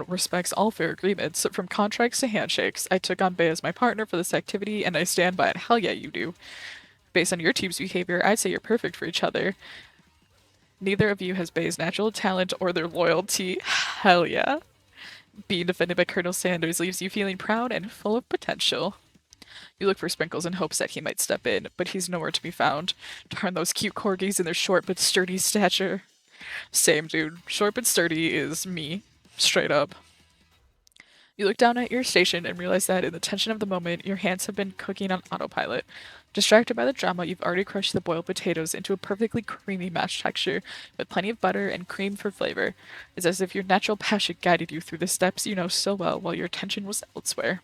respects all fair agreements, from contracts to handshakes. I took on Bay as my partner for this activity, and I stand by it. Hell yeah, you do. Based on your team's behavior, I'd say you're perfect for each other. Neither of you has Bay's natural talent or their loyalty. Hell yeah. Being defended by Colonel Sanders leaves you feeling proud and full of potential. You look for Sprinkles in hopes that he might step in, but he's nowhere to be found. Darn those cute corgis and their short but sturdy stature. Same, dude. Short but sturdy is me. Straight up. You look down at your station and realize that in the tension of the moment, your hands have been cooking on autopilot. Distracted by the drama, you've already crushed the boiled potatoes into a perfectly creamy mashed texture, with plenty of butter and cream for flavor. It's as if your natural passion guided you through the steps you know so well while your attention was elsewhere.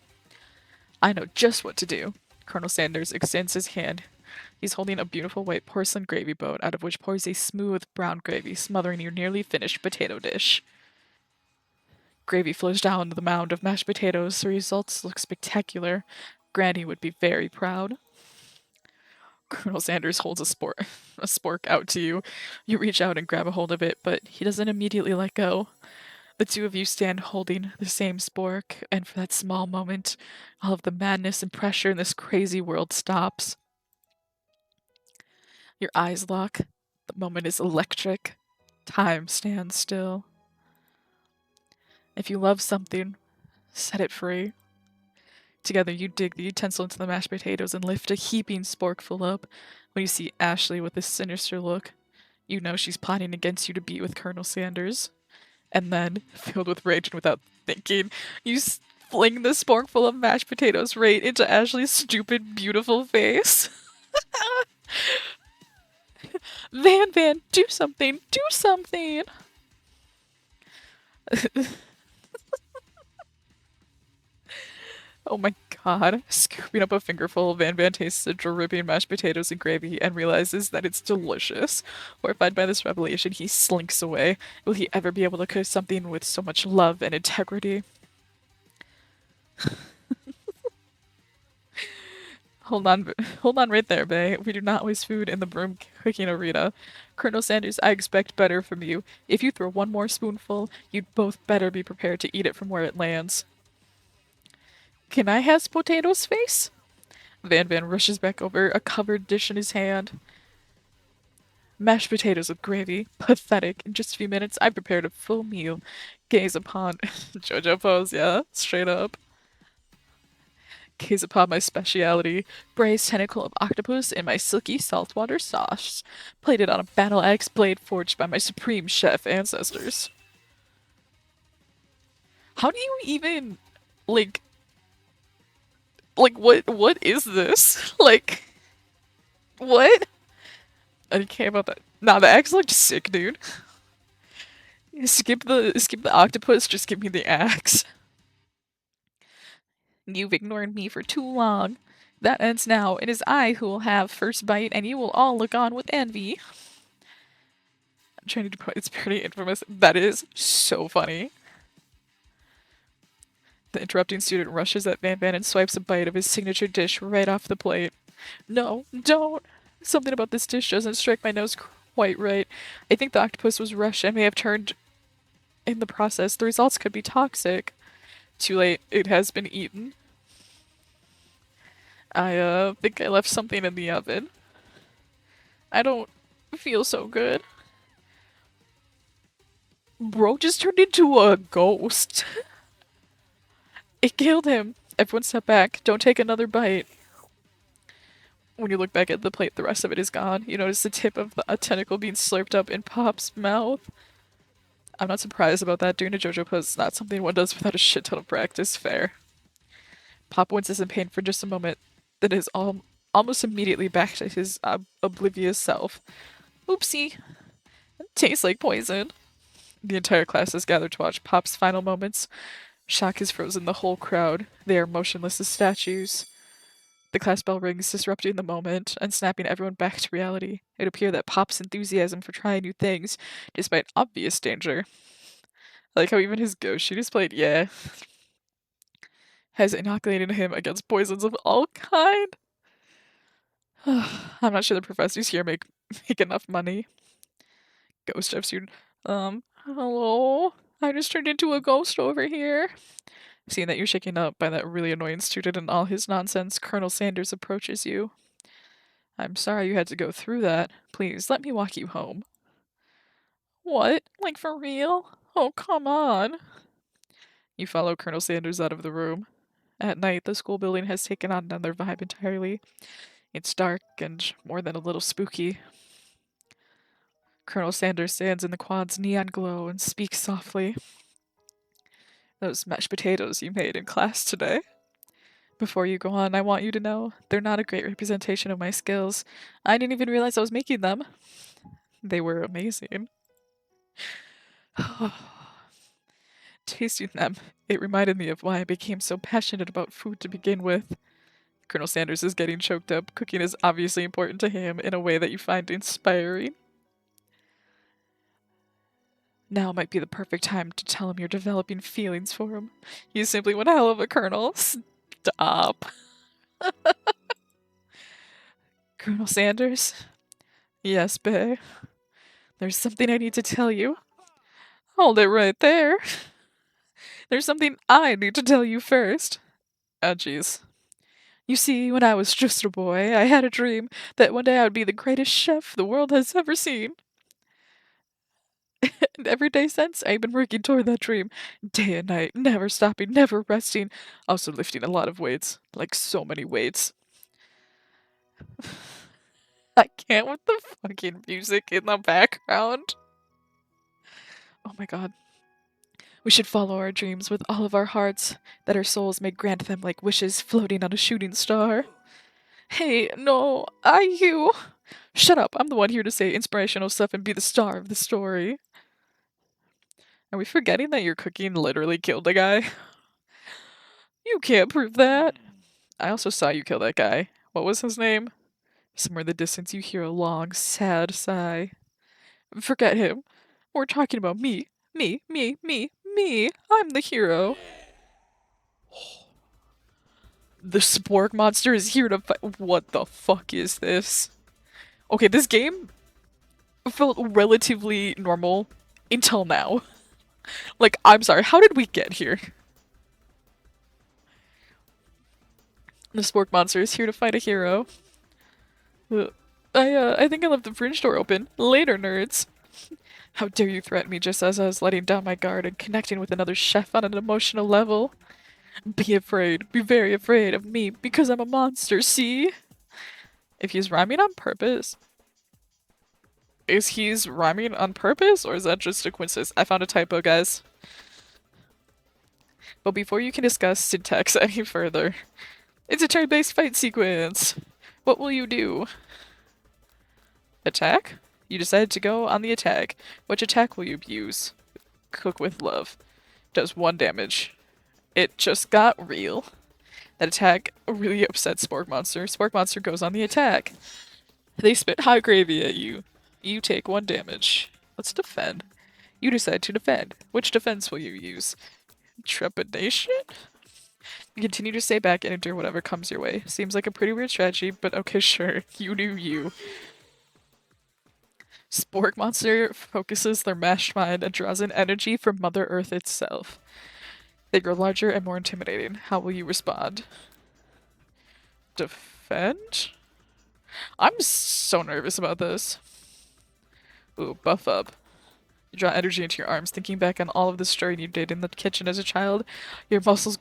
I know just what to do. Colonel Sanders extends his hand. He's holding a beautiful white porcelain gravy boat, out of which pours a smooth brown gravy, smothering your nearly finished potato dish. Gravy flows down the mound of mashed potatoes. The results look spectacular. Granny would be very proud. Colonel Sanders holds a spork out to you. You reach out and grab a hold of it, but he doesn't immediately let go. The two of you stand holding the same spork, and for that small moment, all of the madness and pressure in this crazy world stops. Your eyes lock. The moment is electric. Time stands still. If you love something, set it free. Together, you dig the utensil into the mashed potatoes and lift a heaping sporkful up. When you see Ashley with a sinister look, you know she's plotting against you to be with Colonel Sanders. And then, filled with rage and without thinking, you fling the sporkful of mashed potatoes right into Ashley's stupid, beautiful face. Van, do something! Do something! Oh my god. Scooping up a fingerful, Van tastes the dripping mashed potatoes and gravy and realizes that it's delicious. Horrified by this revelation, he slinks away. Will he ever be able to cook something with so much love and integrity? Hold on right there, Bay. We do not waste food in the broom cooking arena. Colonel Sanders, I expect better from you. If you throw one more spoonful, you'd both better be prepared to eat it from where it lands. Can I have potatoes face? Van rushes back over, a covered dish in his hand. Mashed potatoes with gravy. Pathetic. In just a few minutes, I prepared a full meal. Gaze upon JoJo pose, yeah, straight up. Gaze upon my speciality, braised tentacle of octopus in my silky saltwater sauce, plated on a battle axe blade forged by my supreme chef ancestors. How do you even, like what is this? Like, what? I didn't care about that. Nah, the axe looked sick, dude. Skip the octopus, just give me the axe. You've ignored me for too long. That ends now. It is I who will have first bite, and you will all look on with envy. I'm trying to do it's pretty infamous. That is so funny. The interrupting student rushes at Van and swipes a bite of his signature dish right off the plate. No, don't. Something about this dish doesn't strike my nose quite right. I think the octopus was rushed and may have turned in the process. The results could be toxic. Too late. It has been eaten. I think I left something in the oven. I don't feel so good. Bro just turned into a ghost. It killed him. Everyone step back. Don't take another bite. When you look back at the plate, the rest of it is gone. You notice the tip of a tentacle being slurped up in Pop's mouth. I'm not surprised about that. Doing a JoJo pose is not something one does without a shit ton of practice. Fair. Pop winces in pain for just a moment, then is almost immediately back to his oblivious self. Oopsie. Tastes like poison. The entire class is gathered to watch Pop's final moments. Shock has frozen the whole crowd. They are motionless as statues. The class bell rings, disrupting the moment and snapping everyone back to reality. It appeared that Pop's enthusiasm for trying new things, despite obvious danger, I like how even his ghost she displayed, yeah, has inoculated him against poisons of all kind. I'm not sure the professors here make enough money. Ghost I've seen. Hello? I just turned into a ghost over here. Seeing that you're shaken up by that really annoying student and all his nonsense, Colonel Sanders approaches you. I'm sorry you had to go through that. Please, let me walk you home. What? Like for real? Oh, come on. You follow Colonel Sanders out of the room. At night, the school building has taken on another vibe entirely. It's dark and more than a little spooky. Colonel Sanders stands in the quad's neon glow and speaks softly. Those mashed potatoes you made in class today. Before you go on, I want you to know they're not a great representation of my skills. I didn't even realize I was making them. They were amazing. Tasting them, it reminded me of why I became so passionate about food to begin with. Colonel Sanders is getting choked up. Cooking is obviously important to him in a way that you find inspiring. Now might be the perfect time to tell him you're developing feelings for him. He's simply one hell of a colonel. Stop. Colonel Sanders? Yes, bae. There's something I need to tell you. Hold it right there. There's something I need to tell you first. Oh, jeez. You see, when I was just a boy, I had a dream that one day I would be the greatest chef the world has ever seen. And every day since, I've been working toward that dream, day and night, never stopping, never resting, also lifting a lot of weights, like so many weights. I can't with the fucking music in the background. Oh my god. We should follow our dreams with all of our hearts, that our souls may grant them like wishes floating on a shooting star. Hey, no, you. Shut up, I'm the one here to say inspirational stuff and be the star of the story. Are we forgetting that your cooking literally killed a guy? You can't prove that. I also saw you kill that guy. What was his name? Somewhere in the distance you hear a long, sad sigh. Forget him. We're talking about me. Me. I'm the hero. The spork monster is here to fight. What the fuck is this? Okay, this game felt relatively normal until now. Like, I'm sorry, how did we get here? The spork monster is here to fight a hero. I think I left the fridge door open. Later, nerds. How dare you threaten me just as I was letting down my guard and connecting with another chef on an emotional level? Be afraid, be very afraid of me because I'm a monster, see? If he's rhyming on purpose... Is he's rhyming on purpose or is that just a coincidence? I found a typo, guys. But before you can discuss syntax any further, it's a turn-based fight sequence. What will you do? Attack? You decided to go on the attack. Which attack will you use? Cook with love. Does 1 damage. It just got real. That attack really upsets Spork Monster. Spork Monster goes on the attack. They spit hot gravy at you. You take 1 damage. Let's defend. You decide to defend. Which defense will you use? Trepidation? You continue to stay back and endure whatever comes your way. Seems like a pretty weird strategy, but okay, sure. You do you. Spork Monster focuses their mashed mind and draws in energy from Mother Earth itself. They grow larger and more intimidating. How will you respond? Defend? I'm so nervous about this. Ooh, buff up. You draw energy into your arms, thinking back on all of the stirring you did in the kitchen as a child. Your muscles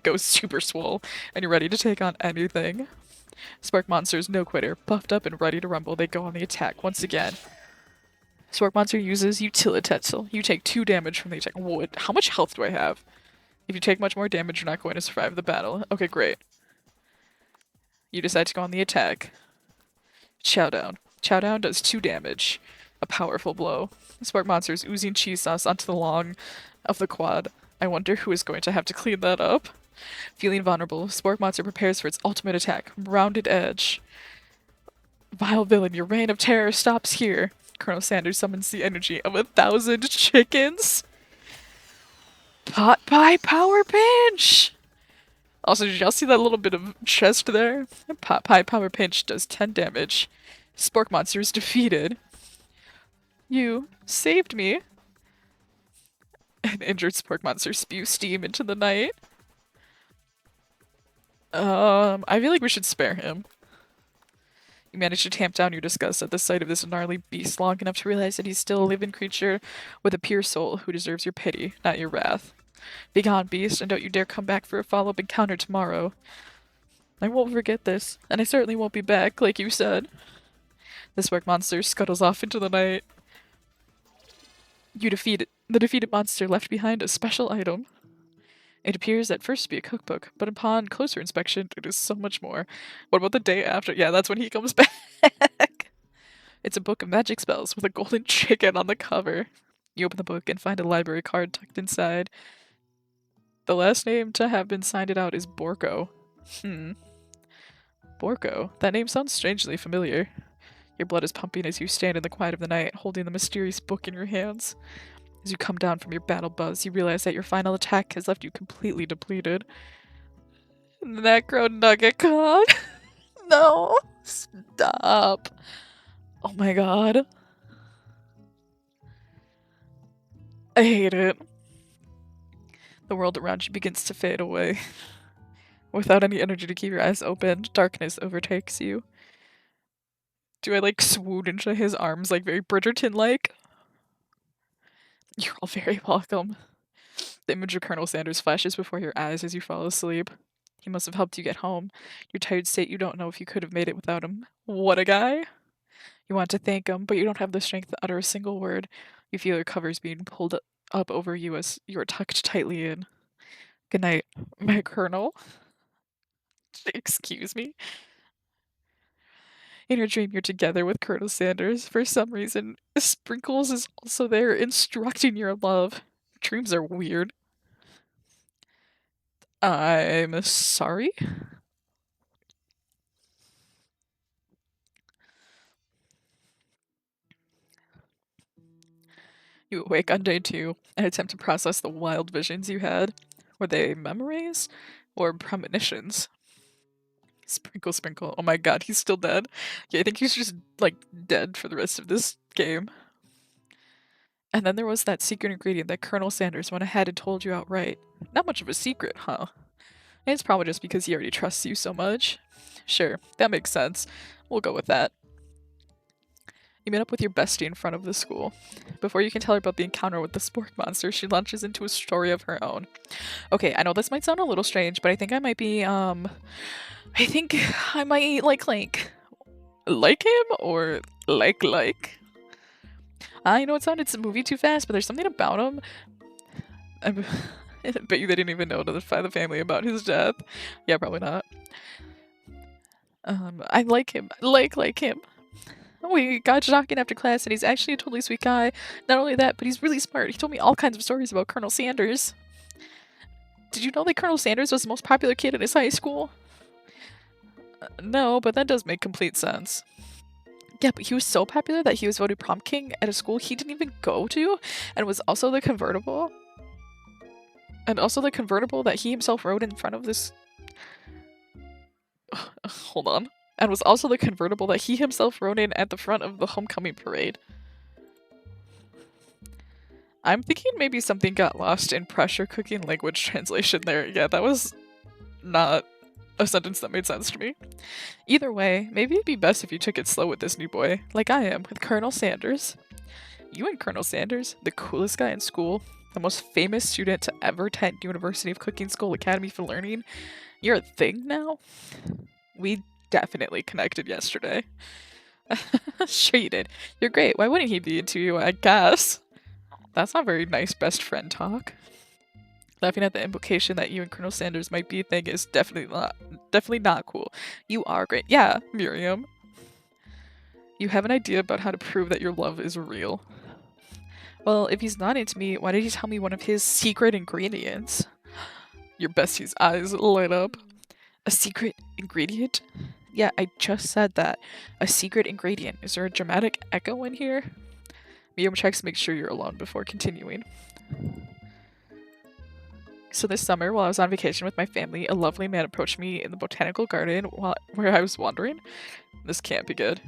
go super swole, and you're ready to take on anything. Spark Monster's no quitter, buffed up and ready to rumble. They go on the attack once again. Spark Monster uses Utilitetsel. You take 2 damage from the attack. What? How much health do I have? If you take much more damage, you're not going to survive the battle. Okay, great. You decide to go on the attack. Chowdown. Chowdown does 2 damage. A powerful blow. Spark Monster is oozing cheese sauce onto the long of the quad. I wonder who is going to have to clean that up. Feeling vulnerable, Spark Monster prepares for its ultimate attack. Rounded edge. Vile villain, your reign of terror stops here. Colonel Sanders summons the energy of 1,000 chickens. Pot pie power pinch! Also, did y'all see that little bit of chest there? Pot pie power pinch does 10 damage. Spork Monster is defeated. You saved me. An injured Spork Monster spews steam into the night. I feel like we should spare him. You manage to tamp down your disgust at the sight of this gnarly beast long enough to realize that he's still a living creature with a pure soul who deserves your pity, not your wrath. Begone, beast, and don't you dare come back for a follow-up encounter tomorrow. I won't forget this, and I certainly won't be back, like you said. The Spork Monster scuttles off into the night. The defeated monster left behind a special item. It appears at first to be a cookbook, but upon closer inspection, it is so much more. What about the day after? Yeah, that's when he comes back. It's a book of magic spells with a golden chicken on the cover. You open the book and find a library card tucked inside. The last name to have been signed it out is Borko. Borko? That name sounds strangely familiar. Your blood is pumping as you stand in the quiet of the night, holding the mysterious book in your hands. As you come down from your battle buzz, you realize that your final attack has left you completely depleted. Necro Nugget Con? No! Stop! Oh my god. I hate it. The world around you begins to fade away. Without any energy to keep your eyes open, darkness overtakes you. Do I like swoon into his arms like very Bridgerton-like? You're all very welcome. The image of Colonel Sanders flashes before your eyes as you fall asleep. He must have helped you get home. Your tired state, you don't know if you could have made it without him. What a guy! You want to thank him, but you don't have the strength to utter a single word. You feel your covers being pulled up over you as you are tucked tightly in. Good night, my colonel. Excuse me? In your dream, you're together with Colonel Sanders. For some reason, Sprinkles is also there, instructing your love. Dreams are weird. I'm sorry? You awake on day 2 and attempt to process the wild visions you had. Were they memories or premonitions? Sprinkle, sprinkle. Oh my god, he's still dead. Yeah, I think he's just, like, dead for the rest of this game. And then there was that secret ingredient that Colonel Sanders went ahead and told you outright. Not much of a secret, huh? And it's probably just because he already trusts you so much. Sure, that makes sense. We'll go with that. You meet up with your bestie in front of the school. Before you can tell her about the encounter with the Spork Monster, she launches into a story of her own. Okay, I know this might sound a little strange, but I think I might be, I think I might like him or like. I know it sounded some movie too fast, but there's something about him. I bet you they didn't even notify the family about his death. Yeah, probably not. I like him. Like him. We got talking after class, and he's actually a totally sweet guy. Not only that, but he's really smart. He told me all kinds of stories about Colonel Sanders. Did you know that Colonel Sanders was the most popular kid in his high school? No, but that does make complete sense. Yeah, but he was so popular that he was voted prom king at a school he didn't even go to, and was also the convertible. And also the convertible that he himself rode in front of this... Hold on. And was also the convertible that he himself rode in at the front of the homecoming parade. I'm thinking maybe something got lost in pressure cooking language translation there. Yeah, that was not a sentence that made sense to me. Either way, maybe it'd be best if you took it slow with this new boy, like I am with Colonel Sanders. You and Colonel Sanders, the coolest guy in school, the most famous student to ever attend University of Cooking School Academy for Learning, you're a thing now? We definitely connected yesterday. Sure you did. You're great. Why wouldn't he be into you, I guess? That's not very nice best friend talk. Laughing at the implication that you and Colonel Sanders might be a thing is definitely not cool. You are great. Yeah, Miriam. You have an idea about how to prove that your love is real. Well, if he's not into me, why did he tell me one of his secret ingredients? Your bestie's eyes light up. A secret ingredient? Yeah, I just said that. A secret ingredient. Is there a dramatic echo in here? Miriam checks to make sure you're alone before continuing. So this summer, while I was on vacation with my family, a lovely man approached me in the botanical garden where I was wandering. This can't be good.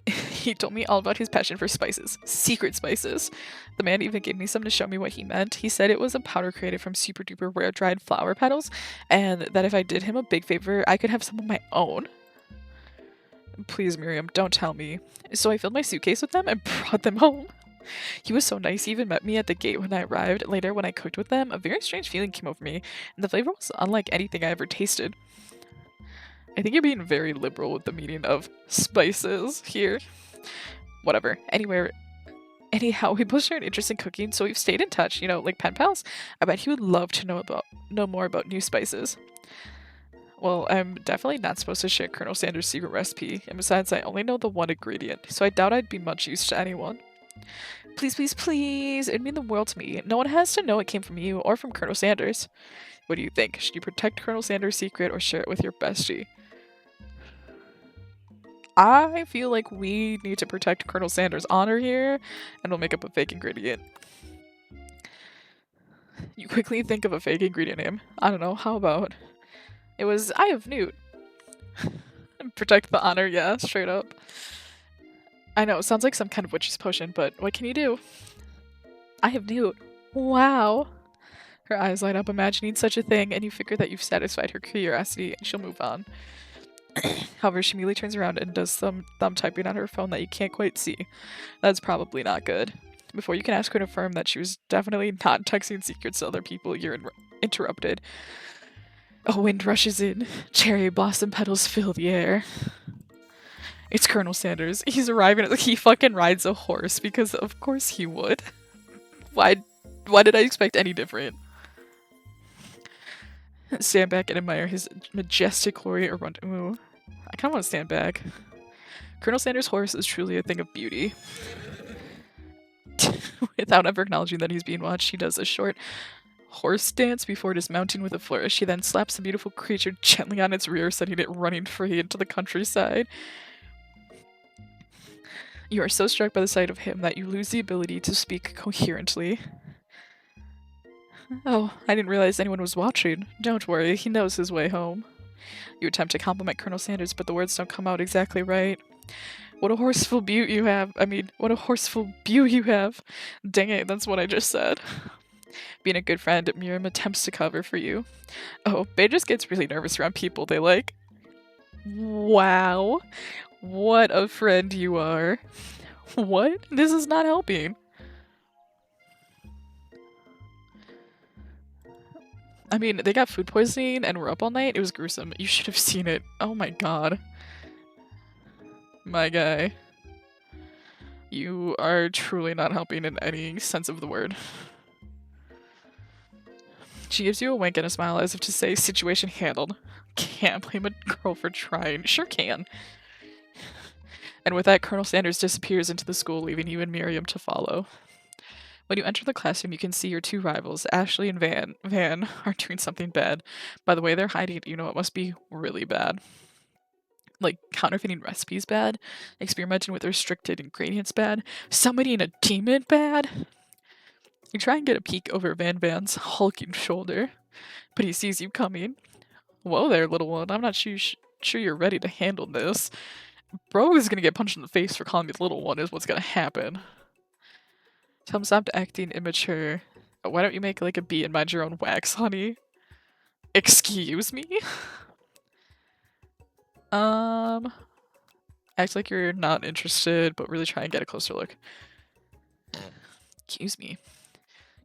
He told me all about his passion for spices. Secret spices. The man even gave me some to show me what he meant. He said it was a powder created from super duper rare dried flower petals, and that if I did him a big favor, I could have some of my own. Please, Miriam, don't tell me. So I filled my suitcase with them and brought them home. He was so nice, he even met me at the gate when I arrived. Later, when I cooked with them, a very strange feeling came over me, and the flavor was unlike anything I ever tasted. I think you're being very liberal with the meaning of spices here. Whatever. Anyhow, we both shared interest in cooking, so we've stayed in touch, like pen pals. I bet he would love to know more about new spices. Well, I'm definitely not supposed to share Colonel Sanders' secret recipe, and besides, I only know the one ingredient, so I doubt I'd be much use to anyone. Please, please, please, it'd mean the world to me. No one has to know it came from you or from Colonel Sanders. What do you think? Should you protect Colonel Sanders' secret or share it with your bestie? I feel like we need to protect Colonel Sanders' honor here, and we'll make up a fake ingredient. You quickly think of a fake ingredient name. I don't know, how about... It was Eye of Newt. Protect the honor, yeah, straight up. I know, it sounds like some kind of witch's potion, but what can you do? Eye of Newt. Wow. Her eyes light up imagining such a thing, and you figure that you've satisfied her curiosity, and she'll move on. However, she immediately turns around and does some thumb typing on her phone that you can't quite see. That's probably not good. Before you can ask her to affirm that she was definitely not texting secrets to other people, you're interrupted. A wind rushes in. Cherry blossom petals fill the air. It's Colonel Sanders. He's arriving. He fucking rides a horse because of course he would. Why did I expect any different? Stand back and admire his majestic glory around. Ooh, I kind of want to stand back. Colonel Sanders' horse is truly a thing of beauty. Without ever acknowledging that he's being watched, he does a short horse dance before dismounting with a flourish. He then slaps the beautiful creature gently on its rear, sending it running free into the countryside. You are so struck by the sight of him that you lose the ability to speak coherently. Oh, I didn't realize anyone was watching. Don't worry, he knows his way home. You attempt to compliment Colonel Sanders, but the words don't come out exactly right. What a horseful beaut you have. What a horseful beaut you have. Dang it, that's what I just said. Being a good friend, Miriam attempts to cover for you. Oh, Bae just gets really nervous around people they like. Wow. What a friend you are. What? This is not helping. They got food poisoning and were up all night. It was gruesome. You should have seen it. Oh my god. My guy. You are truly not helping in any sense of the word. She gives you a wink and a smile as if to say, situation handled. Can't blame a girl for trying. Sure can. And with that, Colonel Sanders disappears into the school, leaving you and Miriam to follow. When you enter the classroom, you can see your two rivals, Ashley and Van, are doing something bad. By the way they're hiding it, you know it must be really bad. Like, counterfeiting recipes bad, experimenting with restricted ingredients bad, summoning a demon bad. You try and get a peek over Van Van's hulking shoulder, but he sees you coming. Whoa there, little one. I'm not sure you're ready to handle this. Bro is gonna get punched in the face for calling me little one is what's gonna happen. Tell him stop acting immature. Why don't you make like a bee and mind your own wax, honey? Excuse me? Act like you're not interested, but really try and get a closer look. Excuse me.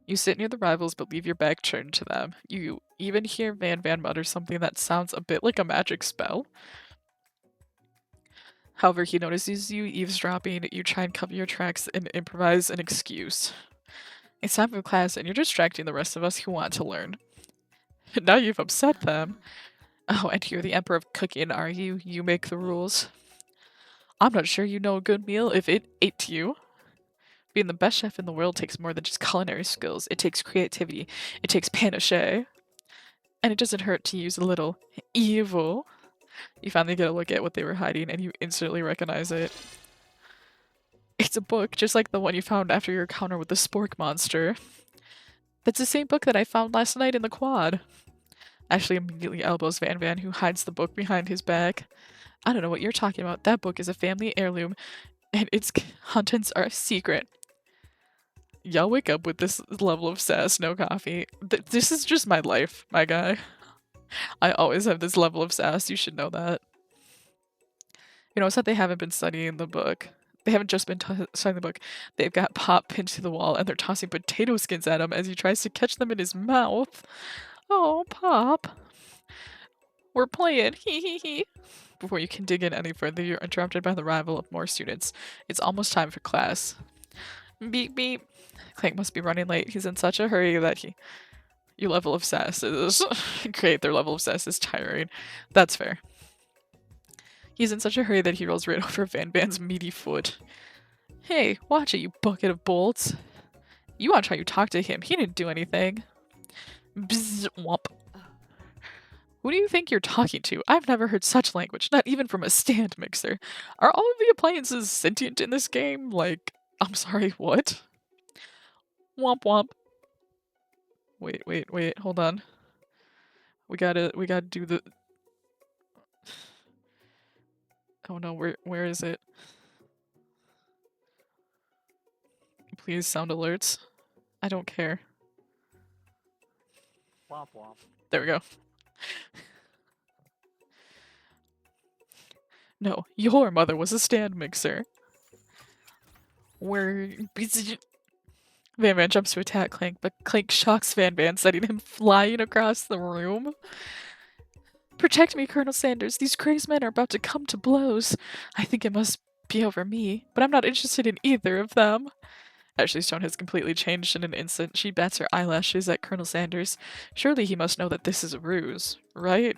You sit near the rivals, but leave your back turned to them. You even hear Van Van mutter something that sounds a bit like a magic spell. However, he notices you eavesdropping. You try and cover your tracks and improvise an excuse. It's time for class, and you're distracting the rest of us who want to learn. Now you've upset them. Oh, and you're the emperor of cooking, are you? You make the rules. I'm not sure you know a good meal if it ate you. Being the best chef in the world takes more than just culinary skills. It takes creativity. It takes panache. And it doesn't hurt to use a little evil. You finally get a look at what they were hiding, and you instantly recognize it. It's a book, just like the one you found after your encounter with the spork monster. That's the same book that I found last night in the quad. Ashley immediately elbows Van Van, who hides the book behind his back. I don't know what you're talking about. That book is a family heirloom, and its contents are a secret. Y'all wake up with this level of sass, no coffee. This is just my life, my guy. I always have this level of sass, you should know that. You notice that they haven't been studying the book. They haven't just been studying the book. They've got Pop pinned to the wall, and they're tossing potato skins at him as he tries to catch them in his mouth. Oh, Pop. We're playing, hee hee hee. Before you can dig in any further, you're interrupted by the arrival of more students. It's almost time for class. Beep beep. Clank must be running late. He's in such a hurry that your level of sass is great. Their level of sass is tiring. That's fair. He's in such a hurry that he rolls right over Van Van's meaty foot. Hey, watch it, you bucket of bolts. You watch how you talk to him. He didn't do anything. Bzz, womp. Who do you think you're talking to? I've never heard such language, not even from a stand mixer. Are all of the appliances sentient in this game? Like, I'm sorry, what? Womp womp. Wait, hold on. We gotta do the... Oh no, where is it? Please, sound alerts. I don't care. Womp womp. There we go. No, your mother was a stand mixer. Van Van jumps to attack Clank, but Clank shocks Van Van, sending him flying across the room. Protect me, Colonel Sanders. These crazed men are about to come to blows. I think it must be over me, but I'm not interested in either of them. Ashley's tone has completely changed in an instant. She bats her eyelashes at Colonel Sanders. Surely he must know that this is a ruse, right?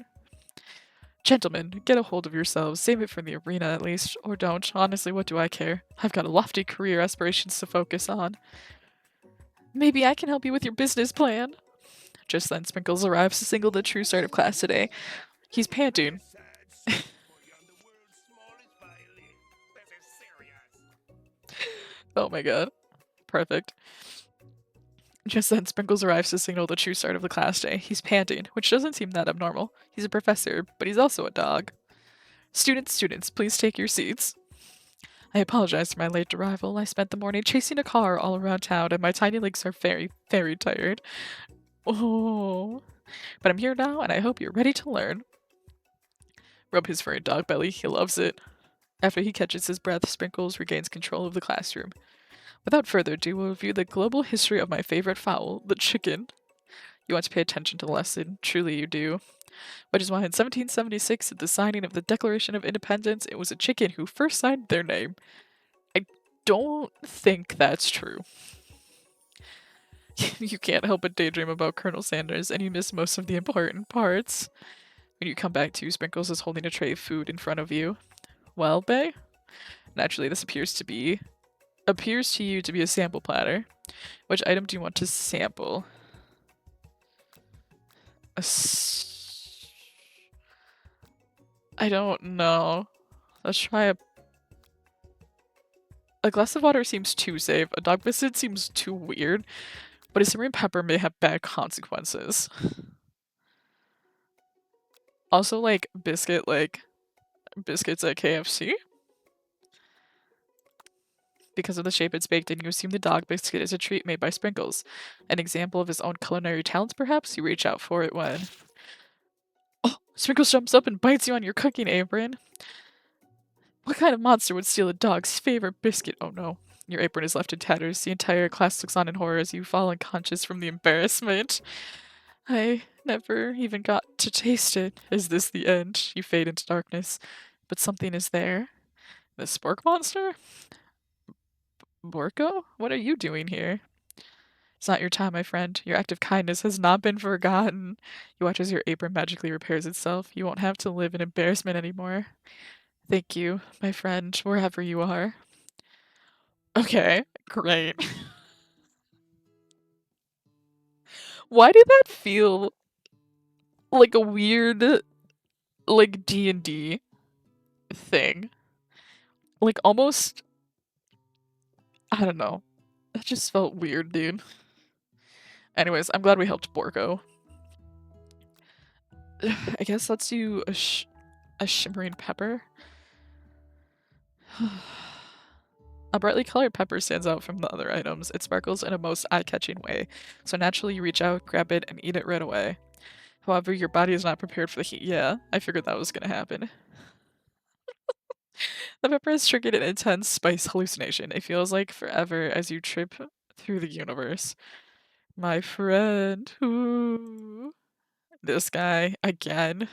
Gentlemen, get a hold of yourselves. Save it for the arena at least. Or don't. Honestly, what do I care? I've got a lofty career aspirations to focus on. Maybe I can help you with your business plan. Just then, Sprinkles arrives to signal the true start of class today. He's panting. Oh my god. Perfect. Just then, Sprinkles arrives to signal the true start of the class day. He's panting, which doesn't seem that abnormal. He's a professor, but he's also a dog. Students, please take your seats. I apologize for my late arrival. I spent the morning chasing a car all around town, and my tiny legs are very, very tired. Oh. But I'm here now, and I hope you're ready to learn. Rub his furry dog belly. He loves it. After he catches his breath, Sprinkles regains control of the classroom. Without further ado, we'll review the global history of my favorite fowl, the chicken. You want to pay attention to the lesson. Truly you do. Which is why in 1776, at the signing of the Declaration of Independence, it was a chicken who first signed their name. I don't think that's true. You can't help but daydream about Colonel Sanders, and you miss most of the important parts. When you come back to, Sprinkles is holding a tray of food in front of you. Well, Bay? Naturally, this appears to you to be a sample platter. Which item do you want to sample? I don't know. Let's try a glass of water seems too safe. A dog biscuit seems too weird. but a simmering pepper may have bad consequences. Also, like, biscuits at KFC? Because of the shape it's baked in, you assume the dog biscuit is a treat made by Sprinkles. An example of his own culinary talents, perhaps? You reach out for it when... Oh! Sprinkles jumps up and bites you on your cooking apron! What kind of monster would steal a dog's favorite biscuit? Oh no. Your apron is left in tatters. The entire class looks on in horror as you fall unconscious from the embarrassment. I never even got to taste it. Is this the end? You fade into darkness. But something is there. The spork monster? Borko? What are you doing here? It's not your time, my friend. Your act of kindness has not been forgotten. You watch as your apron magically repairs itself. You won't have to live in embarrassment anymore. Thank you, my friend, wherever you are. Okay, great. Why did that feel like a weird, like, D&D thing? Like, almost... I don't know. That just felt weird, dude. Anyways, I'm glad we helped Borko. I guess let's do a shimmering pepper. A brightly colored pepper stands out from the other items. It sparkles in a most eye-catching way, so naturally you reach out, grab it, and eat it right away. However, your body is not prepared for the heat. Yeah, I figured that was gonna happen. The pepper has triggered an intense spice hallucination. It feels like forever as you trip through the universe. My friend, ooh. This guy, again.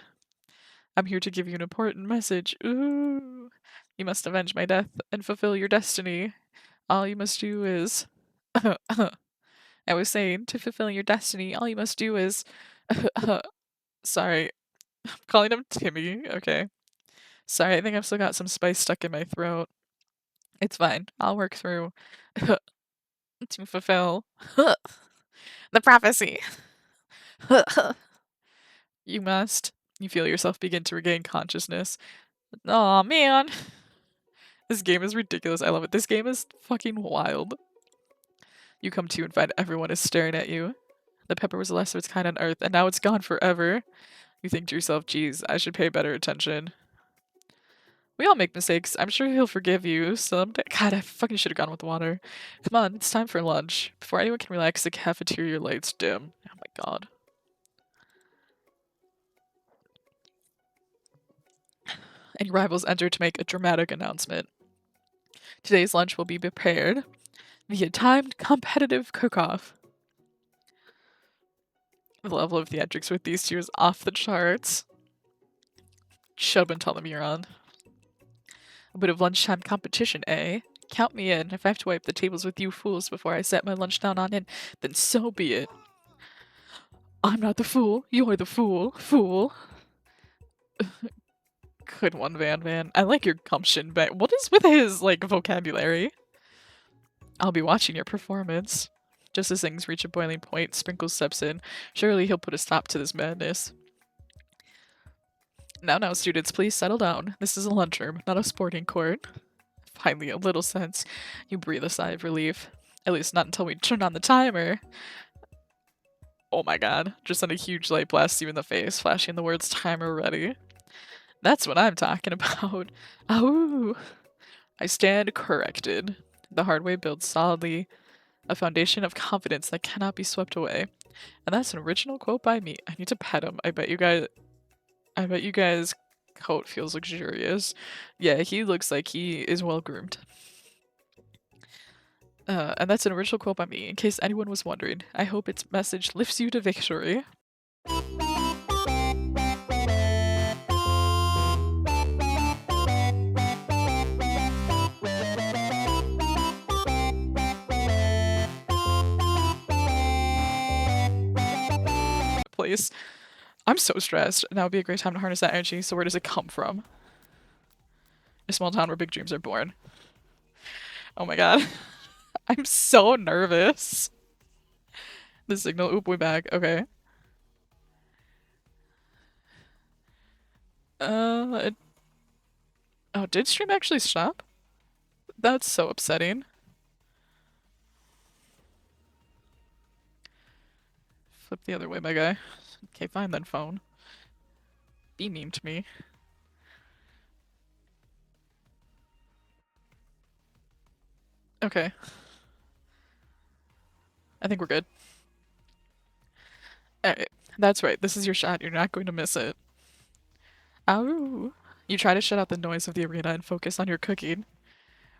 I'm here to give you an important message. Ooh. You must avenge my death and fulfill your destiny. All you must do is... I was saying, to fulfill your destiny, all you must do is... Sorry. I'm calling him Timmy. Okay. Sorry, I think I've still got some spice stuck in my throat. It's fine. I'll work through to fulfill the prophecy. You must. You feel yourself begin to regain consciousness. Aw, man. This game is ridiculous. I love it. This game is fucking wild. You come to and find everyone is staring at you. The pepper was the last of its kind on Earth, and now it's gone forever. You think to yourself, geez, I should pay better attention. We all make mistakes. I'm sure he'll forgive you someday. God, I fucking should have gone with water. Come on, it's time for lunch. Before anyone can relax, the cafeteria lights dim. Oh my god. And your rivals enter to make a dramatic announcement. Today's lunch will be prepared via timed competitive cook-off. The level of theatrics with these two is off the charts. Shut up and tell them you're on. A bit of lunchtime competition, eh? Count me in. If I have to wipe the tables with you fools before I set my lunch down on in, then so be it. I'm not the fool. You're the fool. Fool. Good one, Van. I like your gumption, but what is with his, like, vocabulary? I'll be watching your performance. Just as things reach a boiling point, Sprinkles steps in. Surely he'll put a stop to this madness. Now, students, please settle down. This is a lunchroom, not a sporting court. Finally, a little sense. You breathe a sigh of relief. At least not until we turn on the timer. Oh my god. Just sent a huge light blast you in the face, flashing the words timer ready. That's what I'm talking about. Ooh. I stand corrected. The hard way builds solidly a foundation of confidence that cannot be swept away. And that's an original quote by me. I need to pet him. I bet you guys' coat feels luxurious. Yeah, he looks like he is well groomed. And that's an original quote by me, in case anyone was wondering. I hope its message lifts you to victory. Place. I'm so stressed. Now would be a great time to harness that energy, so where does it come from? A small town where big dreams are born. Oh my god. I'm so nervous. The signal. Oop, way back. Okay. Oh, did stream actually stop? That's so upsetting. Flip the other way, my guy. Okay, fine then, phone. Be mean to me. Okay. I think we're good. Alright. That's right. This is your shot. You're not going to miss it. Ow. You try to shut out the noise of the arena and focus on your cooking.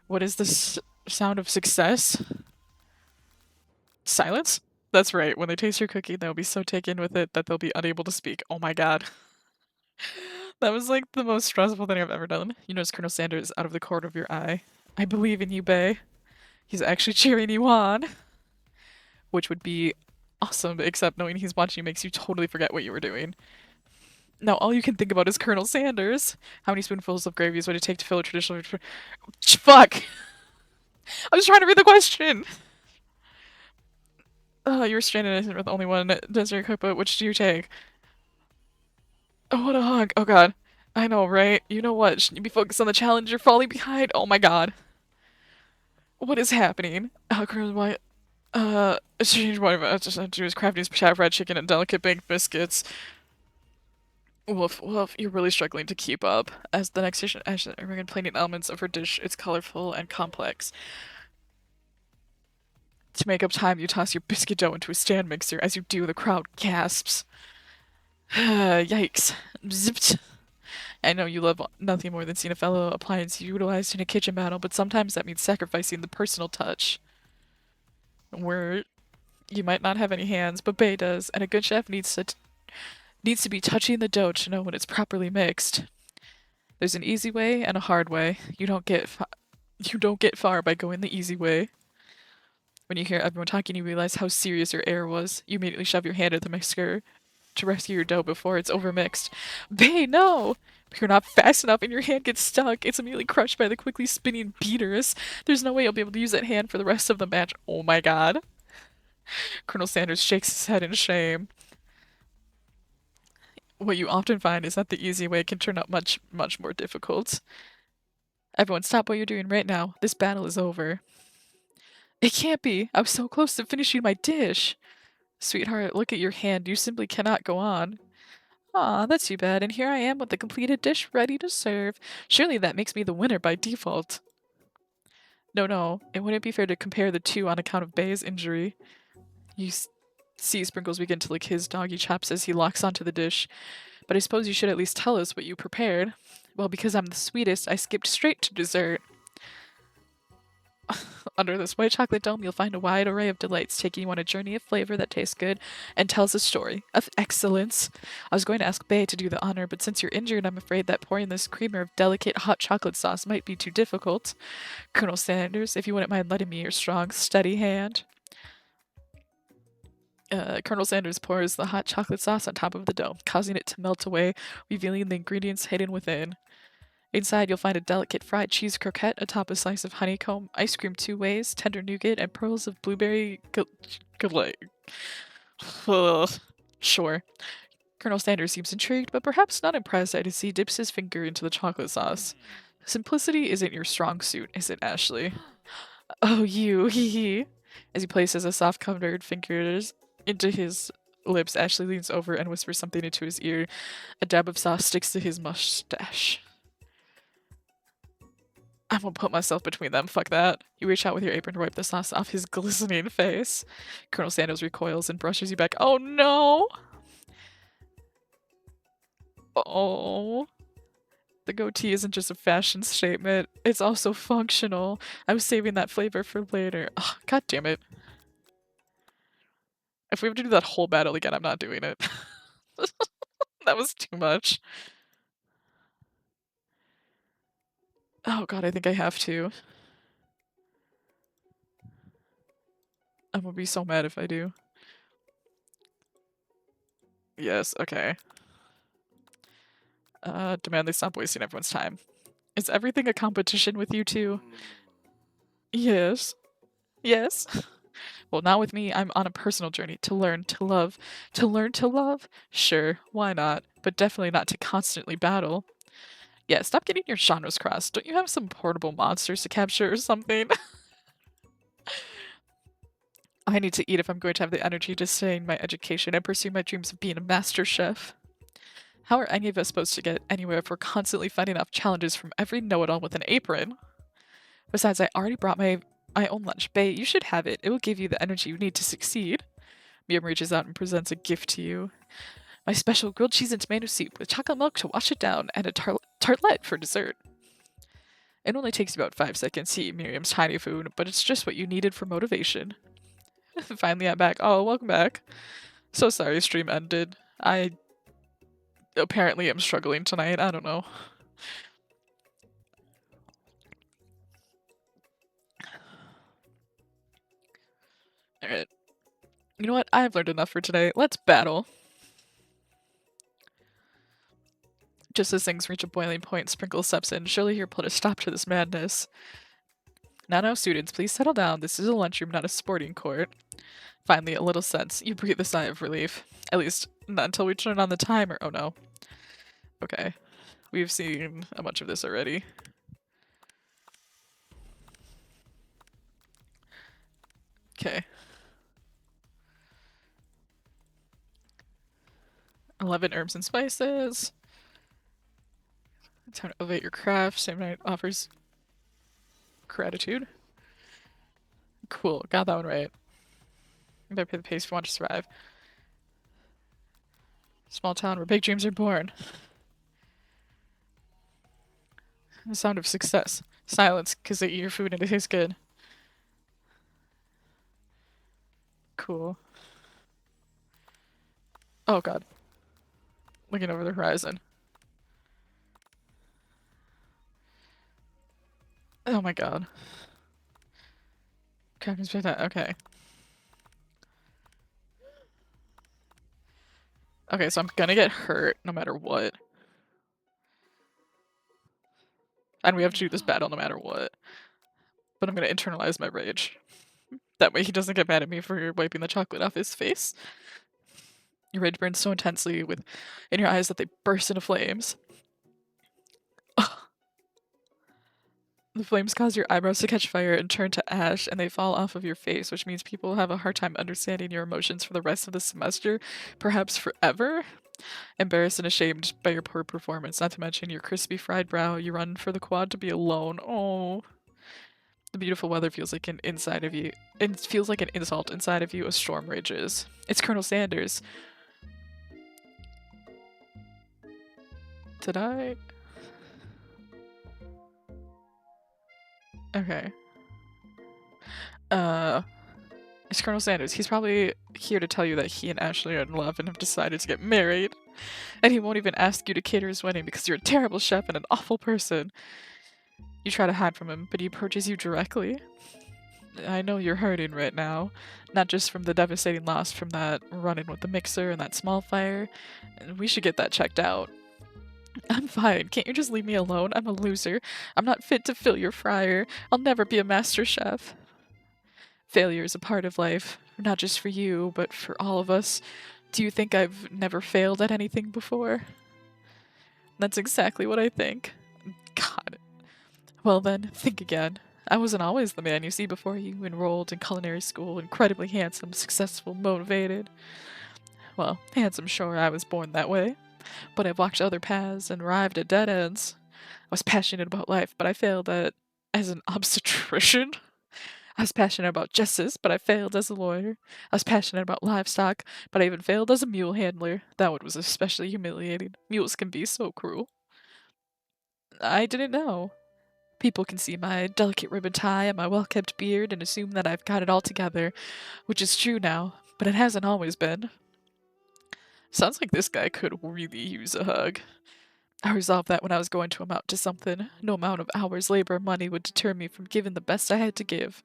What is the sound of success? Silence? That's right. When they taste your cookie, they'll be so taken with it that they'll be unable to speak. Oh my god. That was like the most stressful thing I've ever done. You notice Colonel Sanders out of the corner of your eye. I believe in you, Bae. He's actually cheering you on. Which would be awesome, except knowing he's watching you makes you totally forget what you were doing. Now all you can think about is Colonel Sanders. How many spoonfuls of gravy would it take to fill a traditional... Fuck! I was trying to read the question! Oh, you were stranded with only one dessert cookbook. Which do you take? Oh, what a hunk. Oh god. I know, right? You know what? Shouldn't you be focused on the challenge? You're falling behind. Oh my god. What is happening? Colonel White. Change one of us to do is crafting chef fried chicken and delicate baked biscuits. Woof, woof. You're really struggling to keep up. As the next station, American plating elements of her dish, it's colorful and complex. To make up time, you toss your biscuit dough into a stand mixer. As you do, the crowd gasps. Yikes. Zipped. I know you love nothing more than seeing a fellow appliance utilized in a kitchen battle, but sometimes that means sacrificing the personal touch. Where you might not have any hands, but Bae does, and a good chef needs to be touching the dough to know when it's properly mixed. There's an easy way and a hard way. You don't get far by going the easy way. When you hear everyone talking, you realize how serious your error was. You immediately shove your hand at the mixer to rescue your dough before it's overmixed. Bae, no! You're not fast enough and your hand gets stuck. It's immediately crushed by the quickly spinning beaters. There's no way you'll be able to use that hand for the rest of the match. Oh my god. Colonel Sanders shakes his head in shame. What you often find is that the easy way can turn out much, much more difficult. Everyone, stop what you're doing right now. This battle is over. It can't be. I was so close to finishing my dish. Sweetheart, look at your hand. You simply cannot go on. Aw, that's too bad. And here I am with the completed dish ready to serve. Surely that makes me the winner by default. No. It wouldn't be fair to compare the two on account of Bae's injury. You see Sprinkles begin to lick his doggy chops as he locks onto the dish. But I suppose you should at least tell us what you prepared. Well, because I'm the sweetest, I skipped straight to dessert. Under this white chocolate dome, you'll find a wide array of delights, taking you on a journey of flavor that tastes good and tells a story of excellence. I was going to ask Bae to do the honor, but since you're injured, I'm afraid that pouring this creamer of delicate hot chocolate sauce might be too difficult. Colonel Sanders, if you wouldn't mind lending me your strong, steady hand. Colonel Sanders pours the hot chocolate sauce on top of the dough, causing it to melt away, revealing the ingredients hidden within. Inside, you'll find a delicate fried cheese croquette atop a slice of honeycomb, ice cream 2 ways, tender nougat, and pearls of blueberry. Sure. Colonel Sanders seems intrigued, but perhaps not impressed as he dips his finger into the chocolate sauce. Simplicity isn't your strong suit, is it, Ashley? Oh, you, hee hee. As he places a soft-covered fingers into his lips, Ashley leans over and whispers something into his ear. A dab of sauce sticks to his mustache. I'm gonna put myself between them, fuck that. You reach out with your apron to wipe the sauce off his glistening face. Colonel Sanders recoils and brushes you back. Oh no! Oh. The goatee isn't just a fashion statement, it's also functional. I was saving that flavor for later. Oh, god damn it. If we have to do that whole battle again, I'm not doing it. That was too much. Oh god, I think I have to. I'm gonna be so mad if I do. Yes, okay. Demand they stop wasting everyone's time. Is everything a competition with you two? Yes. Yes. Well, not with me. I'm on a personal journey to learn to love. To learn to love? Sure, why not? But definitely not to constantly battle. Yeah, stop getting your genres crossed. Don't you have some portable monsters to capture or something? I need to eat if I'm going to have the energy to sustain my education and pursue my dreams of being a master chef. How are any of us supposed to get anywhere if we're constantly fighting off challenges from every know-it-all with an apron? Besides, I already brought my own lunch. Bae, you should have it. It will give you the energy you need to succeed. Miriam reaches out and presents a gift to you. My special grilled cheese and tomato soup with chocolate milk to wash it down and a tartlet for dessert. It only takes about 5 seconds to eat Miriam's tiny food, but it's just what you needed for motivation. Finally, I'm back. Oh, welcome back. So sorry stream ended. I apparently am struggling tonight. I don't know. Alright. You know what? I've learned enough for today. Let's battle. Just as things reach a boiling point, Sprinkle steps in. Surely you'll put a stop to this madness. Now, students, please settle down. This is a lunchroom, not a sporting court. Finally, a little sense. You breathe a sigh of relief. At least, not until we turn on the timer. Oh no. Okay. We've seen a bunch of this already. Okay. 11 herbs and spices. Time to elevate your craft. Same night offers gratitude. Cool. Got that one right. You better pay the pace if you want to survive. Small town where big dreams are born. The sound of success. Silence, because they eat your food and it tastes good. Cool. Oh god. Looking over the horizon. Oh my god. Okay. Okay, so I'm gonna get hurt no matter what. And we have to do this battle no matter what. But I'm gonna internalize my rage. That way he doesn't get mad at me for wiping the chocolate off his face. Your rage burns so intensely in your eyes that they burst into flames. The flames cause your eyebrows to catch fire and turn to ash, and they fall off of your face, which means people have a hard time understanding your emotions for the rest of the semester, perhaps forever. Embarrassed and ashamed by your poor performance, not to mention your crispy fried brow, you run for the quad to be alone. Oh. The beautiful weather feels like an inside of you. It feels like an insult inside of you. A storm rages. It's Colonel Sanders. Did I? Okay. It's Colonel Sanders. He's probably here to tell you that he and Ashley are in love and have decided to get married. And he won't even ask you to cater his wedding because you're a terrible chef and an awful person. You try to hide from him, but he approaches you directly. I know you're hurting right now, not just from the devastating loss from that run-in with the mixer and that small fire. We should get that checked out. I'm fine. Can't you just leave me alone? I'm a loser. I'm not fit to fill your fryer. I'll never be a master chef. Failure is a part of life, not just for you, but for all of us. Do you think I've never failed at anything before? That's exactly what I think. God. Well then, think again. I wasn't always the man you see before you, enrolled in culinary school, incredibly handsome, successful, motivated. Well, handsome, sure, I was born that way. But I've walked other paths and arrived at dead ends. I was passionate about life, but I failed as an obstetrician. I was passionate about justice, but I failed as a lawyer. I was passionate about livestock, but I even failed as a mule handler. That one was especially humiliating. Mules can be so cruel. I didn't know. People can see my delicate ribbon tie and my well-kept beard and assume that I've got it all together, which is true now, but it hasn't always been. Sounds like this guy could really use a hug. I resolved that when I was going to amount to something. No amount of hours, labor, or money would deter me from giving the best I had to give.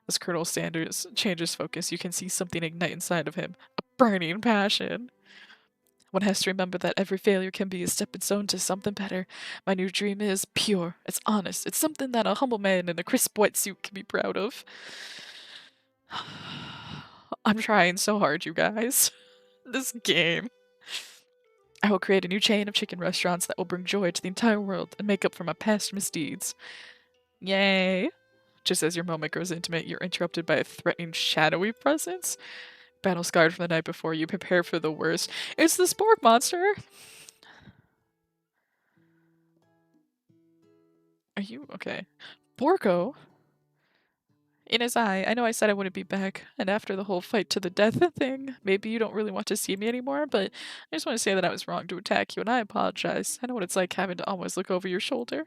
As Colonel Sanders changes focus, you can see something ignite inside of him. A burning passion. One has to remember that every failure can be a stepping stone to something better. My new dream is pure. It's honest. It's something that a humble man in a crisp white suit can be proud of. I'm trying so hard, you guys. This game. I will create a new chain of chicken restaurants that will bring joy to the entire world and make up for my past misdeeds. Yay. Just as your moment grows intimate, you're interrupted by a threatening, shadowy presence. Battle scarred from the night before, you prepare for the worst. It's the Spork monster! Are you okay? Borko? In his eye, I know I said I wouldn't be back, and after the whole fight to the death thing, maybe you don't really want to see me anymore, but I just want to say that I was wrong to attack you, and I apologize. I know what it's like having to always look over your shoulder.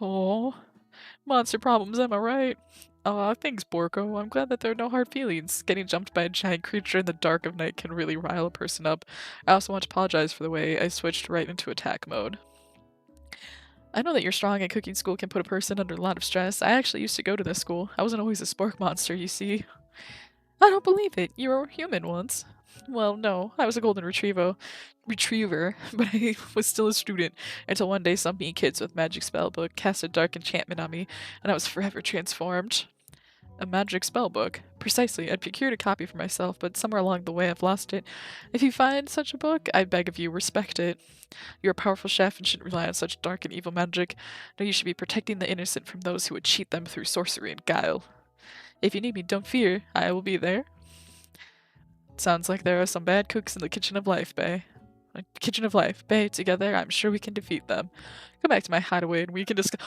Oh, monster problems, am I right? Aw, thanks, Borko. I'm glad that there are no hard feelings. Getting jumped by a giant creature in the dark of night can really rile a person up. I also want to apologize for the way I switched right into attack mode. I know that you're strong and cooking school can put a person under a lot of stress. I actually used to go to this school. I wasn't always a spork monster, you see. I don't believe it. You were human once. Well, no, I was a golden retriever, but I was still a student until one day some mean kids with magic spell book cast a dark enchantment on me, and I was forever transformed. A magic spell book? Precisely. I'd procured a copy for myself, but somewhere along the way I've lost it. If you find such a book, I beg of you, respect it. You're a powerful chef and shouldn't rely on such dark and evil magic. No, you should be protecting the innocent from those who would cheat them through sorcery and guile. If you need me, don't fear. I will be there. Sounds like there are some bad cooks in the kitchen of life, Bay. Kitchen of life. Bay, together, I'm sure we can defeat them. Come back to my hideaway and we can discuss.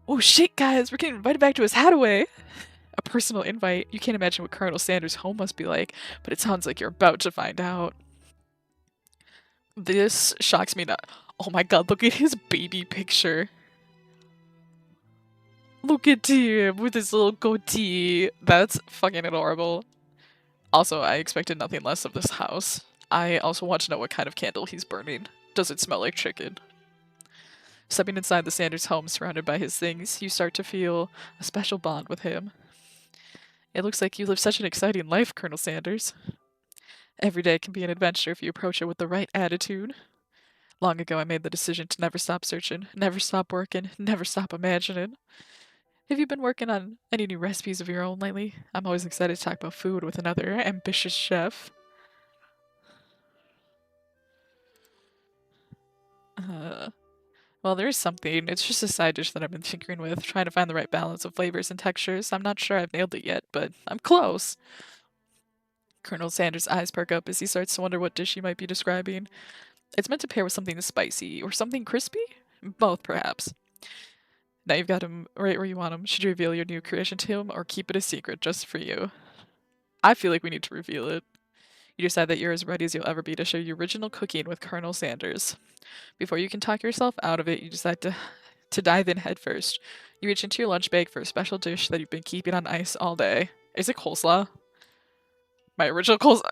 Oh shit, guys, we're getting invited back to his hideaway! A personal invite. You can't imagine what Colonel Sanders' home must be like, but it sounds like you're about to find out. This shocks me not. Oh my god, look at his baby picture. Look at him with his little goatee. That's fucking adorable. Also, I expected nothing less of this house. I also want to know what kind of candle he's burning. Does it smell like chicken? Stepping inside the Sanders home surrounded by his things, you start to feel a special bond with him. It looks like you live such an exciting life, Colonel Sanders. Every day can be an adventure if you approach it with the right attitude. Long ago I made the decision to never stop searching, never stop working, never stop imagining. Have you been working on any new recipes of your own lately? I'm always excited to talk about food with another ambitious chef. Well, there is something. It's just a side dish that I've been tinkering with, trying to find the right balance of flavors and textures. I'm not sure I've nailed it yet, but I'm close. Colonel Sanders' eyes perk up as he starts to wonder what dish he might be describing. It's meant to pair with something spicy, or something crispy? Both, perhaps. Now you've got him right where you want him. Should you reveal your new creation to him, or keep it a secret just for you? I feel like we need to reveal it. You decide that you're as ready as you'll ever be to share your original cooking with Colonel Sanders. Before you can talk yourself out of it, you decide to dive in head first. You reach into your lunch bag for a special dish that you've been keeping on ice all day. Is it coleslaw? My original coleslaw.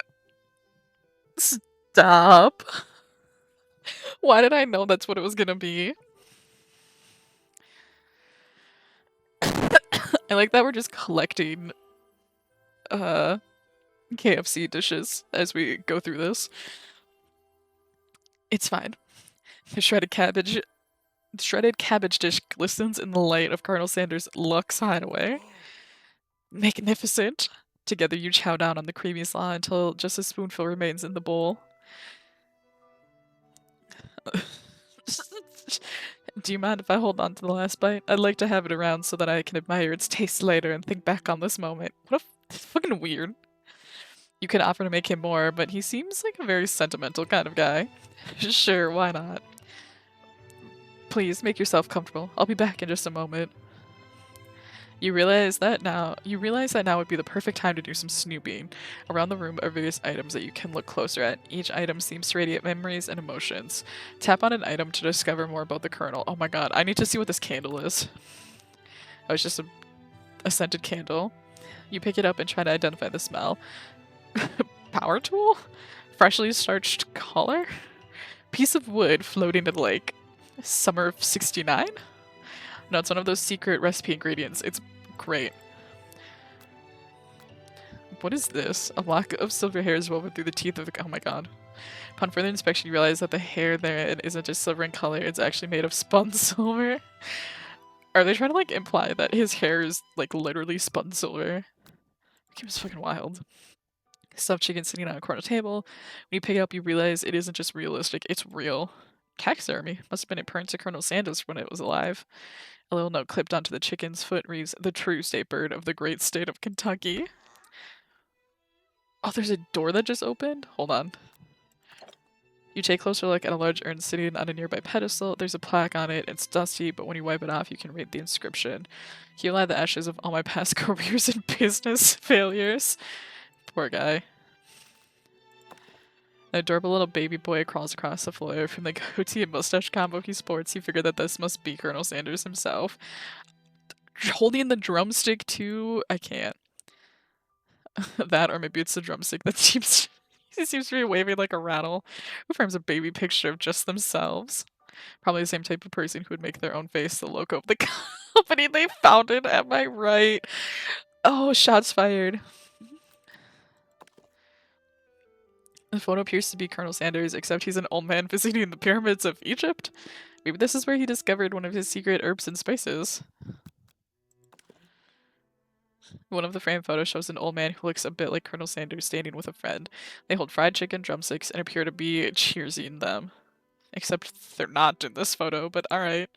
Stop. Why did I know that's what it was gonna be? I like that we're just collecting KFC dishes as we go through this. It's fine. The shredded cabbage dish glistens in the light of Colonel Sanders' Lux hideaway. Magnificent. Together you chow down on the creamy slaw until just a spoonful remains in the bowl. Do you mind if I hold on to the last bite? I'd like to have it around so that I can admire its taste later and think back on this moment. What a fucking weird. You could offer to make him more, but he seems like a very sentimental kind of guy. Sure, why not? Please, make yourself comfortable. I'll be back in just a moment. You realize that now would be the perfect time to do some snooping. Around the room are various items that you can look closer at. Each item seems to radiate memories and emotions. Tap on an item to discover more about the Colonel. Oh my god, I need to see what this candle is. Oh, it's just a scented candle. You pick it up and try to identify the smell. Power tool? Freshly starched collar? Piece of wood floating in a lake. Summer of 69? No, it's one of those secret recipe ingredients. It's great. What is this? A lock of silver hair is woven through the teeth of a... Oh my god. Upon further inspection, you realize that the hair there isn't just silver in color, it's actually made of spun silver. Are they trying to, like, imply that his hair is, like, literally spun silver? It was fucking wild. Stuffed chicken sitting on a corner table. When you pick it up, you realize it isn't just realistic, it's real. Taxidermy. Must have been a parent to Colonel Sanders when it was alive. A little note clipped onto the chicken's foot reads, "The true state bird of the great state of Kentucky." Oh, there's a door that just opened? Hold on. You take a closer look at a large urn sitting on a nearby pedestal. There's a plaque on it. It's dusty, but when you wipe it off, you can read the inscription. "Heal lie the ashes of all my past careers and business failures." Poor guy. An adorable little baby boy crawls across the floor. From the goatee and mustache combo he sports, you figure that this must be Colonel Sanders himself. Holding the drumstick too? I can't. That, or maybe it's the drumstick that seems he seems to be waving like a rattle. Who frames a baby picture of just themselves? Probably the same type of person who would make their own face the logo of the company they founded. Am I right? Oh, shots fired. The photo appears to be Colonel Sanders, except he's an old man visiting the pyramids of Egypt. Maybe this is where he discovered one of his secret herbs and spices. One of the framed photos shows an old man who looks a bit like Colonel Sanders standing with a friend. They hold fried chicken drumsticks and appear to be cheersing them. Except they're not in this photo, but alright.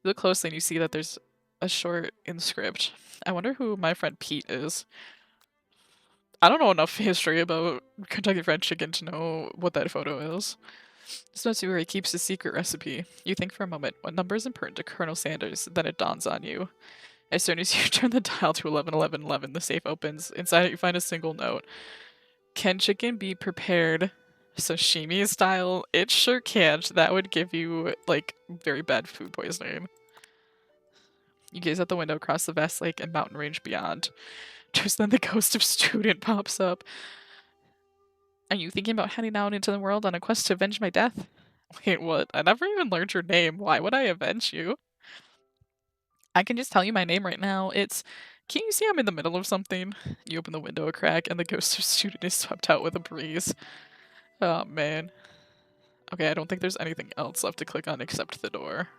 You look closely and you see that there's a short inscript. I wonder who my friend Pete is. I don't know enough history about Kentucky Fried Chicken to know what that photo is. This must be where he keeps his secret recipe. You think for a moment, what number is important to Colonel Sanders? Then it dawns on you. As soon as you turn the dial to 111111, the safe opens. Inside it, you find a single note. "Can chicken be prepared sashimi style?" It sure can't. That would give you, like, very bad food poisoning. You gaze out the window across the vast lake and mountain range beyond. Just then the ghost of student pops up. "Are you thinking about heading out into the world on a quest to avenge my death?" Wait, what? I never even learned your name. Why would I avenge you? "I can just tell you my name right now. It's... Can't you see I'm in the middle of something?" You open the window a crack and the ghost of student is swept out with a breeze. Oh, man. Okay, I don't think there's anything else left to click on except the door.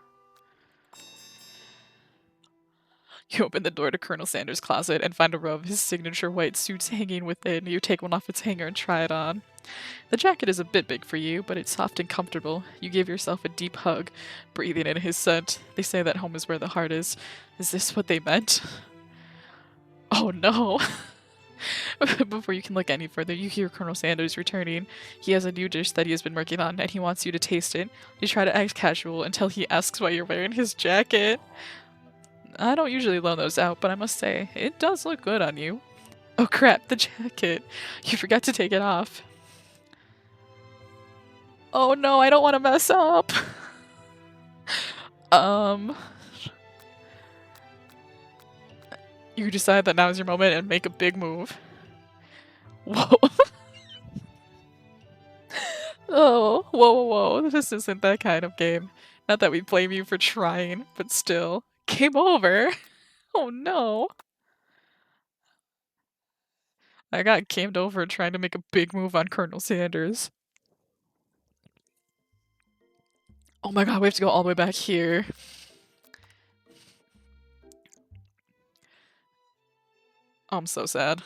You open the door to Colonel Sanders' closet and find a row of his signature white suits hanging within. You take one off its hanger and try it on. The jacket is a bit big for you, but it's soft and comfortable. You give yourself a deep hug, breathing in his scent. They say that home is where the heart is. Is this what they meant? Oh no! Before you can look any further, you hear Colonel Sanders returning. He has a new dish that he has been working on, and he wants you to taste it. You try to act casual until he asks why you're wearing his jacket. I don't usually loan those out, but I must say, it does look good on you. Oh crap, the jacket. You forgot to take it off. Oh no, I don't want to mess up. You decide that now is your moment and make a big move. Whoa. Oh, whoa. This isn't that kind of game. Not that we blame you for trying, but still. Game over. Oh no. I got gamed over trying to make a big move on Colonel Sanders. Oh my god, we have to go all the way back here. Oh, I'm so sad.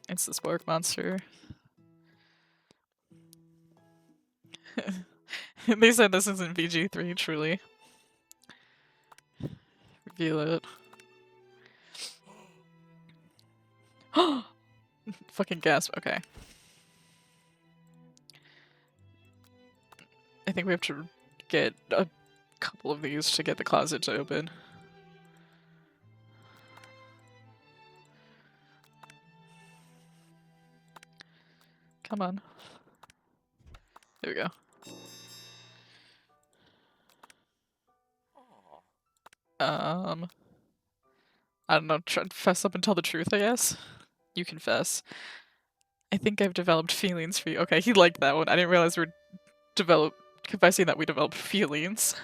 It's the spork monster. They said this isn't VG3, truly. Reveal it. Fucking gasp, okay. I think we have to get a couple of these to get the closet to open. Come on. There we go. I don't know, try to fess up and tell the truth, I guess? You confess. I think I've developed feelings for you. Okay, he liked that one. I didn't realize we're confessing that we developed feelings.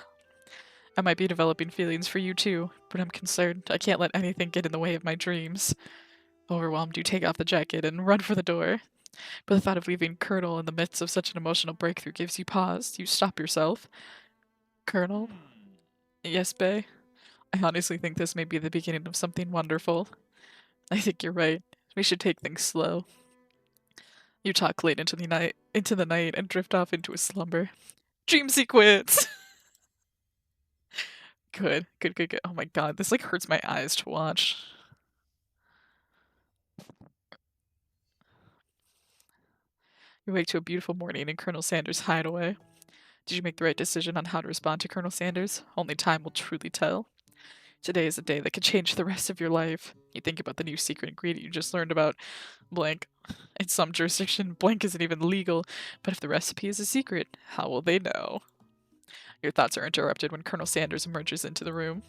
I might be developing feelings for you too, but I'm concerned. I can't let anything get in the way of my dreams. Overwhelmed, you take off the jacket and run for the door. But the thought of leaving Colonel in the midst of such an emotional breakthrough gives you pause. You stop yourself. Colonel? Yes, Bae? I honestly think this may be the beginning of something wonderful. I think you're right. We should take things slow. You talk late into the night and drift off into a slumber. Dream sequence! Good, good, good, good. Oh my god, this like hurts my eyes to watch. You wake to a beautiful morning in Colonel Sanders' hideaway. Did you make the right decision on how to respond to Colonel Sanders? Only time will truly tell. Today is a day that could change the rest of your life. You think about the new secret ingredient you just learned about. Blank. In some jurisdiction, blank isn't even legal, but if the recipe is a secret, how will they know? Your thoughts are interrupted when Colonel Sanders emerges into the room.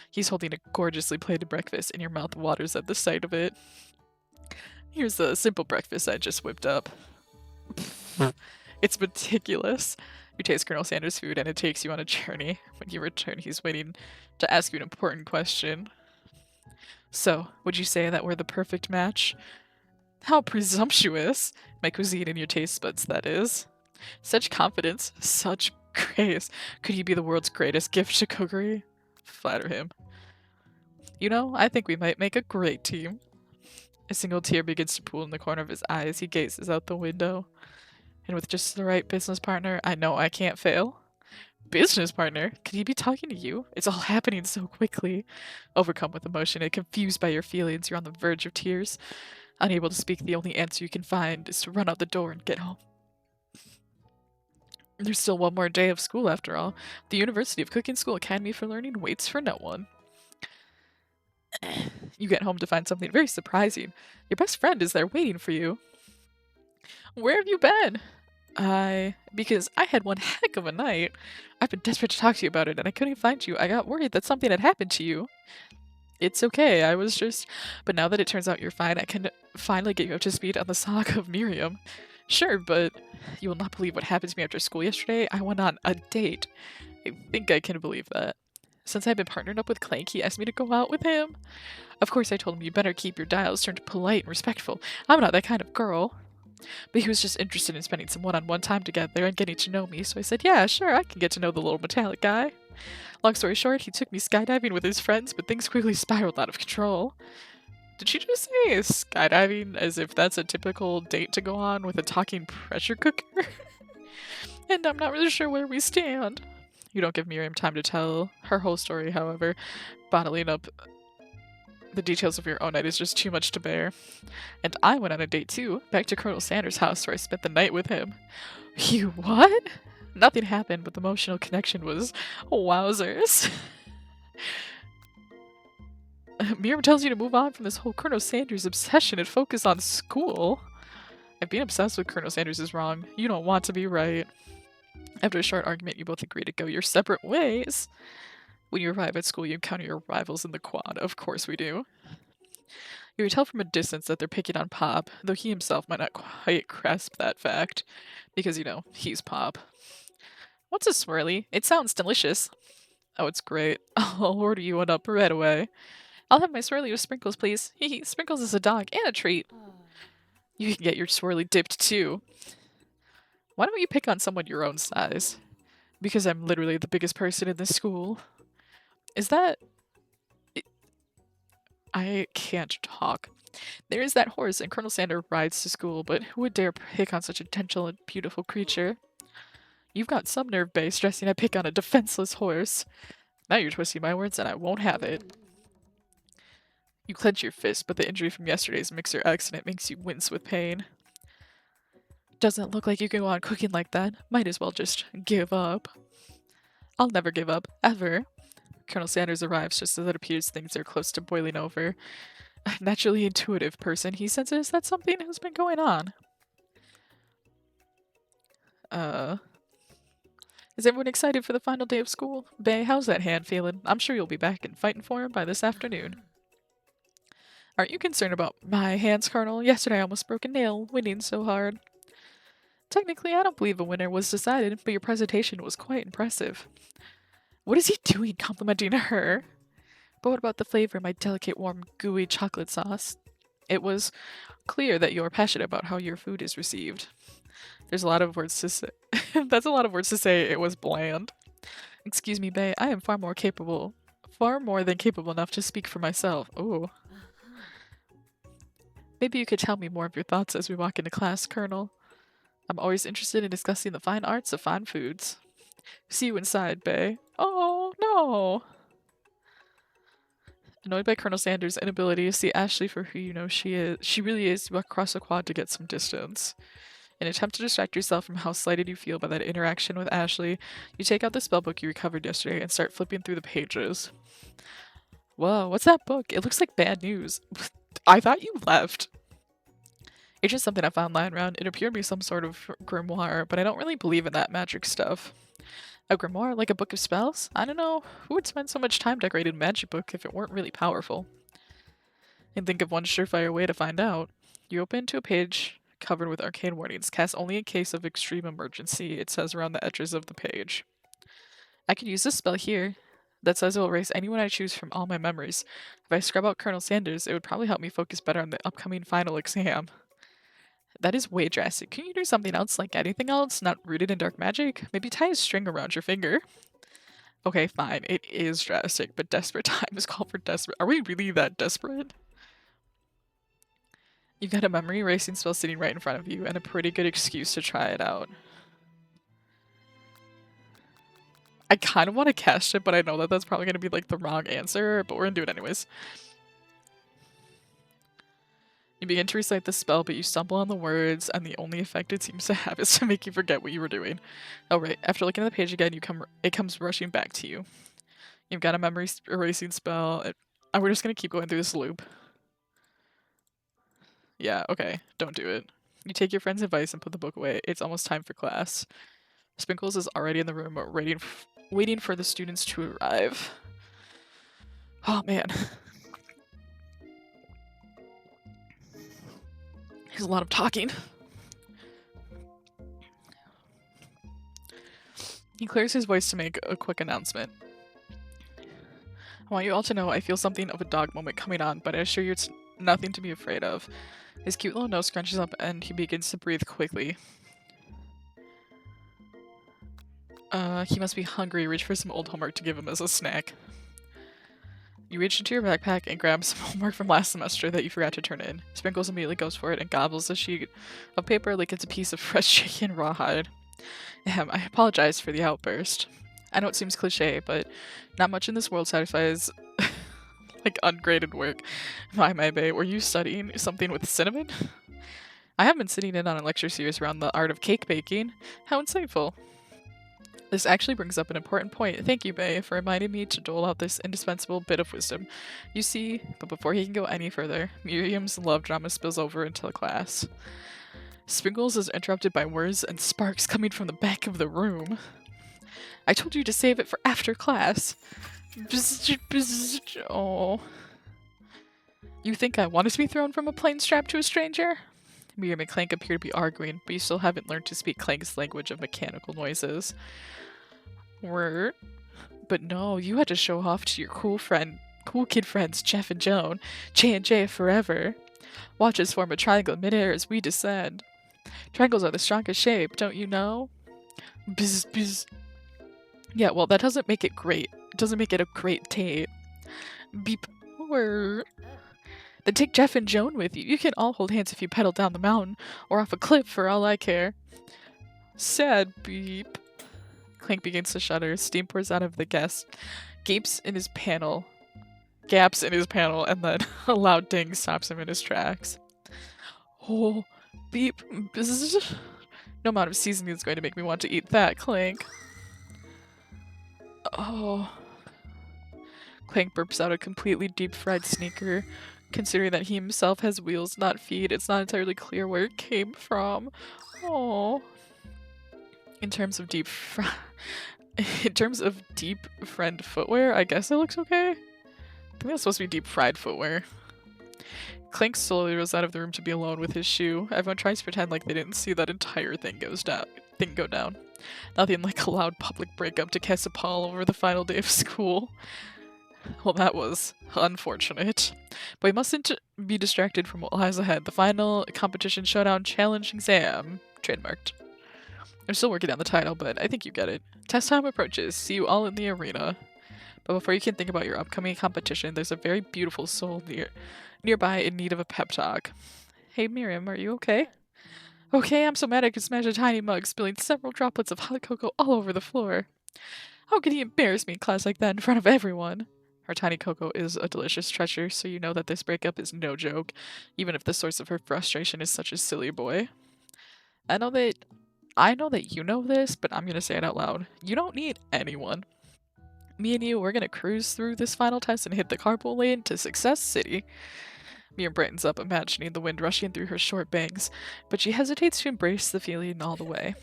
He's holding a gorgeously plated breakfast, and your mouth waters at the sight of it. Here's the simple breakfast I just whipped up. It's meticulous. You taste Colonel Sanders' food, and it takes you on a journey. When you return, he's waiting to ask you an important question. So, would you say that we're the perfect match? How presumptuous! My cuisine and your taste buds, that is. Such confidence, such grace. Could you be the world's greatest gift to cookery? Flatter him. You know, I think we might make a great team. A single tear begins to pool in the corner of his eye as he gazes out the window. And with just the right business partner, I know I can't fail. Business partner? Could he be talking to you? It's all happening so quickly. Overcome with emotion and confused by your feelings, you're on the verge of tears. Unable to speak, the only answer you can find is to run out the door and get home. There's still one more day of school after all. The University of Cooking School Academy for Learning waits for no one. You get home to find something very surprising. Your best friend is there waiting for you. Where have you been? Because I had one heck of a night. I've been desperate to talk to you about it, and I couldn't find you. I got worried that something had happened to you. It's okay, I was just... But now that it turns out you're fine, I can finally get you up to speed on the saga of Miriam. Sure, but you will not believe what happened to me after school yesterday. I went on a date. I think I can believe that. Since I've been partnered up with Clank, he asked me to go out with him. Of course, I told him you better keep your dials turned polite and respectful. I'm not that kind of girl. But he was just interested in spending some one-on-one time together and getting to know me, so I said, yeah, sure, I can get to know the little metallic guy. Long story short, he took me skydiving with his friends, but things quickly spiraled out of control. Did she just say skydiving as if that's a typical date to go on with a talking pressure cooker? And I'm not really sure where we stand. You don't give Miriam time to tell her whole story, however. Bottling up the details of your own night is just too much to bear. And I went on a date too, back to Colonel Sanders' house where I spent the night with him. You what? Nothing happened, but the emotional connection was wowzers. Miriam tells you to move on from this whole Colonel Sanders obsession and focus on school. If being obsessed with Colonel Sanders is wrong, you don't want to be right. After a short argument, you both agree to go your separate ways. When you arrive at school, you encounter your rivals in the quad. Of course we do. You can tell from a distance that they're picking on Pop, though he himself might not quite grasp that fact. Because, you know, he's Pop. What's a swirly? It sounds delicious. Oh, it's great. I'll order you one up right away. I'll have my swirly with sprinkles, please. Hee Sprinkles is a dog and a treat. You can get your swirly dipped too. Why don't you pick on someone your own size? Because I'm literally the biggest person in this school. Is that... I can't talk. There is that horse, and Colonel Sander rides to school, but who would dare pick on such a gentle and beautiful creature? You've got some nerve, Bay, stressing I pick on a defenseless horse. Now you're twisting my words, and I won't have it. You clench your fist, but the injury from yesterday's mixer accident makes you wince with pain. Doesn't look like you can go on cooking like that. Might as well just give up. I'll never give up, ever. Colonel Sanders arrives just as it appears things are close to boiling over. A naturally intuitive person, he senses that something has been going on. Is everyone excited for the final day of school? Bay, how's that hand feeling? I'm sure you'll be back and fighting for him by this afternoon. Aren't you concerned about my hands, Colonel? Yesterday I almost broke a nail, winning so hard. Technically, I don't believe a winner was decided, but your presentation was quite impressive. What is he doing complimenting her? But what about the flavor of my delicate, warm, gooey chocolate sauce? It was clear that you're passionate about how your food is received. There's a lot of words to say. That's a lot of words to say it was bland. Excuse me, Bay, I am far more than capable enough to speak for myself. Ooh. Maybe you could tell me more of your thoughts as we walk into class, Colonel. I'm always interested in discussing the fine arts of fine foods. See you inside, Bay. Oh, no! Annoyed by Colonel Sanders' inability to see Ashley for who you know she really is, you walk across the quad to get some distance. In an attempt to distract yourself from how slighted you feel by that interaction with Ashley, you take out the spellbook you recovered yesterday and start flipping through the pages. Whoa, what's that book? It looks like bad news. I thought you left. It's just something I found lying around. It appeared to be some sort of grimoire, but I don't really believe in that magic stuff. A grimoire? Like a book of spells? I don't know. Who would spend so much time decorating a magic book if it weren't really powerful? And think of one surefire way to find out. You open to a page covered with arcane warnings. Cast only in case of extreme emergency, it says around the edges of the page. I could use this spell here. That says it will erase anyone I choose from all my memories. If I scrub out Colonel Sanders, it would probably help me focus better on the upcoming final exam. That is way drastic. Can you do something else, like anything else, not rooted in dark magic? Maybe tie a string around your finger? Okay, fine. It is drastic, but desperate times call for desperate. Are we really that desperate? You've got a memory erasing spell sitting right in front of you, and a pretty good excuse to try it out. I kind of want to cast it, but I know that that's probably going to be like the wrong answer, but we're going to do it anyways. You begin to recite the spell, but you stumble on the words, and the only effect it seems to have is to make you forget what you were doing. Oh right, after looking at the page again, it comes rushing back to you. You've got a memory erasing spell. We're just going to keep going through this loop. Yeah, okay, don't do it. You take your friend's advice and put the book away. It's almost time for class. Sprinkles is already in the room, waiting for the students to arrive. Oh man. There's a lot of talking. He clears his voice to make a quick announcement. I want you all to know I feel something of a dog moment coming on, but I assure you it's nothing to be afraid of. His cute little nose scrunches up and he begins to breathe quickly. He must be hungry. Reach for some old homework to give him as a snack. You reach into your backpack and grab some homework from last semester that you forgot to turn in. Sprinkles immediately goes for it and gobbles a sheet of paper like it's a piece of fresh chicken rawhide. I apologize for the outburst. I know it seems cliche, but not much in this world satisfies like ungraded work. My bae, were you studying something with cinnamon? I have been sitting in on a lecture series around the art of cake baking. How insightful. This actually brings up an important point. Thank you, Bae, for reminding me to dole out this indispensable bit of wisdom. You see, but before he can go any further, Miriam's love drama spills over into the class. Sprinkles is interrupted by words and sparks coming from the back of the room. I told you to save it for after class. Oh. You think I wanted to be thrown from a plane strapped to a stranger? Miriam and Clank appear to be arguing, but you still haven't learned to speak Clank's language of mechanical noises. Word. But no, you had to show off to your cool kid friends Jeff and Joan. J&J forever. Watch us form a triangle in midair as we descend. Triangles are the strongest shape, don't you know? Bzz, bzz. Yeah, well, that doesn't make it great. It doesn't make it a great date. Beep. Word. Then take Jeff and Joan with you. You can all hold hands if you pedal down the mountain or off a cliff for all I care. Sad beep. Clank begins to shudder. Steam pours out of the gaps in his panel, and then a loud ding stops him in his tracks. Oh, beep. Bzz. No amount of seasoning is going to make me want to eat that, Clank. Oh. Clank burps out a completely deep-fried sneaker. Considering that he himself has wheels, not feet, it's not entirely clear where it came from. Oh. In terms of deep friend footwear, I guess it looks okay. I think that's supposed to be deep fried footwear. Clank slowly rolls out of the room to be alone with his shoe. Everyone tries to pretend like they didn't see that entire thing go down. Nothing like a loud public breakup to cast a pall over the final day of school. Well, that was unfortunate. But we mustn't be distracted from what lies ahead. The final competition showdown challenge exam. Trademarked. I'm still working on the title, but I think you get it. Test time approaches. See you all in the arena. But before you can think about your upcoming competition, there's a very beautiful soul nearby in need of a pep talk. Hey Miriam, are you okay? Okay, I'm so mad I could smash a tiny mug, spilling several droplets of hot cocoa all over the floor. How could he embarrass me in class like that in front of everyone? Her tiny cocoa is a delicious treasure, so you know that this breakup is no joke, even if the source of her frustration is such a silly boy. I know that you know this, but I'm gonna say it out loud. You don't need anyone. Me and you, we're gonna cruise through this final test and hit the carpool lane to Success City. Miriam brightens up, imagining the wind rushing through her short bangs, but she hesitates to embrace the feeling all the way.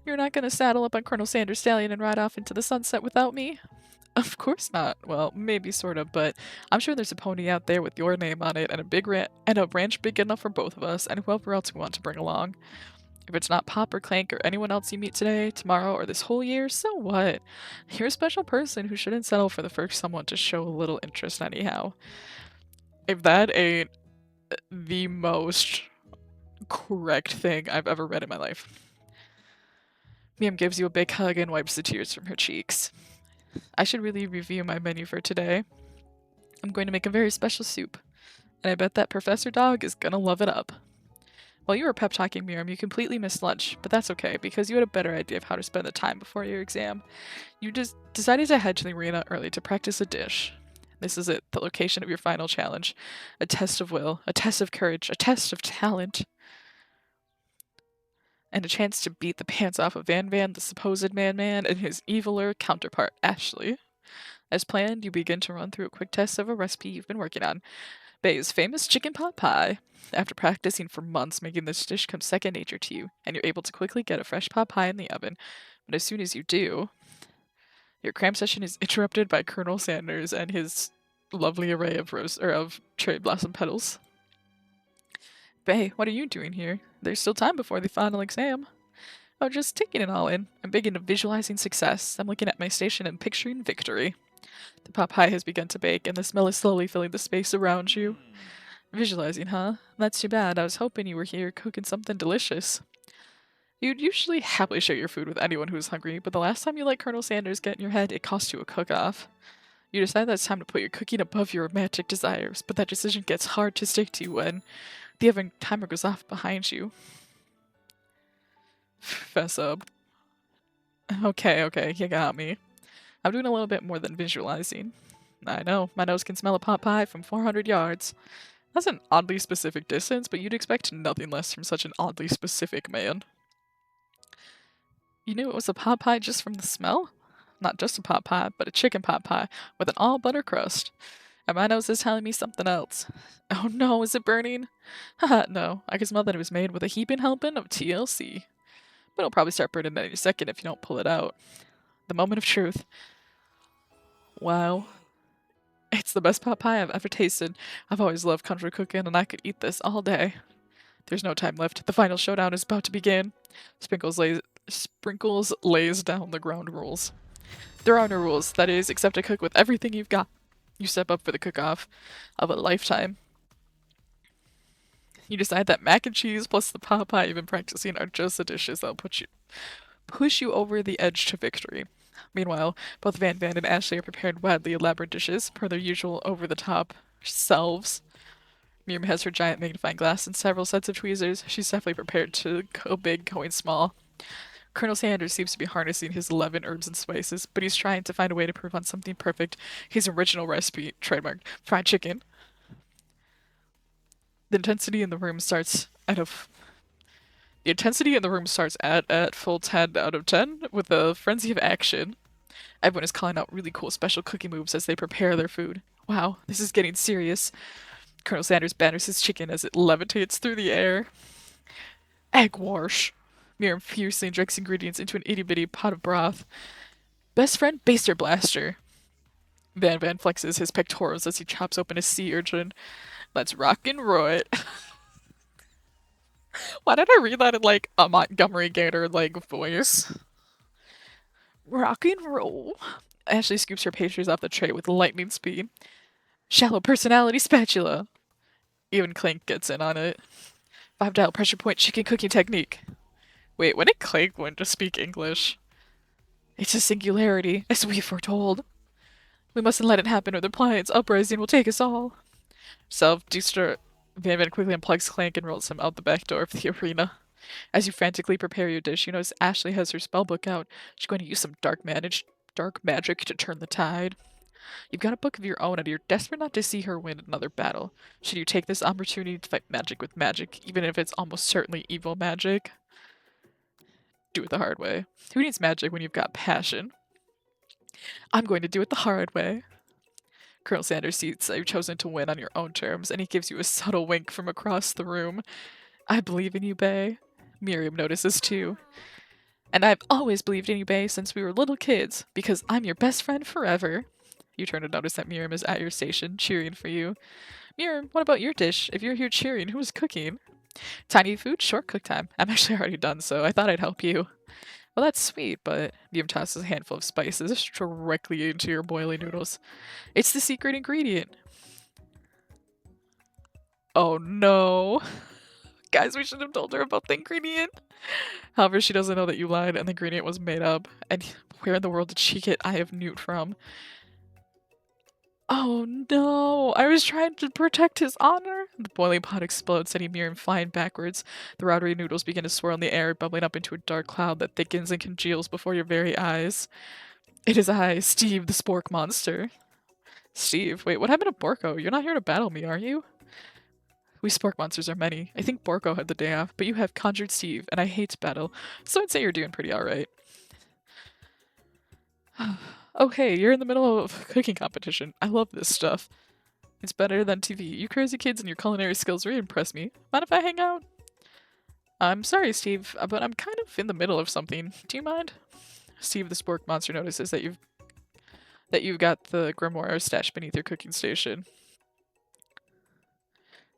You're not gonna saddle up on Colonel Sanders' stallion and ride off into the sunset without me? Of course not. Well, maybe sort of, but I'm sure there's a pony out there with your name on it and a ranch big enough for both of us and whoever else we want to bring along. If it's not Pop or Clank or anyone else you meet today, tomorrow, or this whole year, so what? You're a special person who shouldn't settle for the first someone to show a little interest anyhow. If that ain't the most correct thing I've ever read in my life. Miriam gives you a big hug and wipes the tears from her cheeks. I should really review my menu for today. I'm going to make a very special soup, and I bet that Professor Dog is gonna love it up. While you were pep talking Miriam, you completely missed lunch, but that's okay because you had a better idea of how to spend the time before your exam. You just decided to head to the arena early to practice a dish. This is it, the location of your final challenge. A test of will, a test of courage, a test of talent, and a chance to beat the pants off of Van, the supposed man, and his eviler counterpart, Ashley. As planned, you begin to run through a quick test of a recipe you've been working on. Bay's famous chicken pot pie. After practicing for months, making this dish come second nature to you, and you're able to quickly get a fresh pot pie in the oven. But as soon as you do, your cram session is interrupted by Colonel Sanders and his lovely array of cherry blossom petals. Bay, what are you doing here? There's still time before the final exam. Oh, just taking it all in. I'm big into visualizing success. I'm looking at my station and picturing victory. The pot pie has begun to bake, and the smell is slowly filling the space around you. Visualizing, huh? That's too bad. I was hoping you were here cooking something delicious. You'd usually happily share your food with anyone who's hungry, but the last time you let Colonel Sanders get in your head, it cost you a cook-off. You decide that it's time to put your cooking above your romantic desires, but that decision gets hard to stick to when the oven timer goes off behind you. Fess up. Okay, you got me. I'm doing a little bit more than visualizing. I know, my nose can smell a pot pie from 400 yards. That's an oddly specific distance, but you'd expect nothing less from such an oddly specific man. You knew it was a pot pie just from the smell? Not just a pot pie, but a chicken pot pie with an all-butter crust. And my nose is telling me something else. Oh no, is it burning? Haha, no, I can smell that it was made with a heaping helping of TLC. But it'll probably start burning any second if you don't pull it out. The moment of truth. Wow. It's the best pot pie I've ever tasted. I've always loved country cooking, and I could eat this all day. There's no time left. The final showdown is about to begin. Sprinkles lays down the ground rules. There are no rules, that is, except to cook with everything you've got. You step up for the cook-off of a lifetime. You decide that mac and cheese plus the pot pie you've been practicing are just the dishes that'll push you over the edge to victory. Meanwhile, both Van and Ashley are prepared wildly elaborate dishes, per their usual over-the-top selves. Miriam has her giant magnifying glass and several sets of tweezers. She's definitely prepared to go big, going small. Colonel Sanders seems to be harnessing his 11 herbs and spices, but he's trying to find a way to prove on something perfect. His original recipe, trademarked, fried chicken. The intensity in the room starts at full 10 out of 10 with a frenzy of action. Everyone is calling out really cool special cooking moves as they prepare their food. Wow, this is getting serious. Colonel Sanders batters his chicken as it levitates through the air. Egg wash. Miriam fiercely injects ingredients into an itty-bitty pot of broth. Best friend Baster Blaster. Van flexes his pectorals as he chops open a sea urchin. Let's rock and roll it. Why did I read that in like a Montgomery Gator like voice? Rock and roll. Ashley scoops her pastries off the tray with lightning speed. Shallow personality spatula. Even Clank gets in on it. 5-dial pressure point chicken cooking technique. Wait, when did Clank learn to speak English? It's a singularity, as we foretold. We mustn't let it happen or the appliance uprising will take us all. Self-destruct. Van quickly unplugs Clank and rolls him out the back door of the arena. As you frantically prepare your dish, you notice Ashley has her spellbook out. She's going to use some dark magic to turn the tide. You've got a book of your own, and you're desperate not to see her win another battle. Should you take this opportunity to fight magic with magic, even if it's almost certainly evil magic? Do it the hard way. Who needs magic when you've got passion? I'm going to do it the hard way. Colonel Sanders sees that you've chosen to win on your own terms, and he gives you a subtle wink from across the room. I believe in you, Bay. Miriam notices too. And I've always believed in you, Bay, since we were little kids, because I'm your best friend forever. You turn to notice that Miriam is at your station, cheering for you. Miriam, what about your dish? If you're here cheering, who's cooking? Tiny food, short cook time. I'm actually already done, so I thought I'd help you. Well, that's sweet, but Miriam tosses a handful of spices directly into your boiling noodles. It's the secret ingredient. Oh no. Guys, we should have told her about the ingredient. However, she doesn't know that you lied and the ingredient was made up. And where in the world did she get I have newt from? Oh no! I was trying to protect his honor! The boiling pot explodes, sending Miriam flying backwards. The rowdy noodles begin to swirl in the air, bubbling up into a dark cloud that thickens and congeals before your very eyes. It is I, Steve, the spork monster. Steve, wait, what happened to Borko? You're not here to battle me, are you? We spork monsters are many. I think Borko had the day off, but you have conjured Steve, and I hate to battle, so I'd say you're doing pretty alright. Oh hey, you're in the middle of a cooking competition. I love this stuff. It's better than TV. You crazy kids and your culinary skills really impress me. Mind if I hang out? I'm sorry, Steve, but I'm kind of in the middle of something. Do you mind? Steve the spork monster notices that you've got the grimoire stashed beneath your cooking station.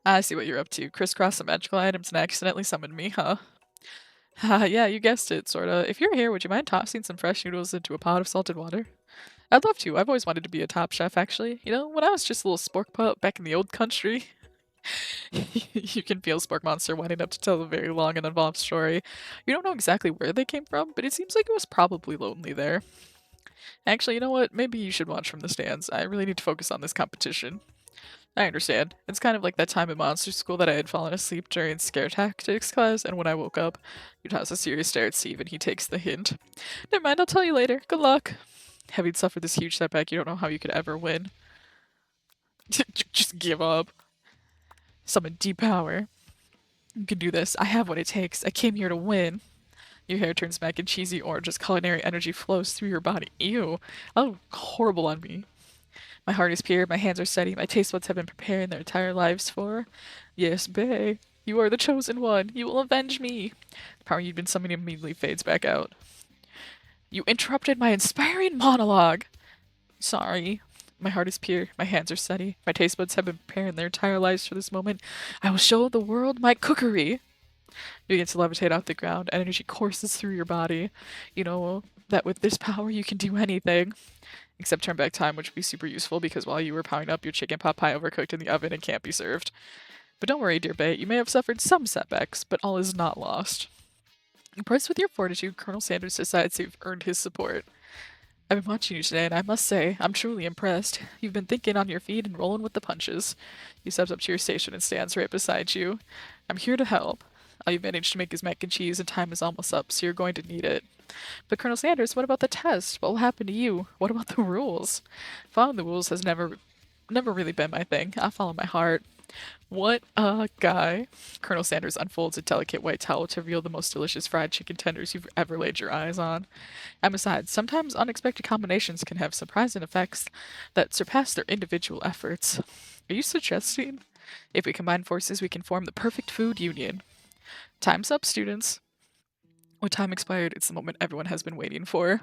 I see what you're up to. Crisscross some magical items and accidentally summoned me, huh? Yeah, you guessed it, sorta. If you're here, would you mind tossing some fresh noodles into a pot of salted water? I'd love to. I've always wanted to be a top chef, actually. You know, when I was just a little spork pup back in the old country. You can feel Spork Monster winding up to tell a very long and involved story. You don't know exactly where they came from, but it seems like it was probably lonely there. Actually, you know what? Maybe you should watch from the stands. I really need to focus on this competition. I understand. It's kind of like that time in monster school that I had fallen asleep during scare tactics class, and when I woke up, you toss a serious stare at Steve, and he takes the hint. Never mind, I'll tell you later. Good luck. Having suffered this huge setback, you don't know how you could ever win. Just give up. Summon deep power. You can do this. I have what it takes. I came here to win. Your hair turns back and cheesy orange as culinary energy flows through your body. Ew. That looked horrible on me. My heart is pure, my hands are steady, my taste buds have been preparing their entire lives for. Yes, Bay. You are the chosen one. You will avenge me. The power you'd been summoning immediately fades back out. You interrupted my inspiring monologue. Sorry. My heart is pure, my hands are steady, my taste buds have been preparing their entire lives for this moment. I will show the world my cookery. You begin to levitate off the ground, energy courses through your body. You know that with this power you can do anything. Except turn back time, which would be super useful because while you were powering up, your chicken pot pie overcooked in the oven and can't be served. But don't worry, dear Bay, you may have suffered some setbacks, but all is not lost. Impressed with your fortitude, Colonel Sanders decides you've earned his support. I've been watching you today, and I must say, I'm truly impressed. You've been thinking on your feet and rolling with the punches. He steps up to your station and stands right beside you. I'm here to help. All you've managed to make is mac and cheese, and time is almost up, so you're going to need it. But Colonel Sanders, what about the test? What will happen to you? What about the rules? Following the rules has never really been my thing. I follow my heart. What a guy. Colonel Sanders unfolds a delicate white towel to reveal the most delicious fried chicken tenders you've ever laid your eyes on. And besides, sometimes unexpected combinations can have surprising effects that surpass their individual efforts. Are you suggesting? If we combine forces, we can form the perfect food union. Time's up, students. When time expired, it's the moment everyone has been waiting for.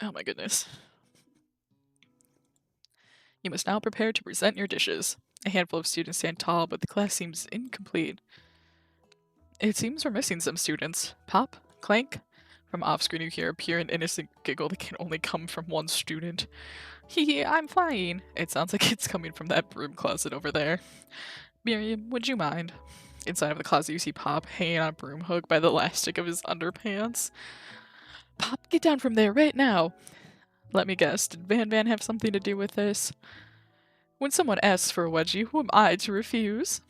Oh my goodness. You must now prepare to present your dishes. A handful of students stand tall, but the class seems incomplete. It seems we're missing some students. Pop? Clank? From off-screen you hear a pure and innocent giggle that can only come from one student. Hee, I'm flying. It sounds like it's coming from that broom closet over there. Miriam, would you mind? Inside of the closet you see Pop hanging on a broom hook by the elastic of his underpants. Pop, get down from there right now. Let me guess, did Van Van have something to do with this? When someone asks for a wedgie, who am I to refuse?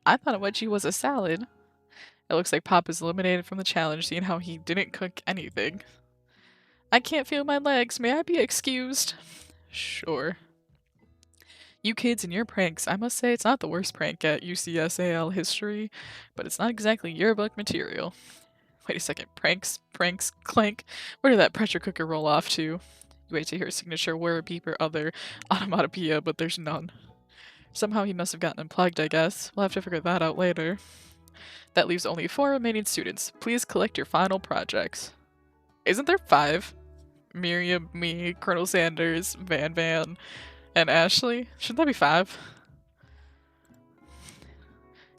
I thought a wedgie was a salad. It looks like Pop is eliminated from the challenge, seeing how he didn't cook anything. I can't feel my legs. May I be excused? Sure. You kids and your pranks. I must say it's not the worst prank at UCSAL history, but it's not exactly yearbook material. Wait a second. Pranks, clank. Where did that pressure cooker roll off to? You wait to hear a signature whir, beep, or other onomatopoeia, but there's none. Somehow he must have gotten unplugged, I guess. We'll have to figure that out later. That leaves only 4 remaining students. Please collect your final projects. Isn't there 5? Miriam, me, Colonel Sanders, Van, and Ashley? Shouldn't that be 5?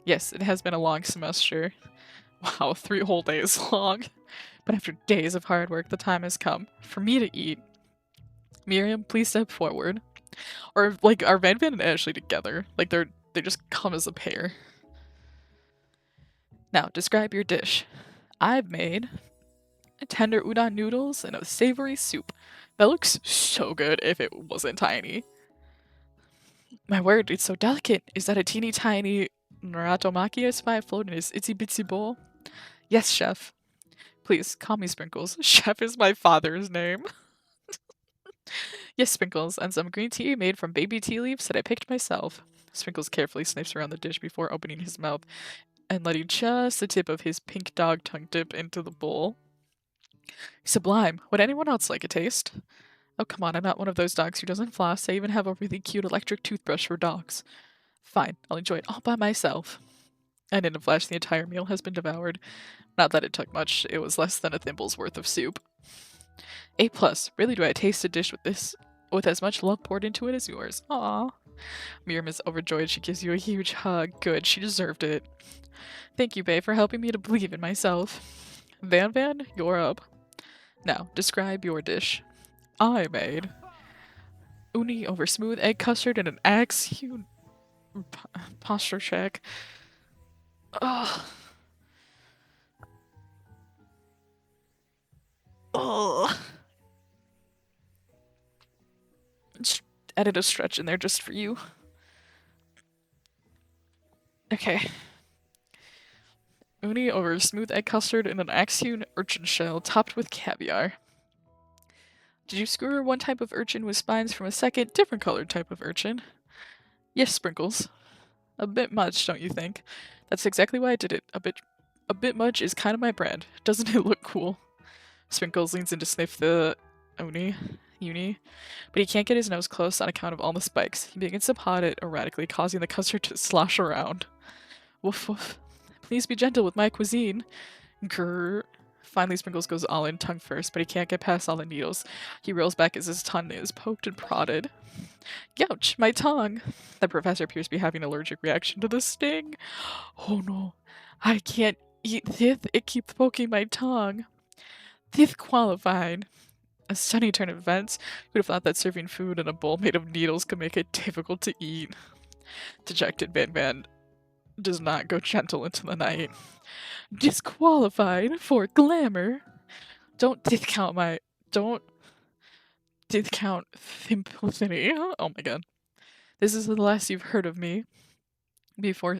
Yes, it has been a long semester. Wow, 3 whole days long. But after days of hard work, the time has come for me to eat. Miriam, please step forward. Or, like, are Van and Ashley together? Like, they just come as a pair. Now, describe your dish. I've made tender udon noodles and a savory soup. That looks so good if it wasn't tiny. My word, it's so delicate. Is that a teeny tiny naratomaki I spy float in his itsy bitsy bowl? Yes, chef. Please, call me Sprinkles. Chef is my father's name. Yes, Sprinkles, and some green tea made from baby tea leaves that I picked myself. Sprinkles carefully sniffs around the dish before opening his mouth and letting just the tip of his pink dog tongue dip into the bowl. Sublime. Would anyone else like a taste? Oh, come on, I'm not one of those dogs who doesn't floss. I even have a really cute electric toothbrush for dogs. Fine, I'll enjoy it all by myself. And in a flash, the entire meal has been devoured. Not that it took much, it was less than a thimble's worth of soup. A+. Really do I taste a dish with as much love poured into it as yours. Aww. Miriam is overjoyed. She gives you a huge hug. Good, she deserved it. Thank you, bae, for helping me to believe in myself. Van, you're up. Now, describe your dish. I made uni over smooth egg custard and an axe posture check. Ugh. Ugh. Just added a stretch in there just for you. Okay. Uni over smooth egg custard and an axe-hewn urchin shell topped with caviar. Did you skewer one type of urchin with spines from a second, different colored type of urchin? Yes, Sprinkles. A bit much, don't you think? That's exactly why I did it. A bit much is kind of my brand. Doesn't it look cool? Sprinkles leans in to sniff the uni, but he can't get his nose close on account of all the spikes. He begins to paw at it erratically, causing the custard to slosh around. Woof woof. Please be gentle with my cuisine. Grrr. Finally, Sprinkles goes all in, tongue first, but he can't get past all the needles. He reels back as his tongue is poked and prodded. Youch, my tongue! The professor appears to be having an allergic reaction to the sting. Oh no, I can't eat this. It keeps poking my tongue. This qualified. A stunning turn of events. Who'd have thought that serving food in a bowl made of needles could make it difficult to eat? Dejected Van does not go gentle into the night. Disqualified for glamour. Don't discount simplicity. Oh my god. This is the last you've heard of me. Before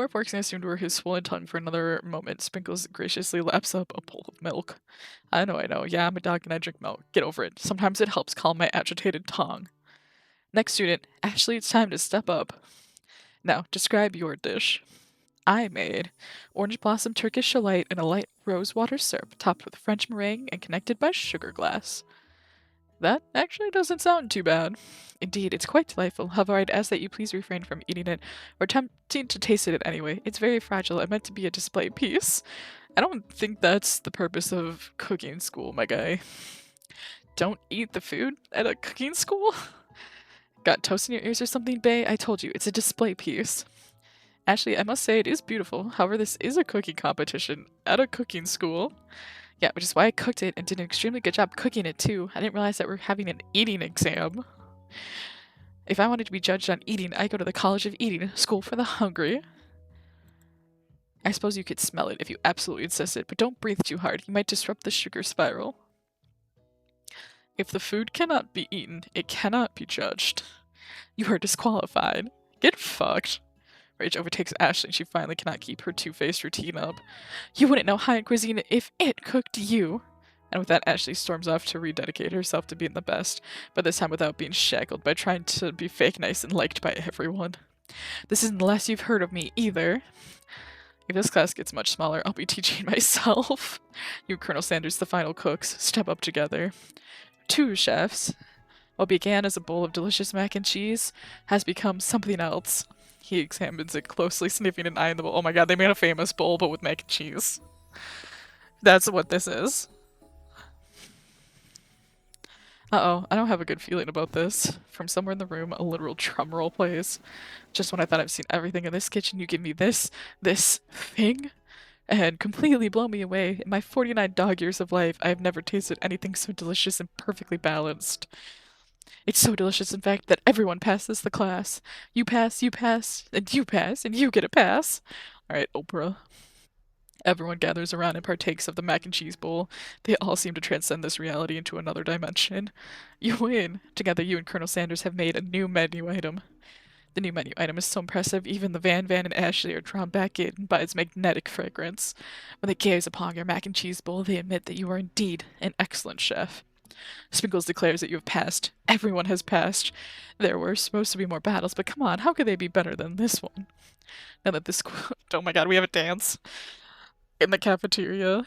forcing us into his swollen tongue for another moment, Sprinkles graciously laps up a bowl of milk. I know. Yeah, I'm a dog and I drink milk. Get over it. Sometimes it helps calm my agitated tongue. Next student, Ashley, it's time to step up. Now, describe your dish. I made orange blossom Turkish delight and a light rose water syrup topped with French meringue and connected by sugar glass. That actually doesn't sound too bad. Indeed, it's quite delightful. However, I'd ask that you please refrain from eating it or attempting to taste it anyway. It's very fragile and meant to be a display piece. I don't think that's the purpose of cooking school, my guy. Don't eat the food at a cooking school? Got toast in your ears or something, bae? I told you, it's a display piece. Actually, I must say it is beautiful. However, this is a cooking competition at a cooking school. Yeah, which is why I cooked it and did an extremely good job cooking it too. I didn't realize that we're having an eating exam. If I wanted to be judged on eating, I go to the College of Eating, School for the Hungry. I suppose you could smell it if you absolutely insisted, but don't breathe too hard. You might disrupt the sugar spiral. If the food cannot be eaten, it cannot be judged. You are disqualified. Get fucked. Rage overtakes Ashley and she finally cannot keep her two-faced routine up. You wouldn't know high cuisine if it cooked you. And with that, Ashley storms off to rededicate herself to being the best, but this time without being shackled by trying to be fake nice and liked by everyone. This isn't the last you've heard of me, either. If this class gets much smaller, I'll be teaching myself. You and Colonel Sanders, the final cooks, step up together. 2 chefs. What began as a bowl of delicious mac and cheese has become something else. He examines it closely, sniffing an eye in the bowl. Oh my god, they made a famous bowl, but with mac and cheese. That's what this is. Uh-oh, I don't have a good feeling about this. From somewhere in the room, a literal drum roll plays. Just when I thought I've seen everything in this kitchen, you give me this thing, and completely blow me away. In my 49 dog years of life, I have never tasted anything so delicious and perfectly balanced. It's so delicious, in fact, that everyone passes the class. You pass, and you pass, and you get a pass. Alright, Oprah. Everyone gathers around and partakes of the mac and cheese bowl. They all seem to transcend this reality into another dimension. You win! Together, you and Colonel Sanders have made a new menu item. The new menu item is so impressive, even the Van and Ashley are drawn back in by its magnetic fragrance. When they gaze upon your mac and cheese bowl, they admit that you are indeed an excellent chef. Sprinkles declares that you have passed. Everyone has passed. There were supposed to be more battles, but come on, how could they be better than this one? Now that this... Oh my god, we have a dance in the cafeteria.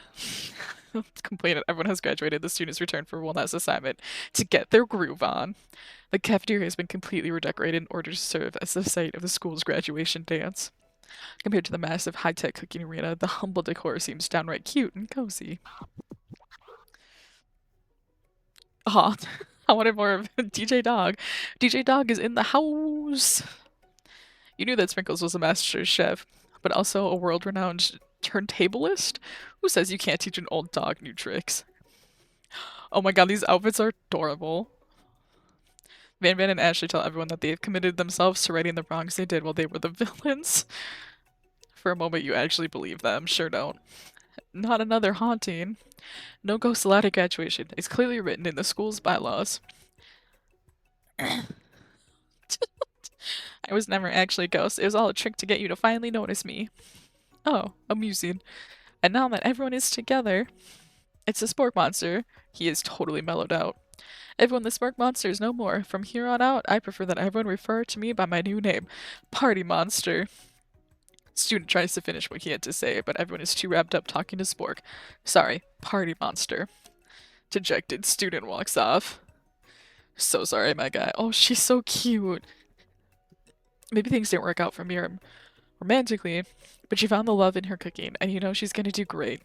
It's completed. Everyone has graduated. The students return for one last assignment to get their groove on. The cafeteria has been completely redecorated in order to serve as the site of the school's graduation dance. Compared to the massive high-tech cooking arena, the humble decor seems downright cute and cozy. Aw, I wanted more of DJ Dog. DJ Dog is in the house! You knew that Sprinkles was a master chef, but also a world-renowned turntablist? Who says you can't teach an old dog new tricks? Oh my god, these outfits are adorable. Van and Ashley tell everyone that they have committed themselves to righting the wrongs they did while they were the villains. For a moment, you actually believe them. Sure don't. Not another haunting. No ghosts allowed at graduation. It's clearly written in the school's bylaws. I was never actually a ghost. It was all a trick to get you to finally notice me. Oh, amusing. And now that everyone is together, it's the Spork Monster. He is totally mellowed out. Everyone, the Spork Monster is no more. From here on out, I prefer that everyone refer to me by my new name, Party Monster. Student tries to finish what he had to say, but everyone is too wrapped up talking to Spork. Sorry, Party Monster. Dejected student walks off. So sorry, my guy. Oh, she's so cute. Maybe things didn't work out for Miriam romantically, but she found the love in her cooking, and you know she's gonna do great.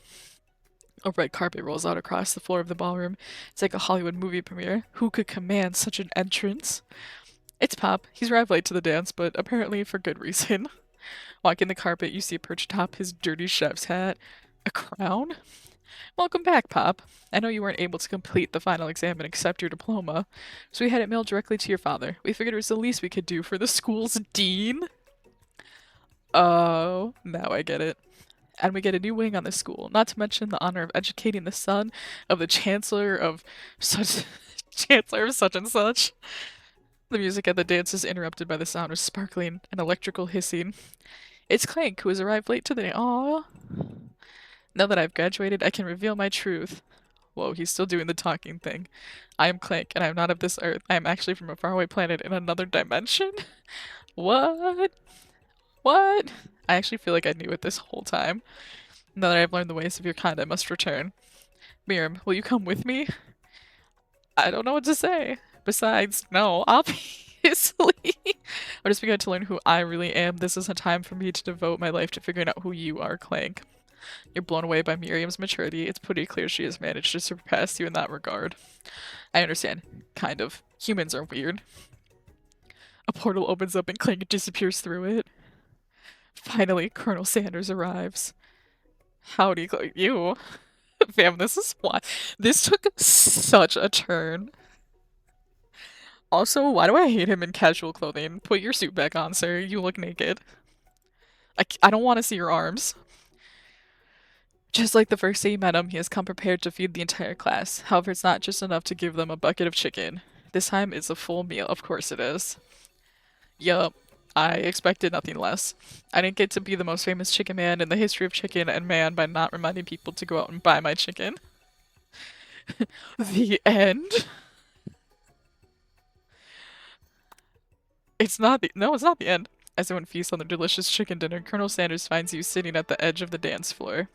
A red carpet rolls out across the floor of the ballroom. It's like a Hollywood movie premiere. Who could command such an entrance? It's Pop. He's arrived late to the dance, but apparently for good reason. Walking the carpet, you see a perch atop his dirty chef's hat. A crown? Welcome back, Pop. I know you weren't able to complete the final exam and accept your diploma, so we had it mailed directly to your father. We figured it was the least we could do for the school's dean. Oh, now I get it. And we get a new wing on the school, not to mention the honor of educating the son of the chancellor of such and such. The music at the dance is interrupted by the sound of sparkling and electrical hissing. It's Clank, who has arrived late today. Aww. Now that I've graduated, I can reveal my truth. Whoa, he's still doing the talking thing. I am Clank, and I am not of this earth. I am actually from a faraway planet in another dimension. What? What? I actually feel like I knew it this whole time. Now that I've learned the ways of your kind, I must return. Miriam, will you come with me? I don't know what to say. Besides, no, obviously. I'm just beginning to learn who I really am. This is a time for me to devote my life to figuring out who you are, Clank. You're blown away by Miriam's maturity. It's pretty clear she has managed to surpass you in that regard. I understand. Kind of. Humans are weird. A portal opens up and Clank disappears through it. Finally, Colonel Sanders arrives. Howdy, Clank. You. Fam, this is why. This took such a turn. Also, why do I hate him in casual clothing? Put your suit back on, sir. You look naked. I don't want to see your arms. Just like the first day you met him, he has come prepared to feed the entire class. However, it's not just enough to give them a bucket of chicken. This time it's a full meal. Of course it is. Yup. I expected nothing less. I didn't get to be the most famous chicken man in the history of chicken and man by not reminding people to go out and buy my chicken. The end. It's not the no, it's not the end. As everyone feasts on their delicious chicken dinner, Colonel Sanders finds you sitting at the edge of the dance floor.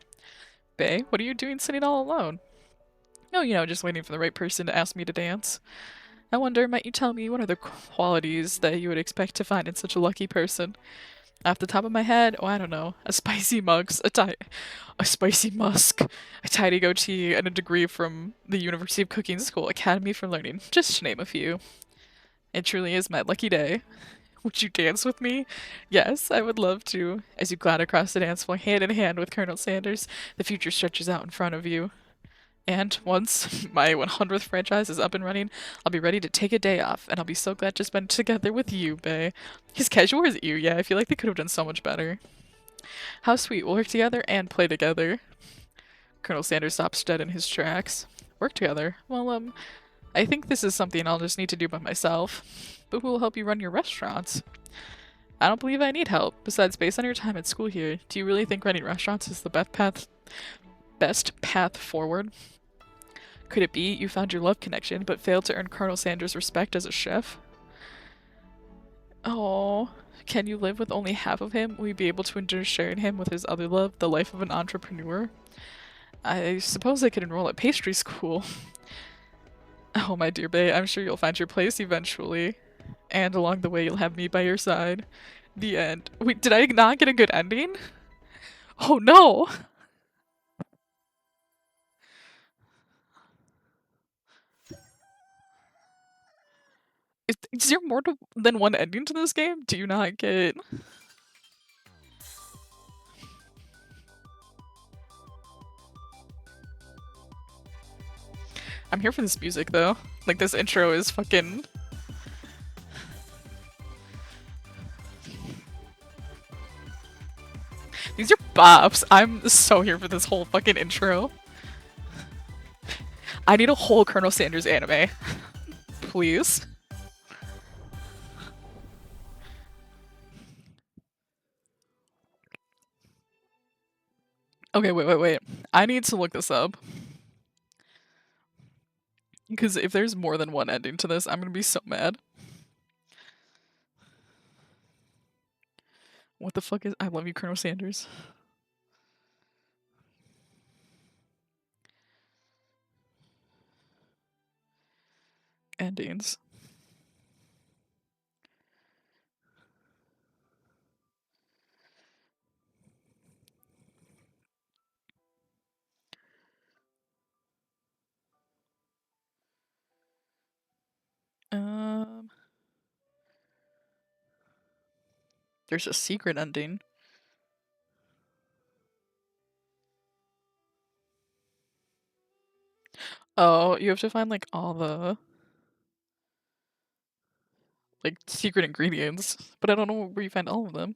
Bae, what are you doing sitting all alone? Oh, just waiting for the right person to ask me to dance. I wonder, might you tell me what are the qualities that you would expect to find in such a lucky person? Off the top of my head, I don't know. A spicy a spicy musk, a tidy goatee, and a degree from the University of Cooking School Academy for Learning, just to name a few. It truly is my lucky day. Would you dance with me? Yes, I would love to. As you glide across the dance floor hand in hand with Colonel Sanders, the future stretches out in front of you. And once my 100th franchise is up and running, I'll be ready to take a day off, and I'll be so glad to spend it together with you, bae. He's casual as you, yeah, I feel like they could have done so much better. How sweet, we'll work together and play together. Colonel Sanders stops dead in his tracks. Work together? Well, I think this is something I'll just need to do by myself. But who will help you run your restaurants? I don't believe I need help. Besides, based on your time at school here, do you really think running restaurants is the best path forward? Could it be you found your love connection, but failed to earn Colonel Sanders' respect as a chef? Oh, can you live with only half of him? Will you be able to endure sharing him with his other love, the life of an entrepreneur? I suppose I could enroll at pastry school. Oh, my dear bae, I'm sure you'll find your place eventually. And along the way, you'll have me by your side. The end. Wait, did I not get a good ending? Oh no! Is there more than one ending to this game? Do you not get... I'm here for this music though. Like, this intro is fucking... These are bops. I'm so here for this whole fucking intro. I need a whole Colonel Sanders anime. Please. Okay, wait. I need to look this up. Because if there's more than one ending to this, I'm gonna be so mad. What the fuck is... I love you, Colonel Sanders. Endings. There's a secret ending. Oh, you have to find like all the like secret ingredients, but I don't know where you find all of them.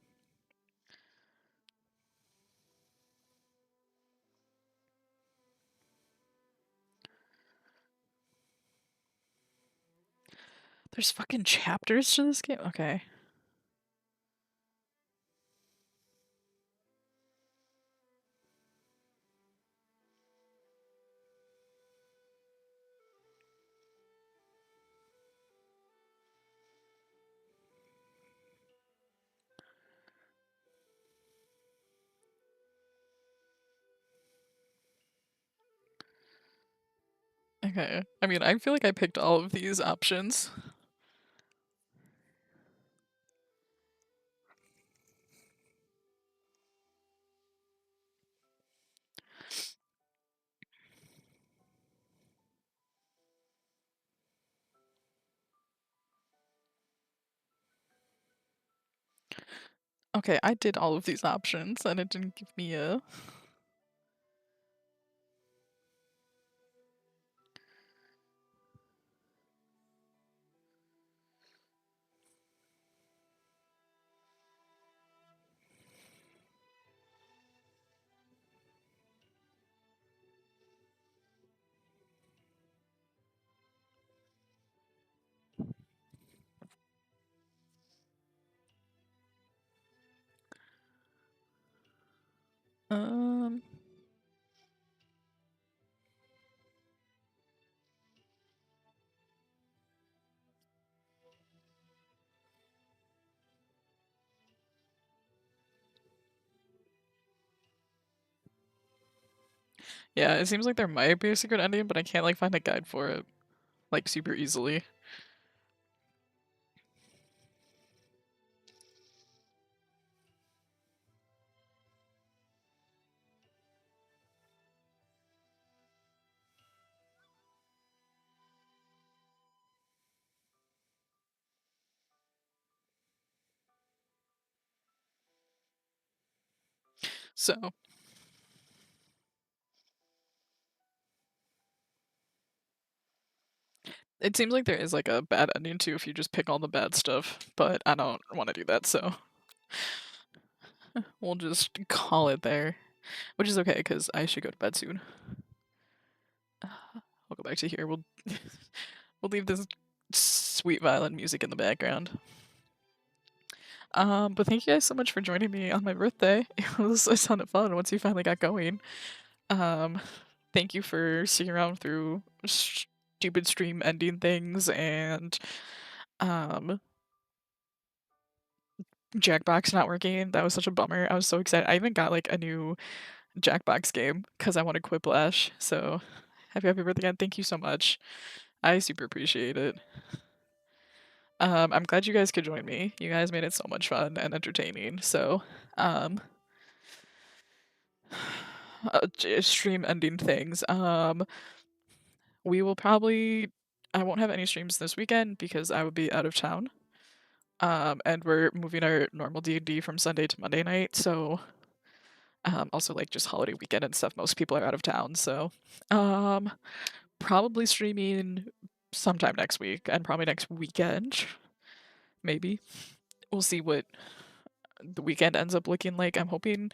There's fucking chapters to this game? Okay. Okay. I mean, I feel like I picked all of these options. Okay, I did all of these options and it didn't give me a... Um. Yeah, it seems like there might be a secret ending, but I can't like find a guide for it like super easily. So, it seems like there is like a bad ending too if you just pick all the bad stuff, but I don't want to do that, so we'll just call it there, which is okay because I should go to bed soon. I'll go back to here. We'll we'll leave this sweet violin music in the background. But thank you guys so much for joining me on my birthday. It was a ton of fun once you finally got going. Thank you for sticking around through stupid stream ending things and Jackbox not working. That was such a bummer. I was so excited. I even got like a new Jackbox game because I wanted Quiplash. So happy birthday again. Thank you so much. I super appreciate it. I'm glad you guys could join me. You guys made it so much fun and entertaining. So, stream ending things. We will probably. I won't have any streams this weekend because I will be out of town. And we're moving our normal D&D from Sunday to Monday night. So, also like just holiday weekend and stuff. Most people are out of town. So, probably streaming sometime next week and probably next weekend. Maybe. We'll see what the weekend ends up looking like. I'm hoping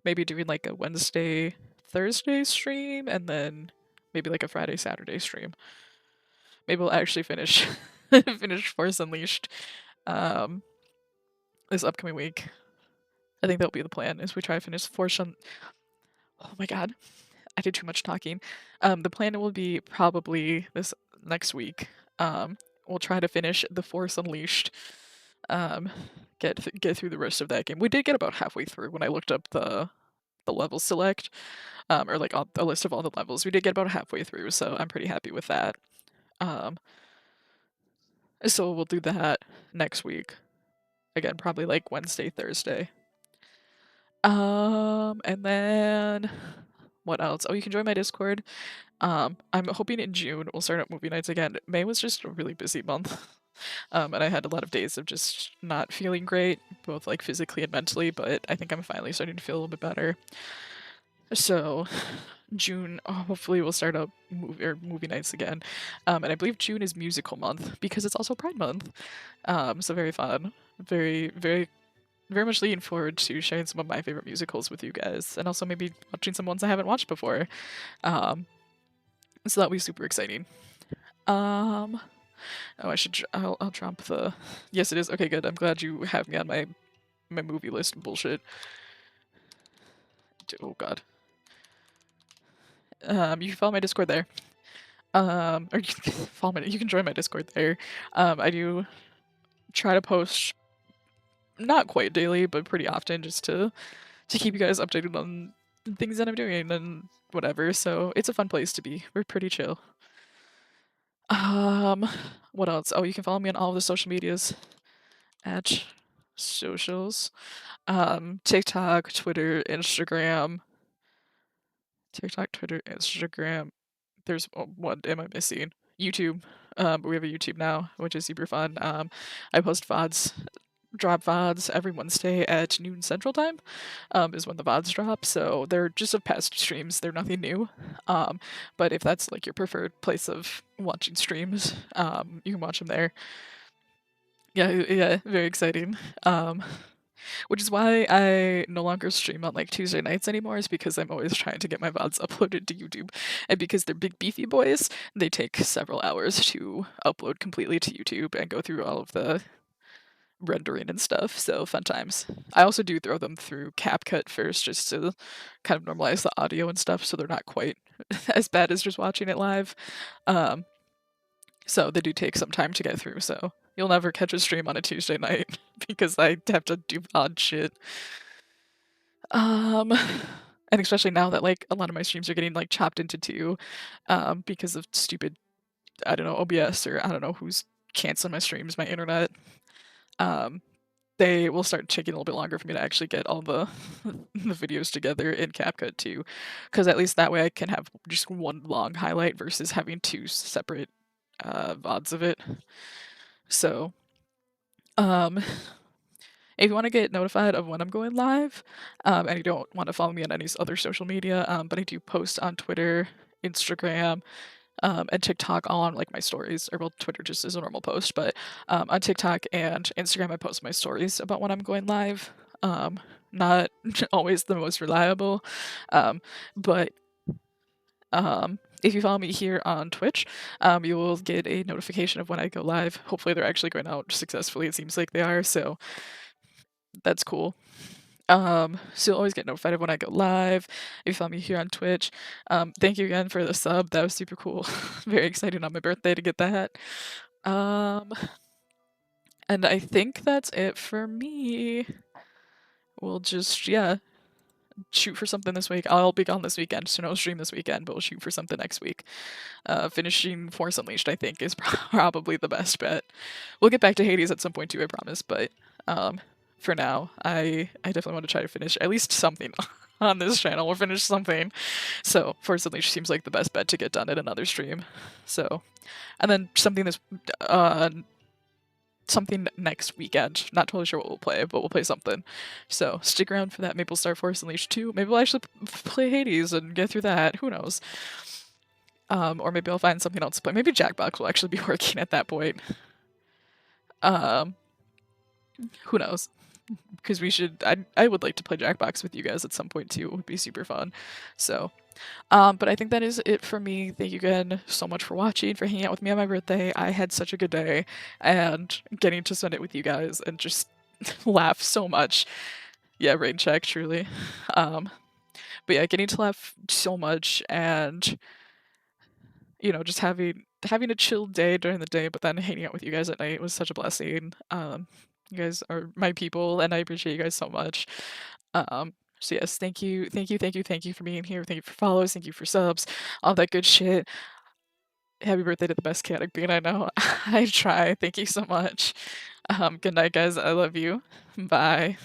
maybe doing like a Wednesday, Thursday stream and then maybe like a Friday, Saturday stream. Maybe we'll actually finish finish Force Unleashed this upcoming week. I think that'll be the plan is we try to finish Force Oh my god. I did too much talking. The plan will be probably this next week. We'll try to finish the Force Unleashed. Get through the rest of that game. We did get about halfway through when I looked up the level select, or like a list of all the levels. We did get about halfway through, so I'm pretty happy with that. So we'll do that next week. Again, probably like Wednesday, Thursday. And then what else? Oh, you can join my Discord. I'm hoping in June we'll start up movie nights again. May was just a really busy month. And I had a lot of days of just not feeling great, both like physically and mentally, but I think I'm finally starting to feel a little bit better. So June, hopefully we'll start up movie nights again. And I believe June is musical month because it's also Pride month. So very fun. Very, very, very much looking forward to sharing some of my favorite musicals with you guys, and also maybe watching some ones I haven't watched before. So that'll be super exciting. Oh, I'll drop the. Yes, it is. Okay, good. I'm glad you have me on my movie list bullshit. Oh god. You can follow my Discord there. Or you can follow you can join my Discord there. I do try to post not quite daily, but pretty often just to keep you guys updated on things that I'm doing and whatever. So it's a fun place to be. We're pretty chill. What else? Oh, you can follow me on all of the social medias at socials. TikTok, Twitter, Instagram. TikTok, Twitter, Instagram. There's what am I missing? YouTube. We have a YouTube now, which is super fun. I post VODs, drop VODs every Wednesday at noon Central Time. Is when the VODs drop. So they're just of past streams. They're nothing new. But if that's like your preferred place of watching streams, you can watch them there. Yeah, very exciting. Which is why I no longer stream on like Tuesday nights anymore, is because I'm always trying to get my VODs uploaded to YouTube. And because they're big beefy boys, they take several hours to upload completely to YouTube and go through all of the rendering and stuff, so fun times. I also do throw them through CapCut first just to kind of normalize the audio and stuff so they're not quite as bad as just watching it live. So they do take some time to get through, so you'll never catch a stream on a Tuesday night because I have to do odd shit. And especially now that like a lot of my streams are getting like chopped into two, because of stupid, I don't know, OBS or I don't know who's canceling my streams, my internet. They will start taking a little bit longer for me to actually get all the the videos together in CapCut too, because at least that way I can have just one long highlight versus having two separate VODs of it. So, if you want to get notified of when I'm going live, and you don't want to follow me on any other social media, but I do post on Twitter, Instagram, and TikTok all on like my stories, or well, Twitter just is a normal post, but on TikTok and Instagram I post my stories about when I'm going live. Not always the most reliable, but if you follow me here on Twitch, you will get a notification of when I go live. Hopefully they're actually going out successfully. It seems like they are, so that's cool. So you'll always get notified of when I go live. If you follow me here on Twitch, thank you again for the sub. That was super cool. Very excited on my birthday to get that. And I think that's it for me. We'll just, yeah, shoot for something this week. I'll be gone this weekend, so no stream this weekend, but we'll shoot for something next week. Finishing Force Unleashed, I think, is probably the best bet. We'll get back to Hades at some point too, I promise, but for now, I definitely want to try to finish at least something on this channel, or finish something. So Force Unleashed seems like the best bet to get done at another stream. So, and then something this something next weekend. Not totally sure what we'll play, but we'll play something. So stick around for that. Maybe we'll start Force Unleashed 2. Maybe we'll actually play Hades and get through that. Who knows? Or maybe I'll find something else to play. Maybe Jackbox will actually be working at that point. Who knows? Because we should. I would like to play Jackbox with you guys at some point too. It would be super fun. So, but I think that is it for me. Thank you again so much for watching, for hanging out with me on my birthday. I had such a good day, and getting to spend it with you guys and just laugh so much. Yeah, rain check, truly. But yeah, getting to laugh so much, and you know, just having a chill day during the day, but then hanging out with you guys at night was such a blessing. You guys are my people, and I appreciate you guys so much. So yes, thank you for being here. Thank you for follows. Thank you for subs. All that good shit. Happy birthday to the best chaotic being I know. I try. Thank you so much. Good night, guys. I love you. Bye.